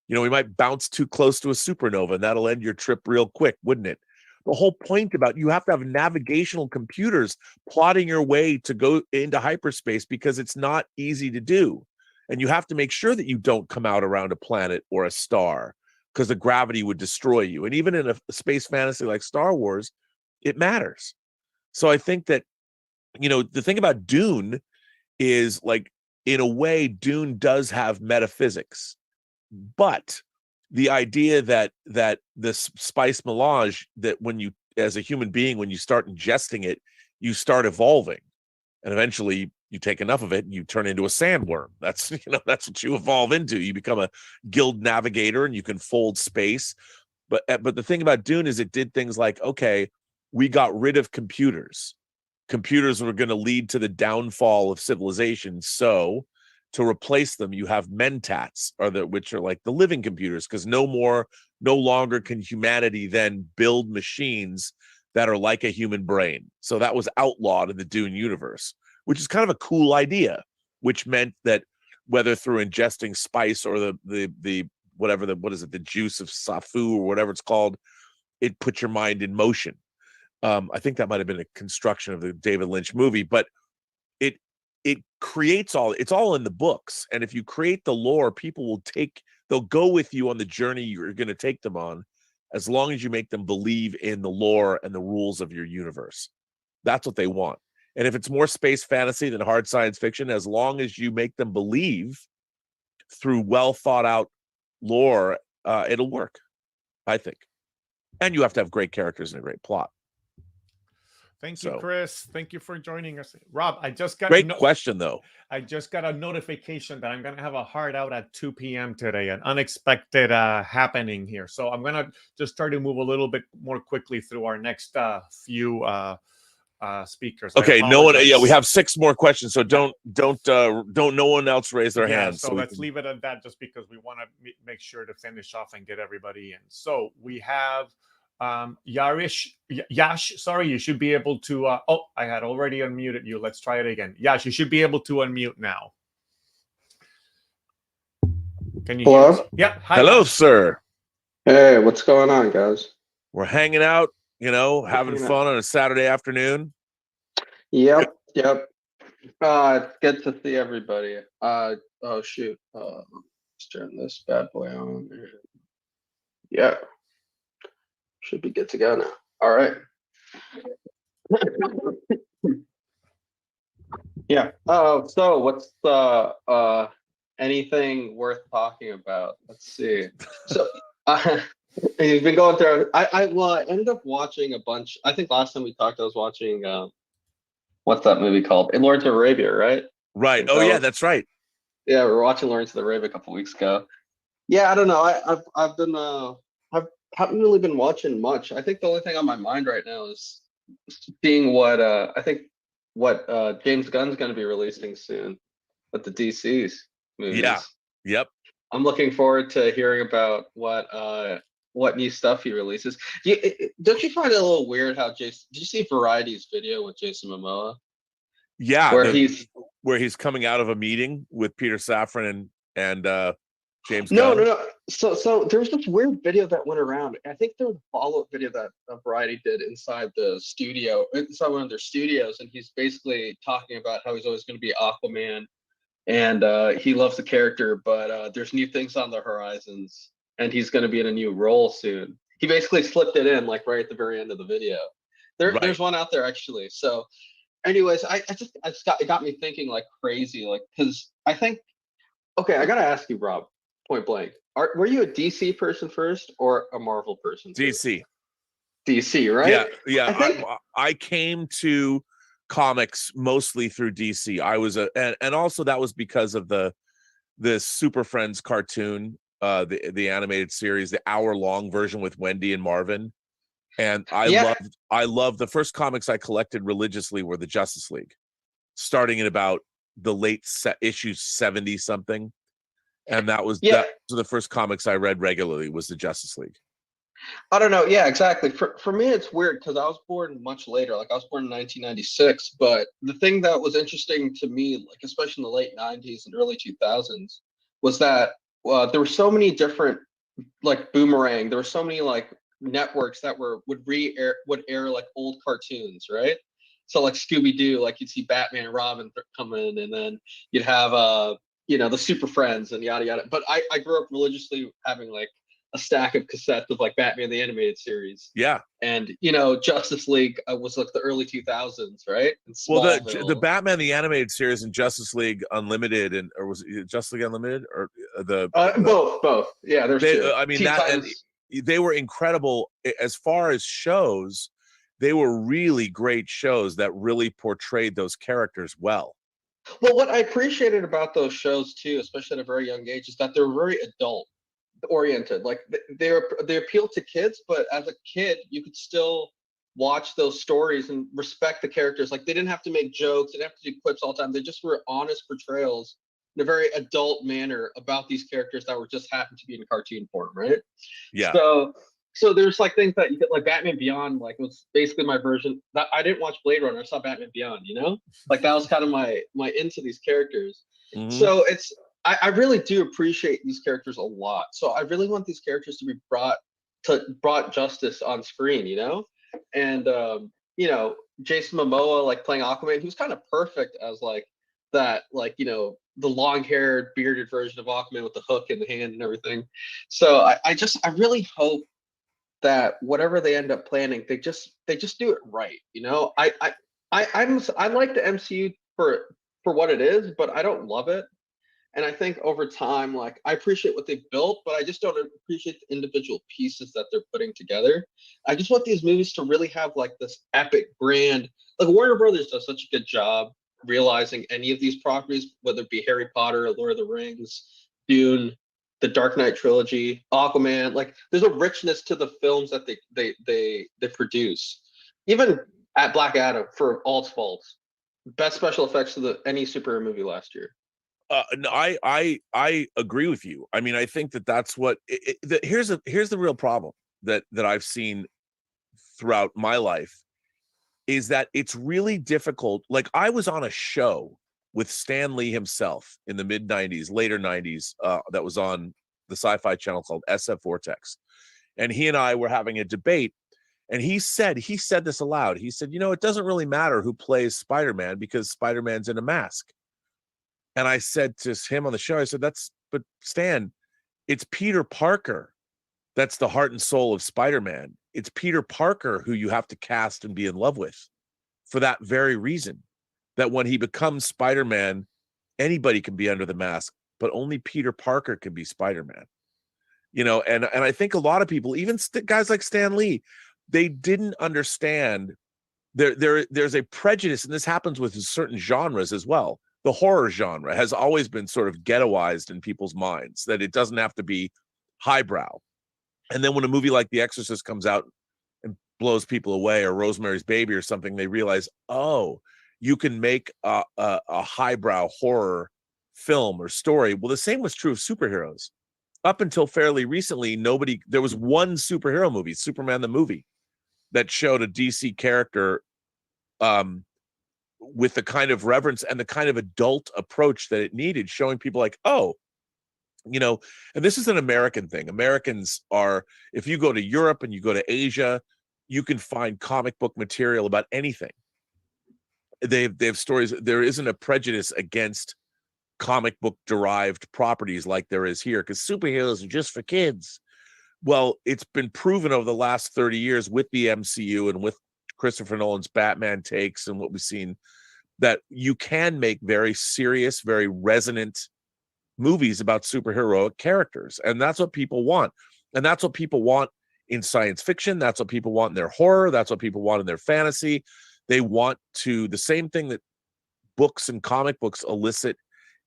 Speaker 1: We might bounce too close to a supernova and that'll end your trip real quick, wouldn't it? the whole point about you have to have navigational computers plotting your way to go into hyperspace, because it's not easy to do. And you have to make sure that you don't come out around a planet or a star, because the gravity would destroy you. And even in a space fantasy like Star Wars, it matters. So I think that, you know, the thing about Dune is, like, in a way, Dune does have metaphysics, but the idea that this spice melange, that when you, as a human being, when you start ingesting it, you start evolving, and eventually you take enough of it and you turn into a sandworm. That's, you know, that's what you evolve into. You become a guild navigator and you can fold space. But the thing about Dune is it did things like, okay, we got rid of computers. Computers were going to lead to the downfall of civilization. So to replace them, you have mentats, which are like the living computers, because no longer can humanity then build machines that are like a human brain. So that was outlawed in the Dune universe, which is kind of a cool idea, which meant that whether through ingesting spice or the juice of Safu or whatever it's called, it put your mind in motion. I think that might have been a construction of the David Lynch movie, but it creates it's all in the books. And if you create the lore, people they'll go with you on the journey you're going to take them on, as long as you make them believe in the lore and the rules of your universe. That's what they want. And if it's more space fantasy than hard science fiction, as long as you make them believe through well thought out lore, it'll work, I think. And you have to have great characters and a great plot.
Speaker 2: Thank you, Chris. Thank you for joining us. Rob, I just got
Speaker 1: great question though.
Speaker 2: I just got a notification that I'm going to have a hard out at 2 p.m. today, an unexpected happening here. So I'm going to just try to move a little bit more quickly through our next few speakers.
Speaker 1: Okay, no one. Yeah, we have 6 more questions, so don't no one else raise their hands.
Speaker 2: So let's leave it at that, just because we want to make sure to finish off and get everybody in. So we have Yash, sorry, you should be able to I had already unmuted you. Let's try it again. Yash, you should be able to unmute now. Can you hear us? Yeah. Hi,
Speaker 1: hello,
Speaker 2: Yash.
Speaker 1: Sir.
Speaker 13: Hey, what's going on, guys?
Speaker 1: We're hanging out, you know, having fun on a Saturday afternoon.
Speaker 13: Yep. Good to see everybody. Oh shoot. Let's turn this bad boy on. Yeah. Should be good to go now. All right. Yeah. Oh, so what's anything worth talking about? Let's see. So you've been going through. I ended up watching a bunch. I think last time we talked, I was watching what's that movie called? In Lawrence of Arabia, right?
Speaker 1: Right. Oh yeah, that's right.
Speaker 13: Yeah, we were watching Lawrence of Arabia a couple weeks ago. Yeah, I don't know. I've been haven't really been watching much. I think the only thing on my mind right now is seeing what James Gunn's going to be releasing soon with the DC's movies.
Speaker 1: Yeah. Yep.
Speaker 13: I'm looking forward to hearing about what new stuff he releases. Don't you find it a little weird how Jason? Did you see Variety's video with Jason Momoa?
Speaker 1: Yeah,
Speaker 13: where
Speaker 1: he's coming out of a meeting with Peter Safran and James
Speaker 13: Gunn.
Speaker 1: No.
Speaker 13: So there was this weird video that went around. I think there was a follow-up video that Variety did inside the studio, inside one of their studios, and he's basically talking about how he's always going to be Aquaman, and he loves the character, but there's new things on the horizons, and he's going to be in a new role soon. He basically slipped it in like right at the very end of the video. There's one out there actually. So, anyways, it got me thinking like crazy, like because I think, okay, I got to ask you, Rob. Point blank. Were you a DC person first or a Marvel person first? DC, right?
Speaker 1: Yeah. I came to comics mostly through DC. I was and also that was because of the Super Friends cartoon, the animated series, the hour-long version with Wendy and Marvin. And I loved the first comics I collected religiously were the Justice League, starting in about the late issues 70 something. And that was the first comics I read regularly was the Justice League.
Speaker 13: I don't know. Yeah, exactly. For me, it's weird because I was born much later. Like I was born in 1996. But the thing that was interesting to me, like especially in the late 90s and early 2000s, was that there were so many different like Boomerang. There were so many like networks that would air like old cartoons, right? So like Scooby-Doo, like you'd see Batman and Robin come in, and then you'd have the Super Friends and yada yada. But I grew up religiously having like a stack of cassettes of like Batman the Animated Series.
Speaker 1: Yeah.
Speaker 13: And Justice League was like the early 2000s, right?
Speaker 1: Well, the Batman the Animated Series and Justice League Unlimited, or was it Justice League Unlimited, or
Speaker 13: both? Yeah, there's two.
Speaker 1: I mean,
Speaker 13: and
Speaker 1: they were incredible as far as shows. They were really great shows that really portrayed those characters well.
Speaker 13: Well, what I appreciated about those shows too, especially at a very young age, is that they're very adult oriented. Like they appeal to kids, but as a kid, you could still watch those stories and respect the characters. Like they didn't have to make jokes, they didn't have to do quips all the time. They just were honest portrayals in a very adult manner about these characters that were just happened to be in cartoon form, right?
Speaker 1: Yeah.
Speaker 13: So there's like things that you get, like Batman Beyond, like was basically my version. That I didn't watch Blade Runner, I saw Batman Beyond, like that was kind of my into these characters. Mm-hmm. So I really do appreciate these characters a lot. So I really want these characters to be brought justice on screen, and Jason Momoa like playing Aquaman, he was kind of perfect as like that, like the long-haired bearded version of Aquaman with the hook in the hand and everything. So I really hope that whatever they end up planning, they just do it right. I like the MCU for what it is, but I don't love it. And I think over time, like I appreciate what they've built, but I just don't appreciate the individual pieces that they're putting together. I just want these movies to really have like this epic brand. Like Warner Brothers does such a good job realizing any of these properties, whether it be Harry Potter, Lord of the Rings, Dune, the Dark Knight trilogy, Aquaman. Like there's a richness to the films that they produce. Even at Black Adam, for all its faults, best special effects of any superhero movie last year.
Speaker 1: No, I agree with you. I mean, I think that's what here's the real problem that I've seen throughout my life is that it's really difficult. Like I was on a show with Stan Lee himself in the mid-90s, later 90s, that was on the Sci-Fi Channel called SF Vortex. And he and I were having a debate, and he said this aloud. He said, it doesn't really matter who plays Spider-Man because Spider-Man's in a mask. And I said to him on the show, I said, but Stan, it's Peter Parker. That's the heart and soul of Spider-Man. It's Peter Parker who you have to cast and be in love with for that very reason, that when he becomes Spider-Man, anybody can be under the mask, but only Peter Parker can be Spider-Man. And I think a lot of people, even guys like Stan Lee, they didn't understand there's a prejudice, and this happens with certain genres as well. The horror genre has always been sort of ghettoized in people's minds, that it doesn't have to be highbrow. And then when a movie like The Exorcist comes out and blows people away, or Rosemary's Baby or something, they realize, oh, you can make a highbrow horror film or story. Well, the same was true of superheroes. Up until fairly recently, there was one superhero movie, Superman the movie, that showed a DC character with the kind of reverence and the kind of adult approach that it needed, showing people like, oh, and this is an American thing. Americans are, if you go to Europe and you go to Asia, you can find comic book material about anything. They have stories. There isn't a prejudice against comic book derived properties like there is here, because superheroes are just for kids. Well, it's been proven over the last 30 years with the MCU and with Christopher Nolan's Batman takes and what we've seen, that you can make very serious, very resonant movies about superheroic characters. And that's what people want. And that's what people want in science fiction. That's what people want in their horror. That's what people want in their fantasy. They want the same thing that books and comic books elicit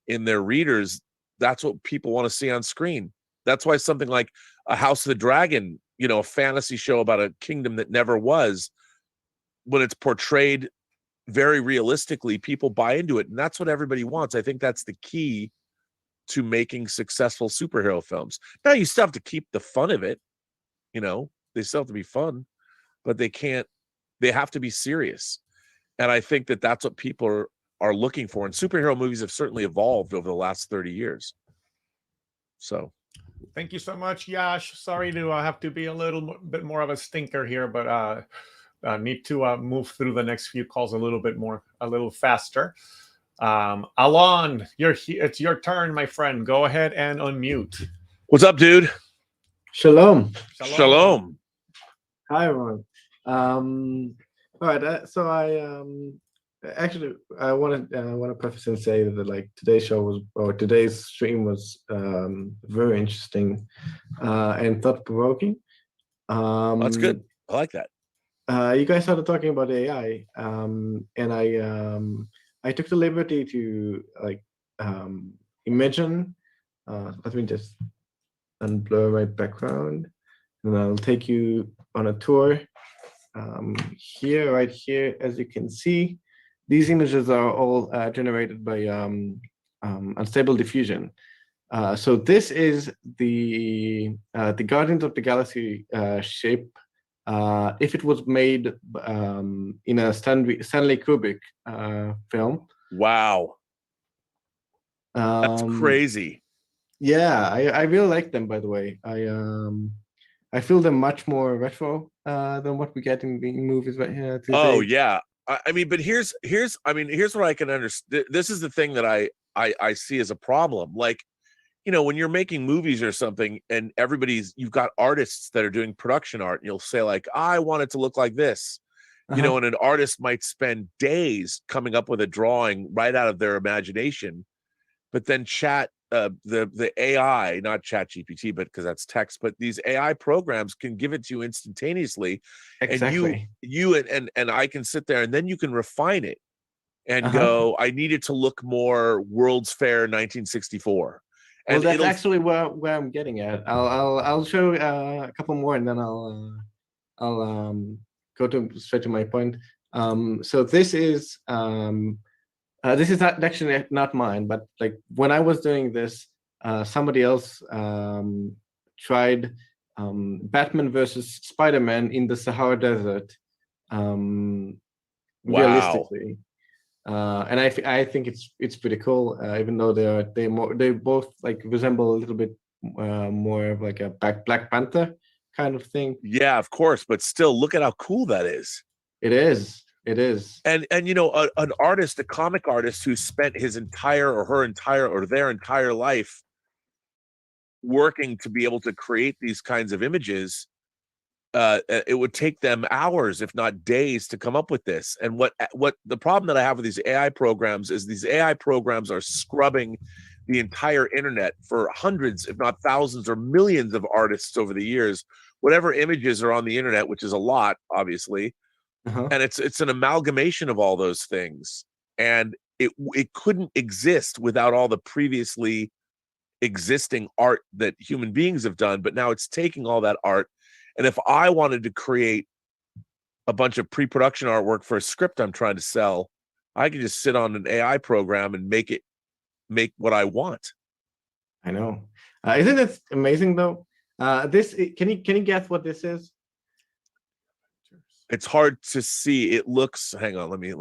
Speaker 1: in their readers. That's what people want to see on screen. That's why something like A House of the Dragon, a fantasy show about a kingdom that never was, when it's portrayed very realistically, people buy into it. And that's what everybody wants. I think that's the key to making successful superhero films. Now, you still have to keep the fun of it. They still have to be fun, but they have to be serious. And I think that that's what people are looking for. And superhero movies have certainly evolved over the last 30 years. So
Speaker 2: Thank you so much, Yash. Sorry to have to be a little bit more of a stinker here, but need to move through the next few calls a little faster. Alon, it's your turn, my friend. Go ahead and unmute.
Speaker 1: What's up, dude?
Speaker 14: Shalom.
Speaker 1: Shalom.
Speaker 14: Hi, everyone. All right. So I actually I want to preface and say that like today's stream was very interesting and thought provoking.
Speaker 1: That's good. I like that.
Speaker 14: You guys started talking about AI, and I took the liberty to like imagine. Let me just unblur my background, and I'll take you on a tour. Right here, as you can see, these images are all generated by unstable diffusion. So this is the Guardians of the Galaxy shape. If it was made in a Stanley Kubrick film.
Speaker 1: Wow. That's crazy.
Speaker 14: Yeah, I really like them, by the way. I feel them much more retro than what we get in the movies right here today.
Speaker 1: Oh yeah. I mean, but here's what I can understand. This is the thing that I see as a problem. Like, you know, when you're making movies or something and you've got artists that are doing production art, and you'll say like, I want it to look like this, you know, and an artist might spend days coming up with a drawing right out of their imagination, but then the AI, not ChatGPT, but because that's text, but these AI programs can give it to you instantaneously.
Speaker 14: Exactly.
Speaker 1: And I can sit there and then you can refine it and go, I need it to look more World's Fair 1964.
Speaker 14: And well, that's actually where I'm getting at. I'll show a couple more, and then I'll go straight to my point. So this is not actually not mine, but like when I was doing this, somebody else tried Batman versus Spider-Man in the Sahara Desert, realistically. And I think it's pretty cool, even though they both like resemble a little bit more of like a Black Panther kind of thing.
Speaker 1: Yeah, of course, but still, look at how cool that is.
Speaker 14: It is. It is.
Speaker 1: And you know, an artist, a comic artist who spent his entire or her entire or their entire life working to be able to create these kinds of images, it would take them hours, if not days, to come up with this. And what the problem that I have with these AI programs is these AI programs are scrubbing the entire internet for hundreds, if not thousands or millions of artists over the years, whatever images are on the internet, which is a lot, obviously. And it's an amalgamation of all those things. And it couldn't exist without all the previously existing art that human beings have done. But now it's taking all that art. And if I wanted to create a bunch of pre-production artwork for a script I'm trying to sell, I could just sit on an AI program and make what I want.
Speaker 14: I know. Isn't it amazing though? Can you guess what this is?
Speaker 1: It's hard to see. It looks. Hang on. Let me.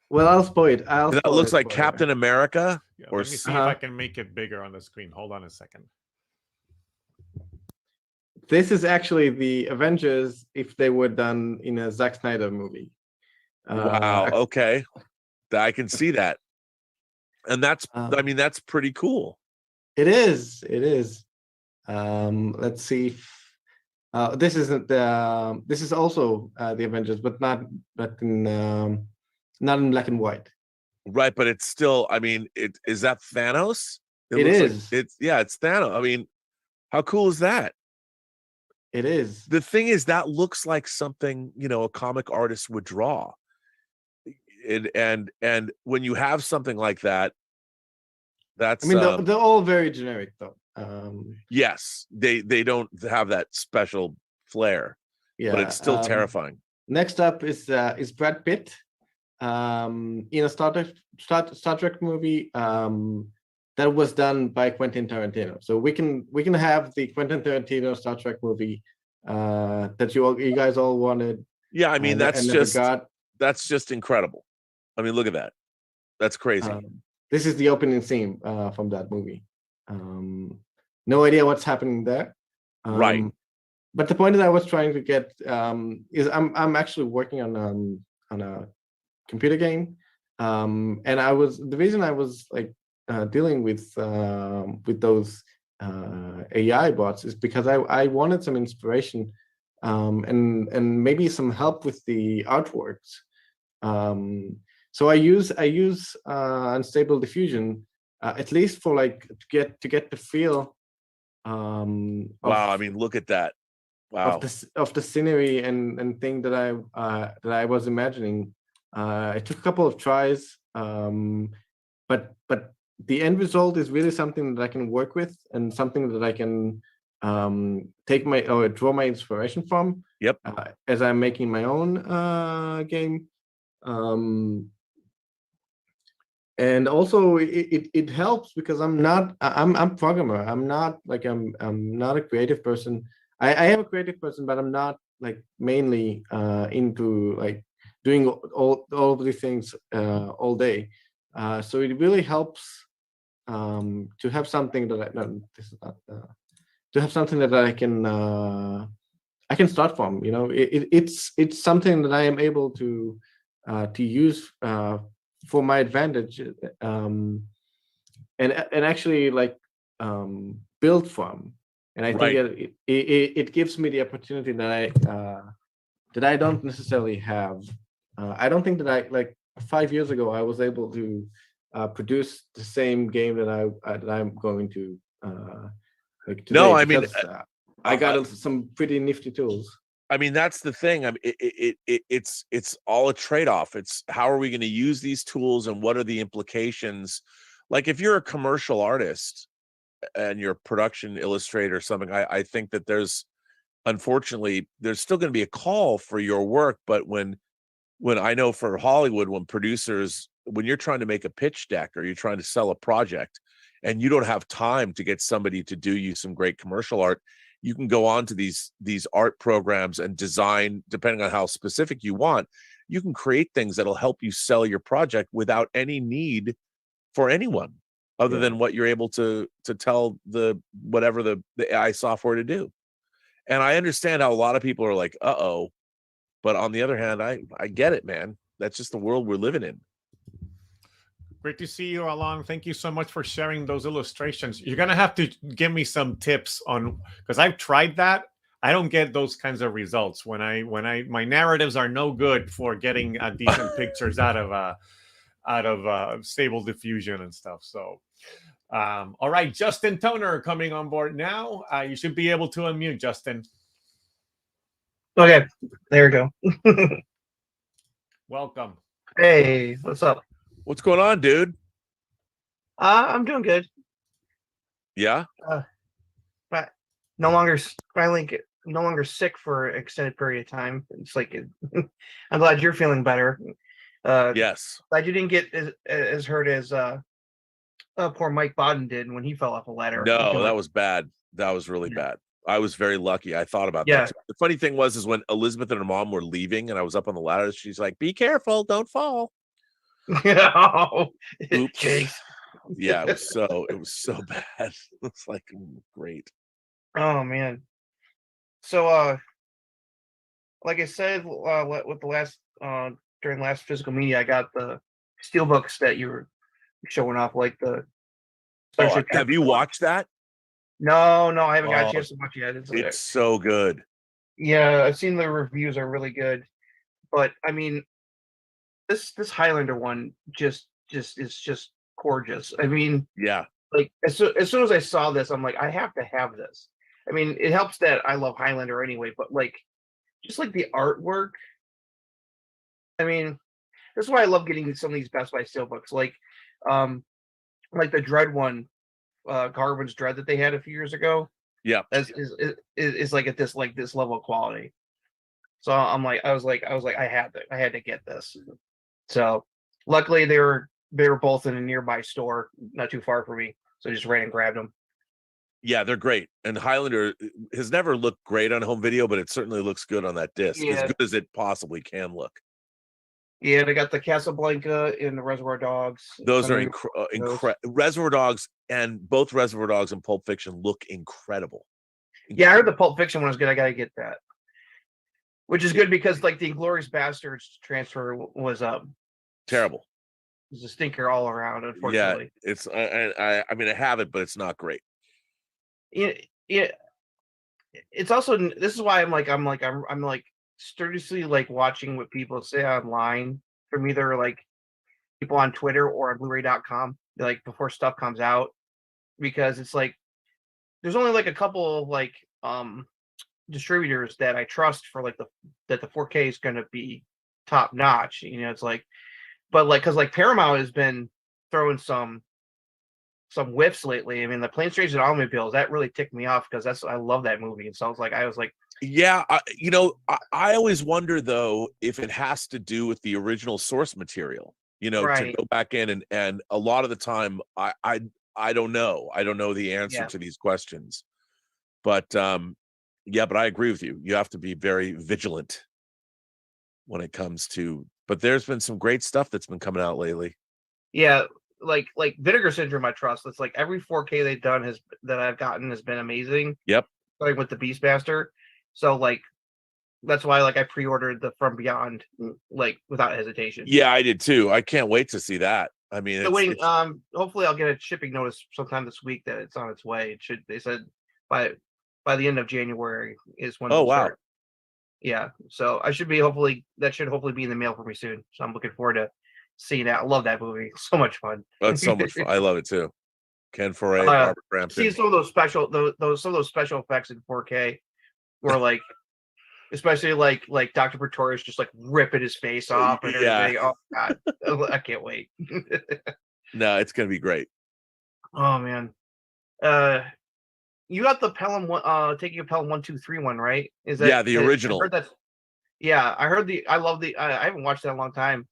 Speaker 14: Well, I'll spoil it.
Speaker 1: That looks like Captain America.
Speaker 2: Yeah, let me see if I can make it bigger on the screen. Hold on a second.
Speaker 14: This is actually the Avengers if they were done in a Zack Snyder movie.
Speaker 1: Wow. Okay, I can see that, and that's. I mean, that's pretty cool.
Speaker 14: It is. It is. Let's see. This isn't. This is also the Avengers, but not in black and white.
Speaker 1: Right, but it's still. I mean, is that Thanos?
Speaker 14: It is.
Speaker 1: Like it's Thanos. I mean, how cool is that?
Speaker 14: It is.
Speaker 1: The thing is, that looks like something, you know, a comic artist would draw. And when you have something like that, that's.
Speaker 14: I mean, they're all very generic, though.
Speaker 1: Yes, they don't have that special flair. Yeah, but it's still terrifying.
Speaker 14: Next up is Brad Pitt in a Star Trek movie that was done by Quentin Tarantino. So we can have the Quentin Tarantino Star Trek movie that you guys all wanted.
Speaker 1: Yeah, I mean that's just incredible. I mean, look at that. That's crazy.
Speaker 14: This is the opening scene from that movie. no idea what's happening there.
Speaker 1: Right.
Speaker 14: But the point that I was trying to get is I'm actually working on a computer game, and the reason I was like dealing with those AI bots is because I wanted some inspiration and maybe some help with the artworks. So I use unstable diffusion at least for like to get the feel.
Speaker 1: Wow, I mean, look at that. Wow.
Speaker 14: Of the scenery and thing that I was imagining. It took a couple of tries, but the end result is really something that I can work with and something that I can draw my inspiration from.
Speaker 1: Yep.
Speaker 14: As I'm making my own game. And also it helps because I'm a programmer. I'm not a creative person. I am a creative person, but I'm not like mainly into like doing all of these things all day. So it really helps to have something that to have something that I can start from. You know, it's something that I am able to use for my advantage, and actually like build from. And I think it gives me the opportunity that I don't necessarily have. I don't think that I like 5 years ago I was able to produce the same game that I'm going to like today.
Speaker 1: No, I mean,
Speaker 14: I got some pretty nifty tools.
Speaker 1: I mean, that's the thing. I mean, it's all a trade-off. It's how are we going to use these tools and what are the implications? Like if you're a commercial artist and you're a production illustrator or something, I think that unfortunately, there's still going to be a call for your work. But when I know for Hollywood, when you're trying to make a pitch deck or you're trying to sell a project and you don't have time to get somebody to do you some great commercial art, you can go on to these art programs and design, depending on how specific you want, you can create things that'll help you sell your project without any need for anyone other than what you're able to tell whatever the AI software to do. And I understand how a lot of people are like, uh-oh. But on the other hand, I get it, man. That's just the world we're living in.
Speaker 2: Great to see you, Alon. Thank you so much for sharing those illustrations. You're going to have to give me some tips on, because I've tried that. I don't get those kinds of results when my narratives are no good for getting decent pictures out of stable diffusion and stuff. So, all right, Justin Toner coming on board now. You should be able to unmute, Justin.
Speaker 15: Okay, there we go.
Speaker 2: Welcome.
Speaker 15: Hey, what's up?
Speaker 1: What's going on, dude?
Speaker 15: I'm doing good.
Speaker 1: Yeah.
Speaker 15: But no longer sick for an extended period of time. It's like I'm glad you're feeling better.
Speaker 1: Yes.
Speaker 15: Glad you didn't get as hurt as poor Mike Bodden did when he fell off a ladder.
Speaker 1: No, that was bad. That was really bad. I was very lucky. I thought about that. The funny thing was when Elizabeth and her mom were leaving and I was up on the ladder, she's like, "Be careful, don't fall." Oops. Yeah, it was so bad. It's like great.
Speaker 15: Oh man. So like I said with the last during last physical media, I got the steelbooks that you were showing off, like the
Speaker 1: have you watched that?
Speaker 15: No, I haven't got a chance to watch it yet.
Speaker 1: It's so good.
Speaker 15: Yeah, I've seen the reviews are really good. But I mean, this Highlander one just is just gorgeous. I mean,
Speaker 1: yeah,
Speaker 15: like as soon as I saw this, I'm like, I have to have this. I mean, it helps that I love Highlander anyway, but like just like the artwork. I mean, that's why I love getting some of these Best Buy steelbooks, like the Dread one, Garvin's Dread that they had a few years ago.
Speaker 1: Yeah,
Speaker 15: is like at this level of quality. So I was like, I had to get this. So luckily they were both in a nearby store, not too far from me. So I just ran and grabbed them.
Speaker 1: Yeah, they're great. And Highlander has never looked great on home video, but it certainly looks good on that disc.
Speaker 15: Yeah.
Speaker 1: As good as it possibly can look.
Speaker 15: Yeah, they got the Casablanca and the Reservoir Dogs.
Speaker 1: Those are incredible. Reservoir Dogs, and both Reservoir Dogs and Pulp Fiction look incredible.
Speaker 15: Yeah, I heard the Pulp Fiction one was good. I gotta get that, which is good because like the Inglourious Bastards transfer was
Speaker 1: terrible.
Speaker 15: It's a stinker all around, unfortunately.
Speaker 1: Yeah, it's I mean I have it, but it's not great.
Speaker 15: Yeah, it's also, this is why I'm like studiously like watching what people say online from either like people on Twitter or on Blu-ray.com like before stuff comes out, because it's like there's only like a couple of like distributors that I trust for like that the 4K is going to be top notch. You know, it's like, but like because like Paramount has been throwing some whiffs lately. I mean, the Planes, Trains, and Automobiles, that really ticked me off because I love that movie. And so I was like,
Speaker 1: yeah, I always wonder though if it has to do with the original source material. You know,
Speaker 15: right.
Speaker 1: to go back in and a lot of the time I don't know. I don't know the answer to these questions. But yeah, but I agree with you. You have to be very vigilant when it comes to, but there's been some great stuff that's been coming out lately.
Speaker 15: Yeah, like Vinegar Syndrome, I trust. It's like every 4K they've done that I've gotten has been amazing.
Speaker 1: Yep.
Speaker 15: Starting with the Beastmaster. So like that's why like I pre-ordered the From Beyond like without hesitation.
Speaker 1: Yeah, I did too. I can't wait to see that. I mean,
Speaker 15: so waiting. Hopefully I'll get a shipping notice sometime this week that it's on its way. It should. They said by the end of January is when.
Speaker 1: Oh wow.
Speaker 15: Start. Yeah. So I should be that should hopefully be in the mail for me soon. So I'm looking forward to seeing that. I love that movie. So much fun.
Speaker 1: Oh, it's so much fun. I love it too. Ken Foray, Robert Brampton.
Speaker 15: See some of those special special effects in 4K, where like. Especially like Dr. Pretorius just like ripping his face off and everything. Yeah. Oh God, I can't wait.
Speaker 1: No, it's gonna be great.
Speaker 15: Oh man, you got the Pelham one, taking a Pelham 1-2-3-1, right? Is that
Speaker 1: the original?
Speaker 15: I heard that. Yeah, I heard I love the. I haven't watched that in a long time.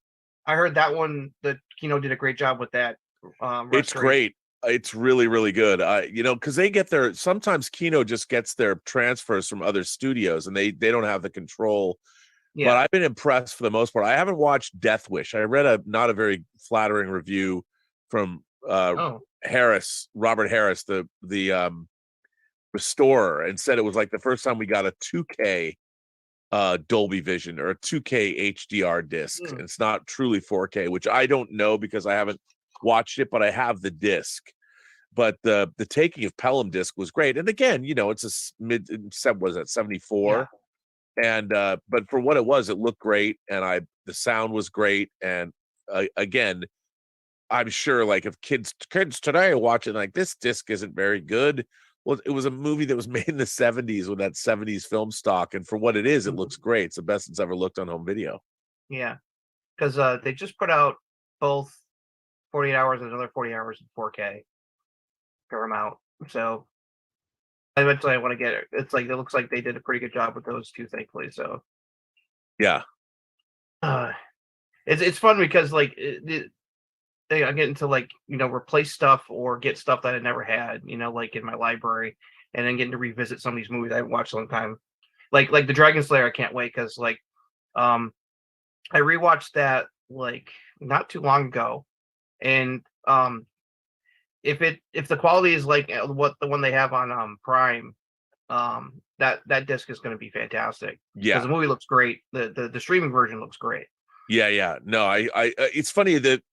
Speaker 15: I heard that one. The Kino did a great job with that.
Speaker 1: It's great. It's really, really good. Because they get sometimes Kino just gets their transfers from other studios and they don't have the control. Yeah. But I've been impressed for the most part. I haven't watched Death Wish. I read not a very flattering review from Harris, Robert Harris, the restorer, and said it was like the first time we got a 2K Dolby Vision or a 2K HDR disc. And it's not truly 4K, which I don't know because I haven't watched it, but I have the disc. But the taking of Pelham disc was great, and again, it's a was it 74, and but for what it was, it looked great, and the sound was great, and again, I'm sure like if kids today are watching like this disc isn't very good. Well, it was a movie that was made in the 70s with that 70s film stock, and for what it is, it looks great. It's the best it's ever looked on home video.
Speaker 15: Yeah, because they just put out both 48 hours and another 40 hours in 4K. Paramount. So eventually I want to get it. It's like it looks like they did a pretty good job with those two, thankfully. So
Speaker 1: yeah.
Speaker 15: It's fun because like I get into like, replace stuff or get stuff that I never had, like in my library, and then getting to revisit some of these movies I haven't watched in a long time. Like the Dragon Slayer, I can't wait because like I rewatched that like not too long ago, and if the quality is like what the one they have on Prime, that disc is going to be fantastic.
Speaker 1: Yeah,
Speaker 15: because the movie looks great. The streaming version looks great.
Speaker 1: Yeah. No, I it's funny that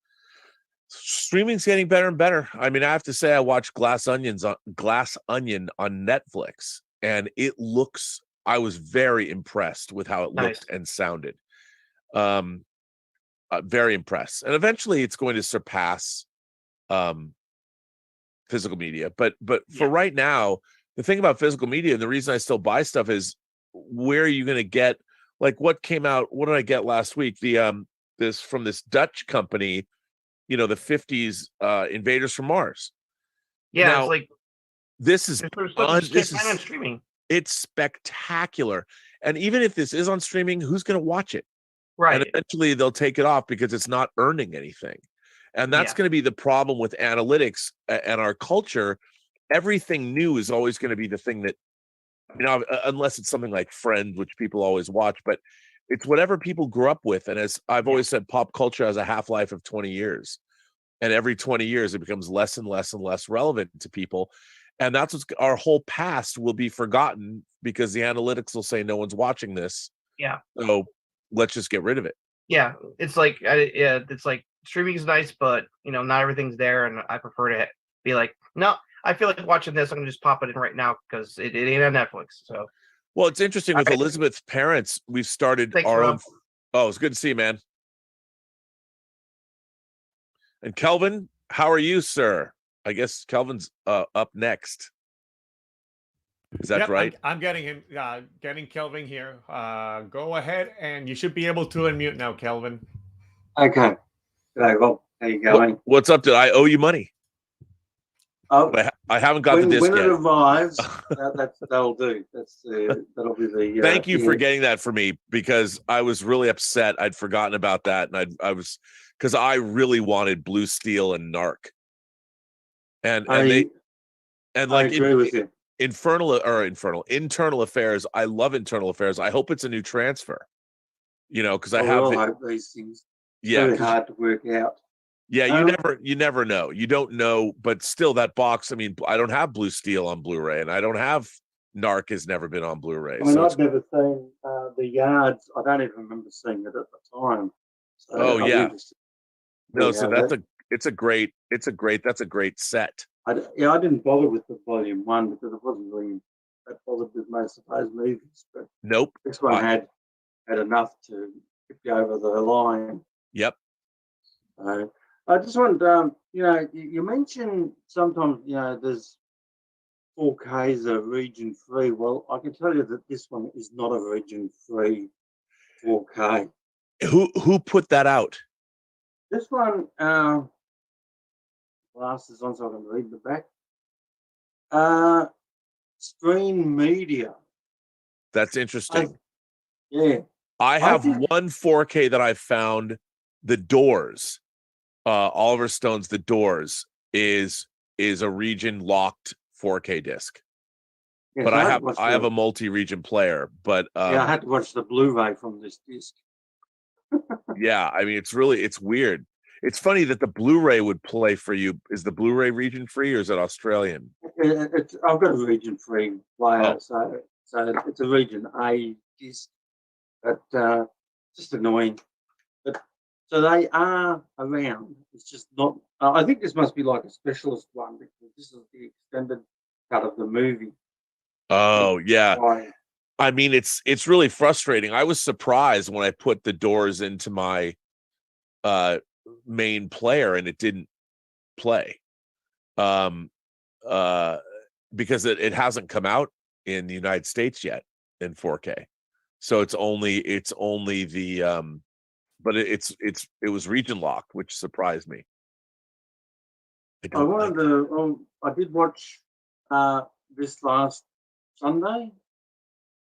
Speaker 1: streaming's getting better and better. I mean, I have to say I watched Glass Onion on Netflix, and I was very impressed with how it looked and sounded. Very impressed, and eventually it's going to surpass physical media, but for right now, the thing about physical media and the reason I still buy stuff is where are you going to get, like what came out, what did I get last week, this from this Dutch company, the 50s Invaders from Mars.
Speaker 15: Now, it's like
Speaker 1: this is
Speaker 15: on streaming.
Speaker 1: It's spectacular, and even if this is on streaming, who's going to watch it?
Speaker 15: Right,
Speaker 1: and eventually they'll take it off because it's not earning anything. And that's going to be the problem with analytics and our culture. Everything new is always going to be the thing that, unless it's something like Friends, which people always watch. But it's whatever people grew up with. And as I've always said, pop culture has a half-life of 20 years. And every 20 years, it becomes less and less and less relevant to people. And that's what's our whole past will be forgotten because the analytics will say no one's watching this.
Speaker 15: Yeah.
Speaker 1: So let's just get rid of it.
Speaker 15: Yeah. It's like, it's like streaming is nice, but not everything's there. And I prefer to be like, no, I feel like watching this. I'm going to just pop it in right now because it ain't on Netflix. So.
Speaker 1: Well, it's interesting with Elizabeth's parents. We've started our own. Oh, it's good to see you, man. And Kelvin, how are you, sir? I guess Kelvin's up next. Is that right?
Speaker 2: I'm getting him, getting Kelvin here. Go ahead, and you should be able to unmute now, Kelvin.
Speaker 16: Okay. G'day, Rob. How you going?
Speaker 1: What's up? Did I owe you money?
Speaker 16: Oh,
Speaker 1: I haven't got the disc
Speaker 16: when
Speaker 1: yet.
Speaker 16: it arrives, that'll do. That'll be the.
Speaker 1: Thank you for getting that for me because I was really upset. I'd forgotten about that, and I was because I really wanted Blue Steel and Narc, and I
Speaker 16: agree with you.
Speaker 1: Internal Affairs. I love Internal Affairs. I hope it's a new transfer. Because I have
Speaker 16: hope these things.
Speaker 1: Yeah,
Speaker 16: very hard to work out.
Speaker 1: Yeah, you never know. You don't know, but still that box. I mean, I don't have Blue Steel on Blu-ray, and I don't have Narc has never been on Blu-ray.
Speaker 16: I mean, I've never seen The Yards. I don't even remember seeing it at the time. So
Speaker 1: that's a great set.
Speaker 16: I didn't bother with the volume 1 because it wasn't really that bothered with most of those movies. But
Speaker 1: nope,
Speaker 16: this one had enough to get you over the line.
Speaker 1: Yep.
Speaker 16: I just wanted, you mentioned sometimes, there's 4Ks are region free. Well, I can tell you that this one is not a region free 4K.
Speaker 1: Who put that out?
Speaker 16: This one, glasses on so I can read the back. Screen Media.
Speaker 1: That's interesting.
Speaker 16: I
Speaker 1: have one 4K that I found. The Doors. Oliver Stone's The Doors is a region locked 4K disc.
Speaker 16: Yes,
Speaker 1: but I have a multi-region player. But
Speaker 16: I had to watch the Blu-ray from this disc.
Speaker 1: Yeah, I mean it's weird. It's funny that the Blu-ray would play for you. Is the Blu-ray region free or is it Australian?
Speaker 16: I've got a region free player, so it's a region A disc. But just annoying. So they are around. It's just not. I think this must be like a specialist one because this is the extended cut of the movie.
Speaker 1: Oh yeah. I mean, it's really frustrating. I was surprised when I put The Doors into my main player and it didn't play, because it hasn't come out in the United States yet in 4K. So it's only the but it was region locked, which surprised me.
Speaker 16: I did watch this last Sunday.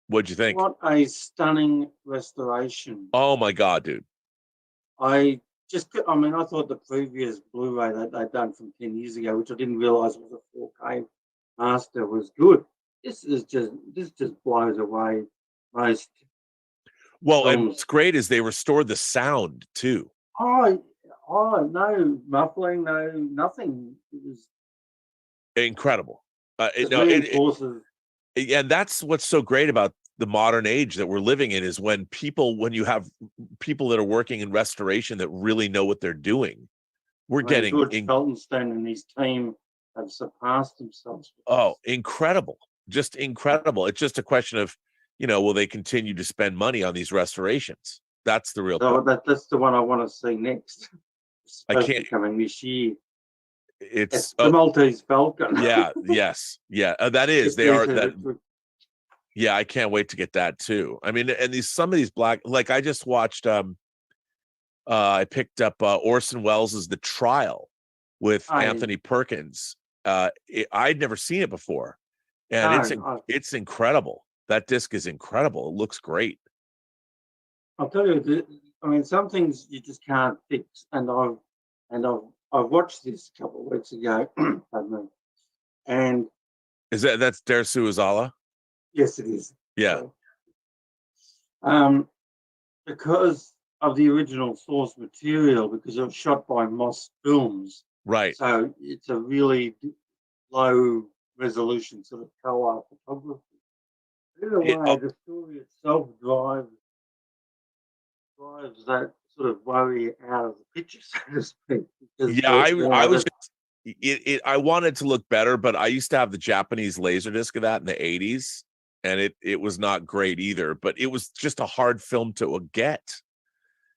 Speaker 1: What'd you think?
Speaker 16: What a stunning restoration!
Speaker 1: Oh my God, dude!
Speaker 16: I thought the previous Blu-ray that they'd done from 10 years ago, which I didn't realize was a 4K master, was good. This just blows away most.
Speaker 1: Well, and what's great is they restored the sound too.
Speaker 16: Oh, no muffling, no nothing. It was
Speaker 1: incredible. And that's what's so great about the modern age that we're living in is when you have people that are working in restoration that really know what they're doing. We're getting
Speaker 16: George Feltenstein and his team have surpassed themselves.
Speaker 1: Oh, incredible. Just incredible. It's just a question of, will they continue to spend money on these restorations? That's the real
Speaker 16: question. That's the one I want to see next.
Speaker 1: I can't
Speaker 16: coming this year.
Speaker 1: It's
Speaker 16: the Maltese Falcon.
Speaker 1: Yeah, yes. Yeah, that is. They are that. Yeah, I can't wait to get that too. I mean, and some of these black, like I just watched, I picked up Orson Welles' The Trial with Anthony Perkins. I'd never seen it before. And it's incredible. That disc is incredible. It looks great.
Speaker 16: I'll tell you, some things you just can't fix. And I've watched this a couple of weeks ago. And
Speaker 1: that's Dersu Uzala?
Speaker 16: Yes, it is.
Speaker 1: Yeah.
Speaker 16: The because of the original source material, because it was shot by Moss Films.
Speaker 1: Right.
Speaker 16: So it's a really low resolution sort of color photography. Either way, the story itself drives that sort of worry out of the picture, so to speak.
Speaker 1: Yeah, I was. I wanted to look better, but I used to have the Japanese Laserdisc of that in the 80s, and it was not great either. But it was just a hard film to get,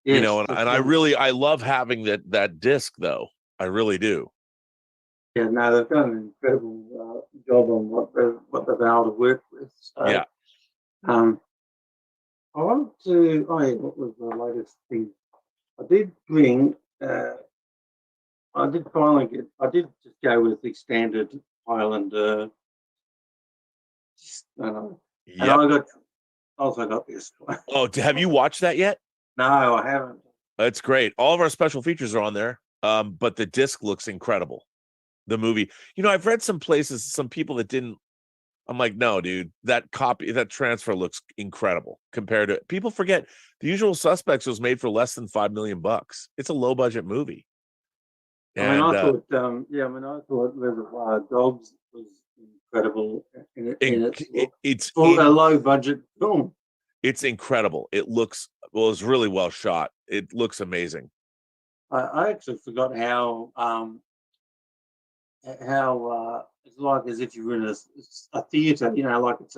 Speaker 16: yes,
Speaker 1: you know. And I love having that disc, though. I really do.
Speaker 16: Yeah, no, they've done an incredible job on what they've been able to work with. So,
Speaker 1: yeah.
Speaker 16: I wanted to. Oh yeah, what was the latest thing? I did bring. I did just go with the standard Highlander. And I also got this one.
Speaker 1: Oh, have you watched that yet?
Speaker 16: No, I haven't.
Speaker 1: That's great. All of our special features are on there. But the disc looks incredible. The movie, you know, I've read some places, some people that didn't. I'm like, no, dude, that transfer looks incredible compared to. People forget The Usual Suspects was made for less than $5 million. It's a low budget movie.
Speaker 16: I thought Reservoir Dogs was incredible. It's a low budget film.
Speaker 1: It's incredible. It's really well shot. It looks amazing.
Speaker 16: I actually forgot how it's like as if you were in a theater, you know, like it's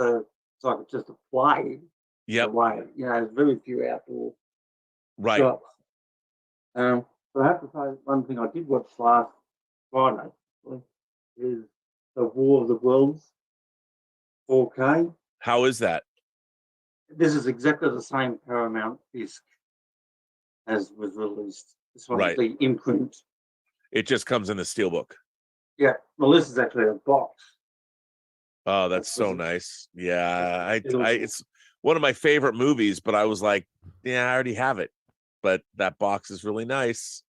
Speaker 16: just a play.
Speaker 1: Yeah.
Speaker 16: You know, there's very few outdoor
Speaker 1: shots.
Speaker 16: But I have to say, one thing I did watch last Friday is The War of the Worlds 4K.
Speaker 1: How is that?
Speaker 16: This is exactly the same Paramount disc as was released. This one's the imprint.
Speaker 1: It just comes in the steelbook.
Speaker 16: Yeah. Well, this is actually a box.
Speaker 1: Oh, that's so nice. Yeah. It's one of my favorite movies, but I was like, yeah, I already have it. But that box is really nice.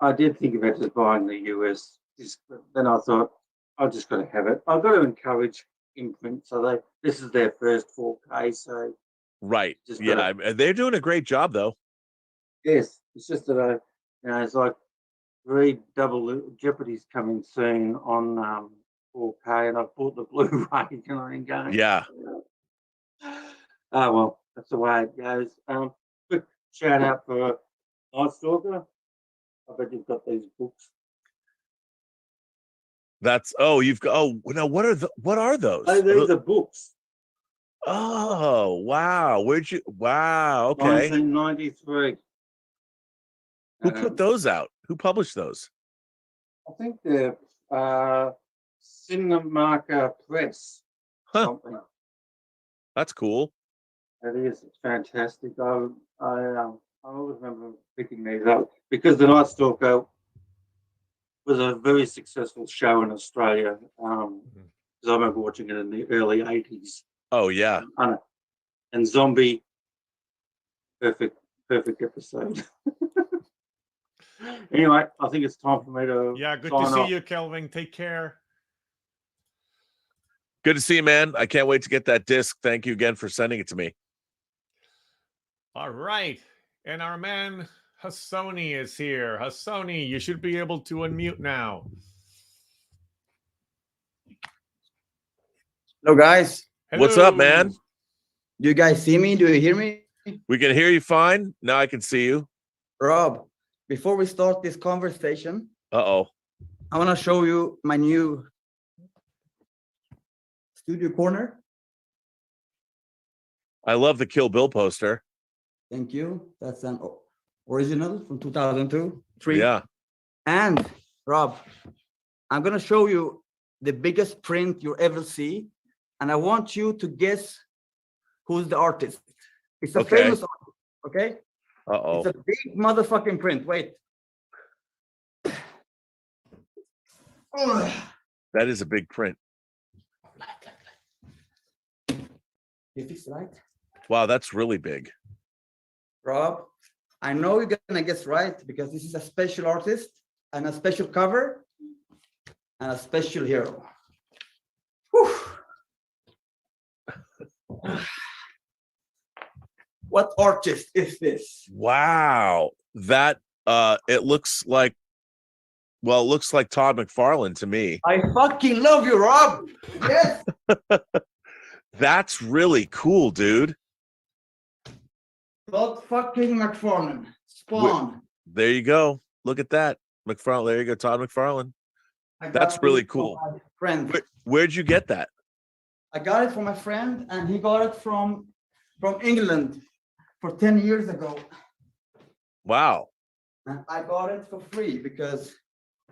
Speaker 16: I did think about just buying the US disc, but then I thought I just got to have it. I've got to encourage imprint, so this is their first 4K. So
Speaker 1: they're doing a great job though.
Speaker 16: Yes, it's just that it's like double Jeopardy's coming soon on 4K, and I bought the Blu-ray. You know, and going.
Speaker 1: Yeah.
Speaker 16: Oh well, that's the way it goes. Quick shout out for Night Stalker. I bet you've got these books.
Speaker 1: You've got. Now what are those?
Speaker 16: Oh, these are books.
Speaker 1: Oh wow! Wow. Okay.
Speaker 16: 1993.
Speaker 1: Who put those out? Who published those?
Speaker 16: I think they're Cinemaker Press.
Speaker 1: Huh.
Speaker 16: Something.
Speaker 1: That's cool.
Speaker 16: It is. It's fantastic. I always remember picking these up because The Night Stalker was a very successful show in Australia. Because I remember watching it in the early 80s.
Speaker 1: Oh yeah.
Speaker 16: And Zombie, perfect episode. Anyway, I think it's time for me to.
Speaker 2: Yeah, good to see you, Kelvin. Take care.
Speaker 1: Good to see you, man. I can't wait to get that disc. Thank you again for sending it to me.
Speaker 2: All right. And our man Hassani is here. Hassani, you should be able to unmute now.
Speaker 17: Hello, guys.
Speaker 2: Hello.
Speaker 1: What's up, man?
Speaker 17: Do you guys see me? Do you hear me?
Speaker 1: We can hear you fine. Now I can see you.
Speaker 17: Rob, before we start this conversation,
Speaker 1: I
Speaker 17: want to show you my new studio corner.
Speaker 1: I love the Kill Bill poster.
Speaker 17: Thank you. That's an original from 2002-3.
Speaker 1: Yeah.
Speaker 17: And Rob, I'm going to show you the biggest print you'll ever see. And I want you to guess who's the artist. It's a famous artist, okay? It's a big motherfucking print. Wait.
Speaker 1: That is a big print.
Speaker 17: You fix light?
Speaker 1: Wow, that's really big.
Speaker 17: Rob, I know you're gonna guess right because this is a special artist and a special cover and a special hero. what artist is this?
Speaker 1: Wow. That it looks like Todd McFarlane to me.
Speaker 17: I fucking love you, Rob. Yes.
Speaker 1: That's really cool, dude.
Speaker 17: Todd fucking McFarlane. Spawn.
Speaker 1: There you go. Look at that. McFarlane. There you go, Todd McFarlane. That's really cool.
Speaker 17: Friend.
Speaker 1: Where'd you get that?
Speaker 17: I got it from my friend, and he got it from England for 10 years ago.
Speaker 1: Wow.
Speaker 17: And I got it for free because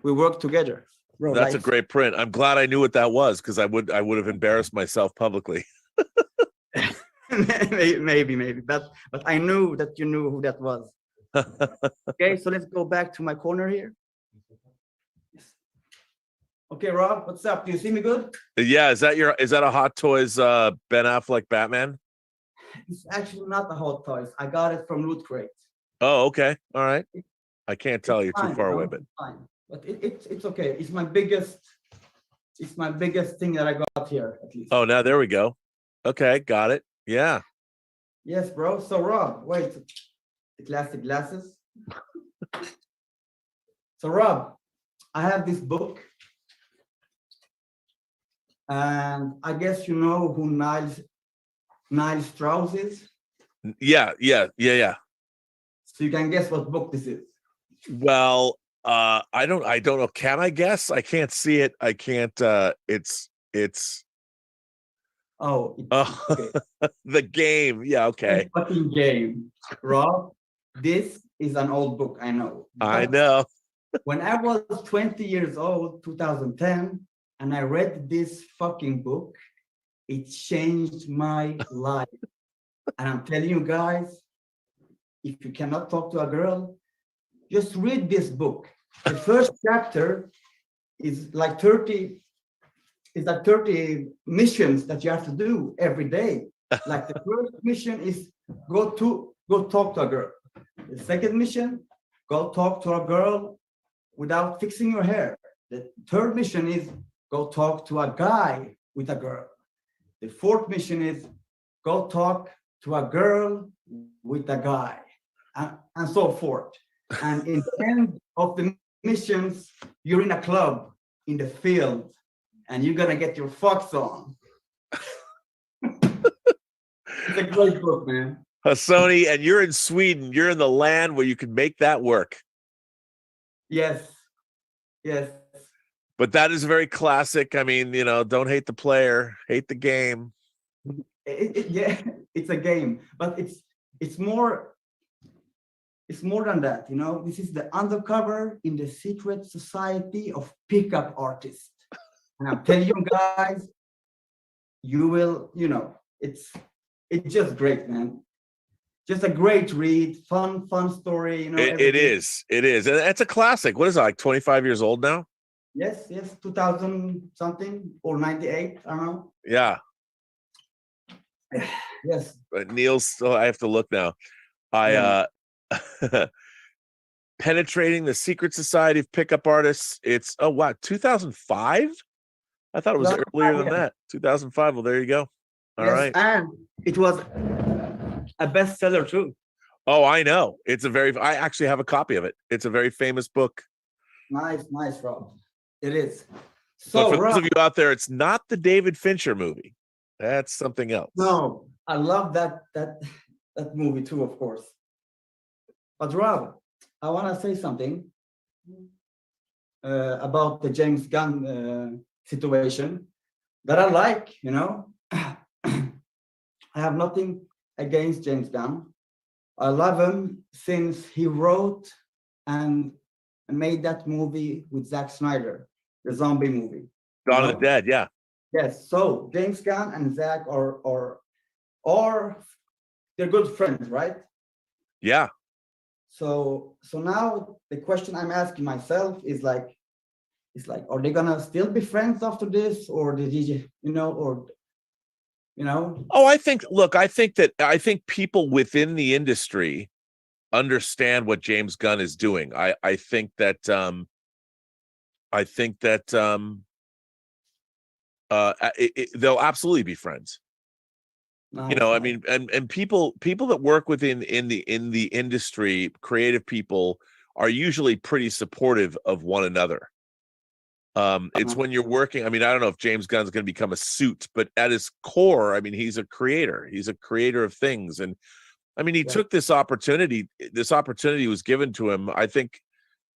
Speaker 17: we work together. Bro,
Speaker 1: that's a great print. I'm glad I knew what that was, because I would have embarrassed myself publicly.
Speaker 17: maybe, but I knew that you knew who that was. Okay, so let's go back to my corner here. Okay, Rob, what's up? Do you see me good?
Speaker 1: Yeah, is that a Hot Toys Ben Affleck Batman?
Speaker 17: It's actually not the Hot Toys. I got it from Loot Crate.
Speaker 1: Oh, okay. All right. I can't tell, you're too far away, but
Speaker 17: fine. But it's okay. It's my biggest thing that I got here, at least.
Speaker 1: Oh, now there we go. Okay, got it. Yeah.
Speaker 17: Yes, bro. So Rob, wait. The classic glasses. So Rob, I have this book. And I guess you know who Niles Strauss is?
Speaker 1: Yeah.
Speaker 17: So you can guess what book this is.
Speaker 1: Well, I don't know. Can I guess? I can't see it. I can't it's
Speaker 17: okay.
Speaker 1: The Game. Yeah, okay.
Speaker 17: The fucking Game. Rob, this is an old book, I know.
Speaker 1: I know.
Speaker 17: When I was 20 years old, 2010, and I read this fucking book, it changed my life. And I'm telling you guys, if you cannot talk to a girl, just read this book. The first chapter is like 30 missions that you have to do every day. Like the first mission is go talk to a girl. The second mission, go talk to a girl without fixing your hair. The third mission is go talk to a guy with a girl. The fourth mission is go talk to a girl with a guy, and so forth. And in the end of the missions, you're in a club in the field, and you're gonna get your fucks on. It's a great book, man.
Speaker 1: Hassani, and you're in Sweden. You're in the land where you can make that work.
Speaker 17: Yes.
Speaker 1: But that is very classic. I mean, don't hate the player, hate the game.
Speaker 17: Yeah, it's a game, but it's more than that. This is the undercover in the secret society of pickup artists. And I'm telling you guys, you will, it's just great, man. Just a great read, fun story.
Speaker 1: It is. And it's a classic. What is it, like 25 years old now?
Speaker 17: Yes, 2000 something or 98. I don't know.
Speaker 1: Yeah.
Speaker 17: Yes.
Speaker 1: But Neil's. I have to look now. Penetrating the Secret Society of Pickup Artists. It's 2005. I thought it was earlier than that. 2005. Well, there you go. All right.
Speaker 17: And it was a bestseller too.
Speaker 1: Oh, I know. I actually have a copy of it. It's a very famous book.
Speaker 17: Nice, Rob. It is.
Speaker 1: So for those of you out there, it's not the David Fincher movie. That's something else.
Speaker 17: No, I love that movie too, of course. But Rob, I want to say something about the James Gunn situation that I like. I have nothing against James Gunn. I love him since he wrote and made that movie with Zack Snyder, the zombie movie.
Speaker 1: Dawn of the Dead, yeah.
Speaker 17: Yes. So James Gunn and Zack are they're good friends, right?
Speaker 1: Yeah.
Speaker 17: So now the question I'm asking myself is like, are they gonna still be friends after this, or did he,
Speaker 1: Oh, I think people within the industry understand what James Gunn is doing. I think that they'll absolutely be friends. You know, I mean, and people that work within the industry, creative people, are usually pretty supportive of one another. It's when you're working. I mean, I don't know if James Gunn's going to become a suit, but at his core, I mean, he's a creator. He's a creator of things, and I mean, he took this opportunity. This opportunity was given to him. I think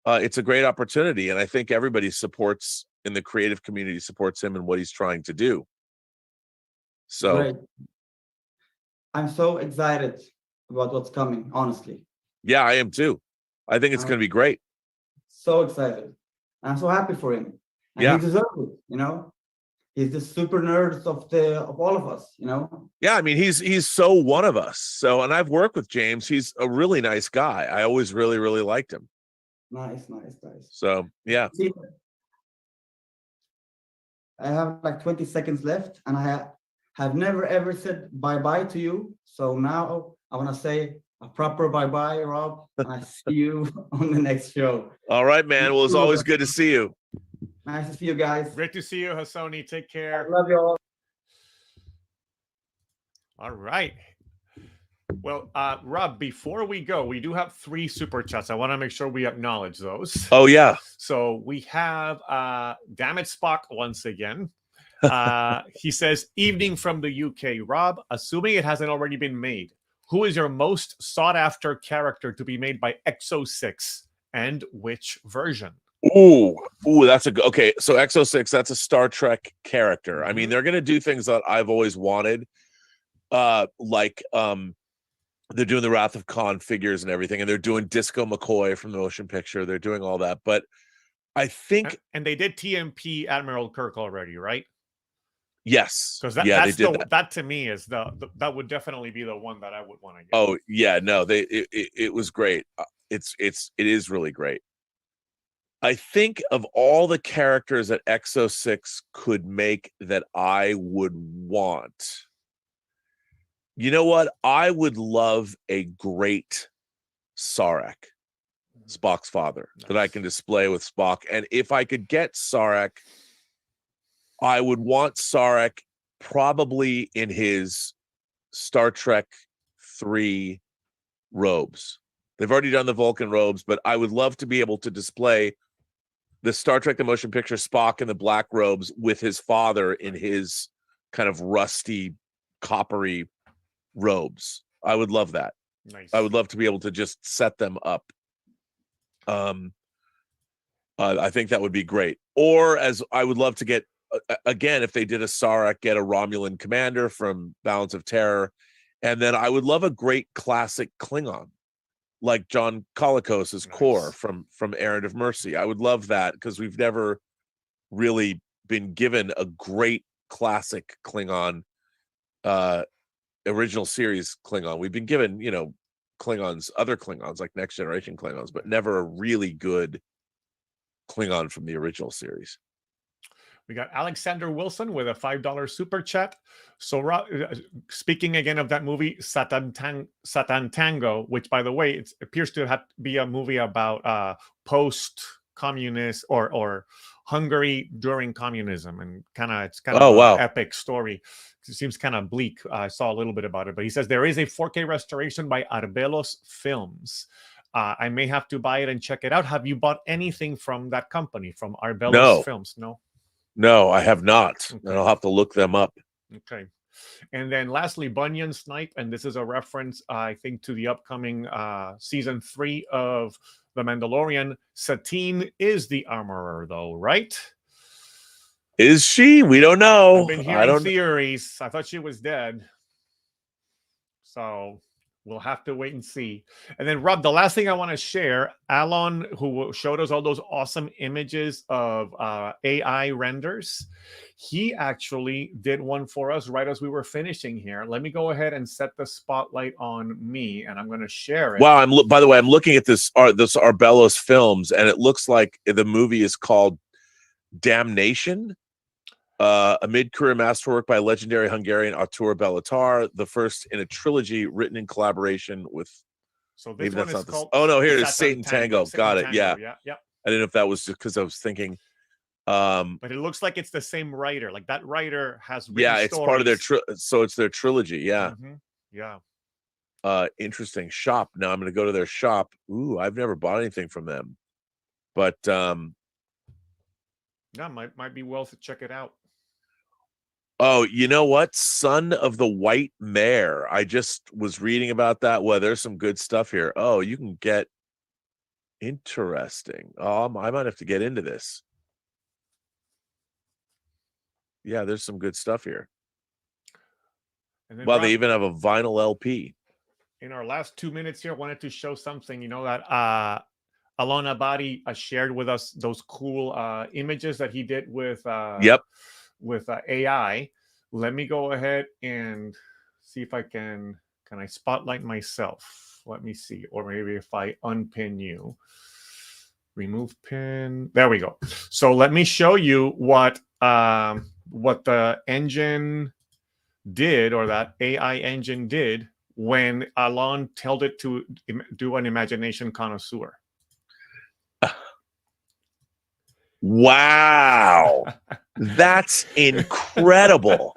Speaker 1: it's a great opportunity, and I think everybody supports in the creative community supports him and what he's trying to do. So,
Speaker 17: great. I'm so excited about what's coming. Honestly.
Speaker 1: Yeah, I am too. I think it's going to be great.
Speaker 17: So excited. I'm so happy for him. And
Speaker 1: yeah,
Speaker 17: he deserves it. You know, he's the super nerd of all of us. You know.
Speaker 1: Yeah, I mean, he's so one of us. So, and I've worked with James. He's a really nice guy. I always really liked him.
Speaker 17: Nice.
Speaker 1: So, yeah.
Speaker 17: I have like 20 seconds left, and I have never ever said bye-bye to you. So now I want to say a proper bye-bye, Rob, and I see you on the next show.
Speaker 1: All right, man. Well, it's always good to see you.
Speaker 17: Nice to see you guys.
Speaker 2: Great to see you, Hassani. Take care.
Speaker 17: I love you all.
Speaker 2: All right. Well, Rob, before we go, we do have 3 super chats. I want to make sure we acknowledge those.
Speaker 1: Oh, yeah.
Speaker 2: So we have Damn It Spock once again. He says, evening from the UK. Rob, assuming it hasn't already been made, who is your most sought after character to be made by XO6 and which version?
Speaker 1: Ooh, that's okay. So XO6, that's a Star Trek character. I mean, they're going to do things that I've always wanted. They're doing the Wrath of Khan figures and everything, and they're doing Disco McCoy from the motion picture. They're doing all that, but I think,
Speaker 2: and they did TMP Admiral Kirk already, right?
Speaker 1: Yes,
Speaker 2: because that to me is that would definitely be the one that I would want to get.
Speaker 1: Oh yeah, no, it was great. It is really great. I think of all the characters that XO6 could make that I would want. You know what? I would love a great Sarek, Spock's father, that I can display with Spock. And if I could get Sarek, I would want Sarek probably in his Star Trek 3 robes. They've already done the Vulcan robes, but I would love to be able to display the Star Trek the Motion Picture Spock in the black robes with his father in his kind of rusty, coppery robes. I would love that.
Speaker 2: Nice.
Speaker 1: I would love to be able to just set them up. I think that would be great. Or as I would love to get, again, if they did a Sarek, get a Romulan commander from Balance of Terror. And then I would love a great classic Klingon, like John Colicos's core from Errand of Mercy. I would love that because we've never really been given a great classic Klingon, original series Klingon. We've been given, Klingons, other Klingons like Next Generation Klingons, but never a really good Klingon from the original series.
Speaker 2: We got Alexander Wilson with a $5 super chat. So, speaking again of that movie, Satan Tango, which, by the way, it appears to be a movie about post-communist or Hungary during communism, and it's kind of an epic story. It seems kind of bleak. I saw a little bit about it, but he says there is a 4K restoration by Arbelos Films. I may have to buy it and check it out. Have you bought anything from that company, from Arbelos Films?
Speaker 1: No, I have not. Okay. And I'll have to look them up.
Speaker 2: Okay. And then lastly, Bunyan Snipe, and this is a reference, I think, to the upcoming season 3 of The Mandalorian. Satine is the armorer, though, right?
Speaker 1: Is she? We don't know.
Speaker 2: I've been hearing theories. I thought she was dead. So we'll have to wait and see. And then, Rob, the last thing I want to share, Alon, who showed us all those awesome images of AI renders, he actually did one for us right as we were finishing here. Let me go ahead and set the spotlight on me, and I'm going to share it.
Speaker 1: Wow, by the way, I'm looking at this Arbelos Films, and it looks like the movie is called Damnation. A mid-career masterwork by legendary Hungarian Artur Belatar, the first in a trilogy written in collaboration with.
Speaker 2: So this one is called.
Speaker 1: Oh no, here it is, Satan Tango. Got it. Yeah.
Speaker 2: Yeah.
Speaker 1: I didn't know if that was just because I was thinking
Speaker 2: But it looks like it's the same writer. Like that writer has written
Speaker 1: yeah, it's part of their so it's their trilogy. Yeah.
Speaker 2: Yeah.
Speaker 1: Interesting. Shop. Now I'm going to go to their shop. Ooh, I've never bought anything from them, but
Speaker 2: yeah, might be well to check it out.
Speaker 1: Oh, you know what? Son of the White Mare. I just was reading about that. Well, there's some good stuff here. Oh, you can get interesting. I might have to get into this. Yeah, there's some good stuff here.
Speaker 2: And then
Speaker 1: Well,
Speaker 2: Rob,
Speaker 1: they even have a vinyl LP.
Speaker 2: in our last 2 minutes here, I wanted to show something, you know, that Alon Abadi shared with us those cool images that he did with with AI. Let me go ahead and see if I can I spotlight myself? Let me see. Or maybe if I unpin you, remove pin. There we go. So let me show you what the engine did, or that AI engine did, when Alon told it to do an imagination connoisseur.
Speaker 1: Wow. That's incredible.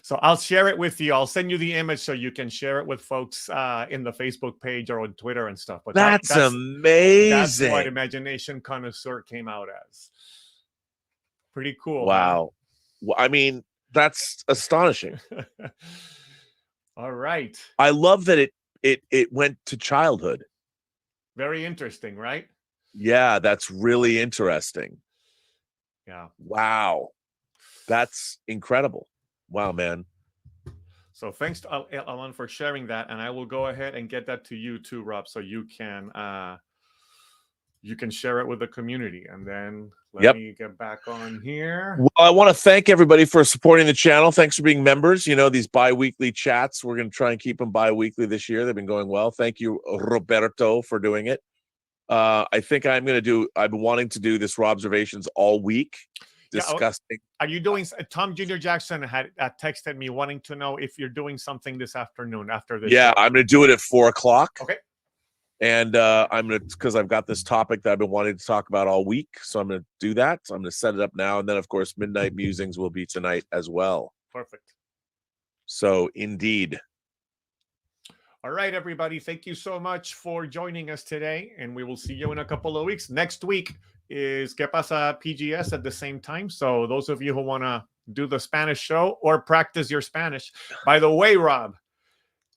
Speaker 2: So I'll share it with you. I'll send you the image so you can share it with folks in the Facebook page or on Twitter and stuff. But
Speaker 1: that's amazing.
Speaker 2: That's what Imagination Connoisseur came out as. Pretty cool.
Speaker 1: Wow. Well, I mean, that's astonishing.
Speaker 2: All right.
Speaker 1: I love that it went to childhood.
Speaker 2: Very interesting, right?
Speaker 1: Yeah, that's really interesting.
Speaker 2: Yeah.
Speaker 1: Wow. That's incredible. Wow, man.
Speaker 2: So thanks to Alon for sharing that, and I will go ahead and get that to you too, Rob, so you can share it with the community. And then let me get back on here.
Speaker 1: Well, I want to thank everybody for supporting the channel. Thanks for being members. You know, these bi-weekly chats, we're going to try and keep them bi-weekly this year. They've been going well. Thank you, Roberto, for doing it. I think I've been wanting to do this Robservations all week. Disgusting.
Speaker 2: Are you doing? Tom Jr. Jackson had texted me wanting to know if you're doing something this afternoon after this.
Speaker 1: Yeah,
Speaker 2: show.
Speaker 1: I'm going to do it at 4 o'clock.
Speaker 2: Okay.
Speaker 1: And I'm going to, because I've got this topic that I've been wanting to talk about all week. So I'm going to do that. So I'm going to set it up now. And then, of course, Midnight Musings will be tonight as well.
Speaker 2: Perfect.
Speaker 1: So indeed.
Speaker 2: All right, everybody. Thank you so much for joining us today. And we will see you in a couple of weeks. Next week is Que Pasa PGS at the same time. So those of you who want to do the Spanish show or practice your Spanish. By the way, Rob,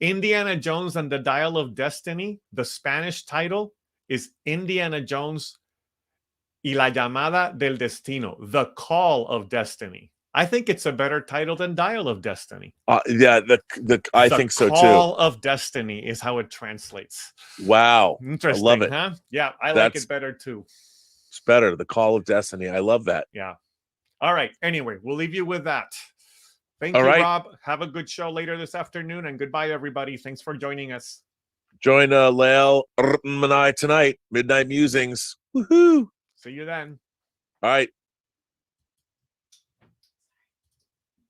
Speaker 2: Indiana Jones and the Dial of Destiny, the Spanish title is Indiana Jones y la llamada del destino, the call of destiny. I think it's a better title than Dial of Destiny.
Speaker 1: Yeah, I think so too.
Speaker 2: Call of Destiny is how it translates.
Speaker 1: Wow.
Speaker 2: Interesting,
Speaker 1: I love it.
Speaker 2: Huh? Yeah, I like it better too.
Speaker 1: It's better. The Call of Destiny. I love that.
Speaker 2: Yeah. All right. Anyway, we'll leave you with that. Thank
Speaker 1: All
Speaker 2: you,
Speaker 1: right.
Speaker 2: Rob. Have a good show later this afternoon, and goodbye, everybody. Thanks for joining us.
Speaker 1: Join Lael and I tonight. Midnight Musings. Woohoo.
Speaker 2: See you then.
Speaker 1: All right.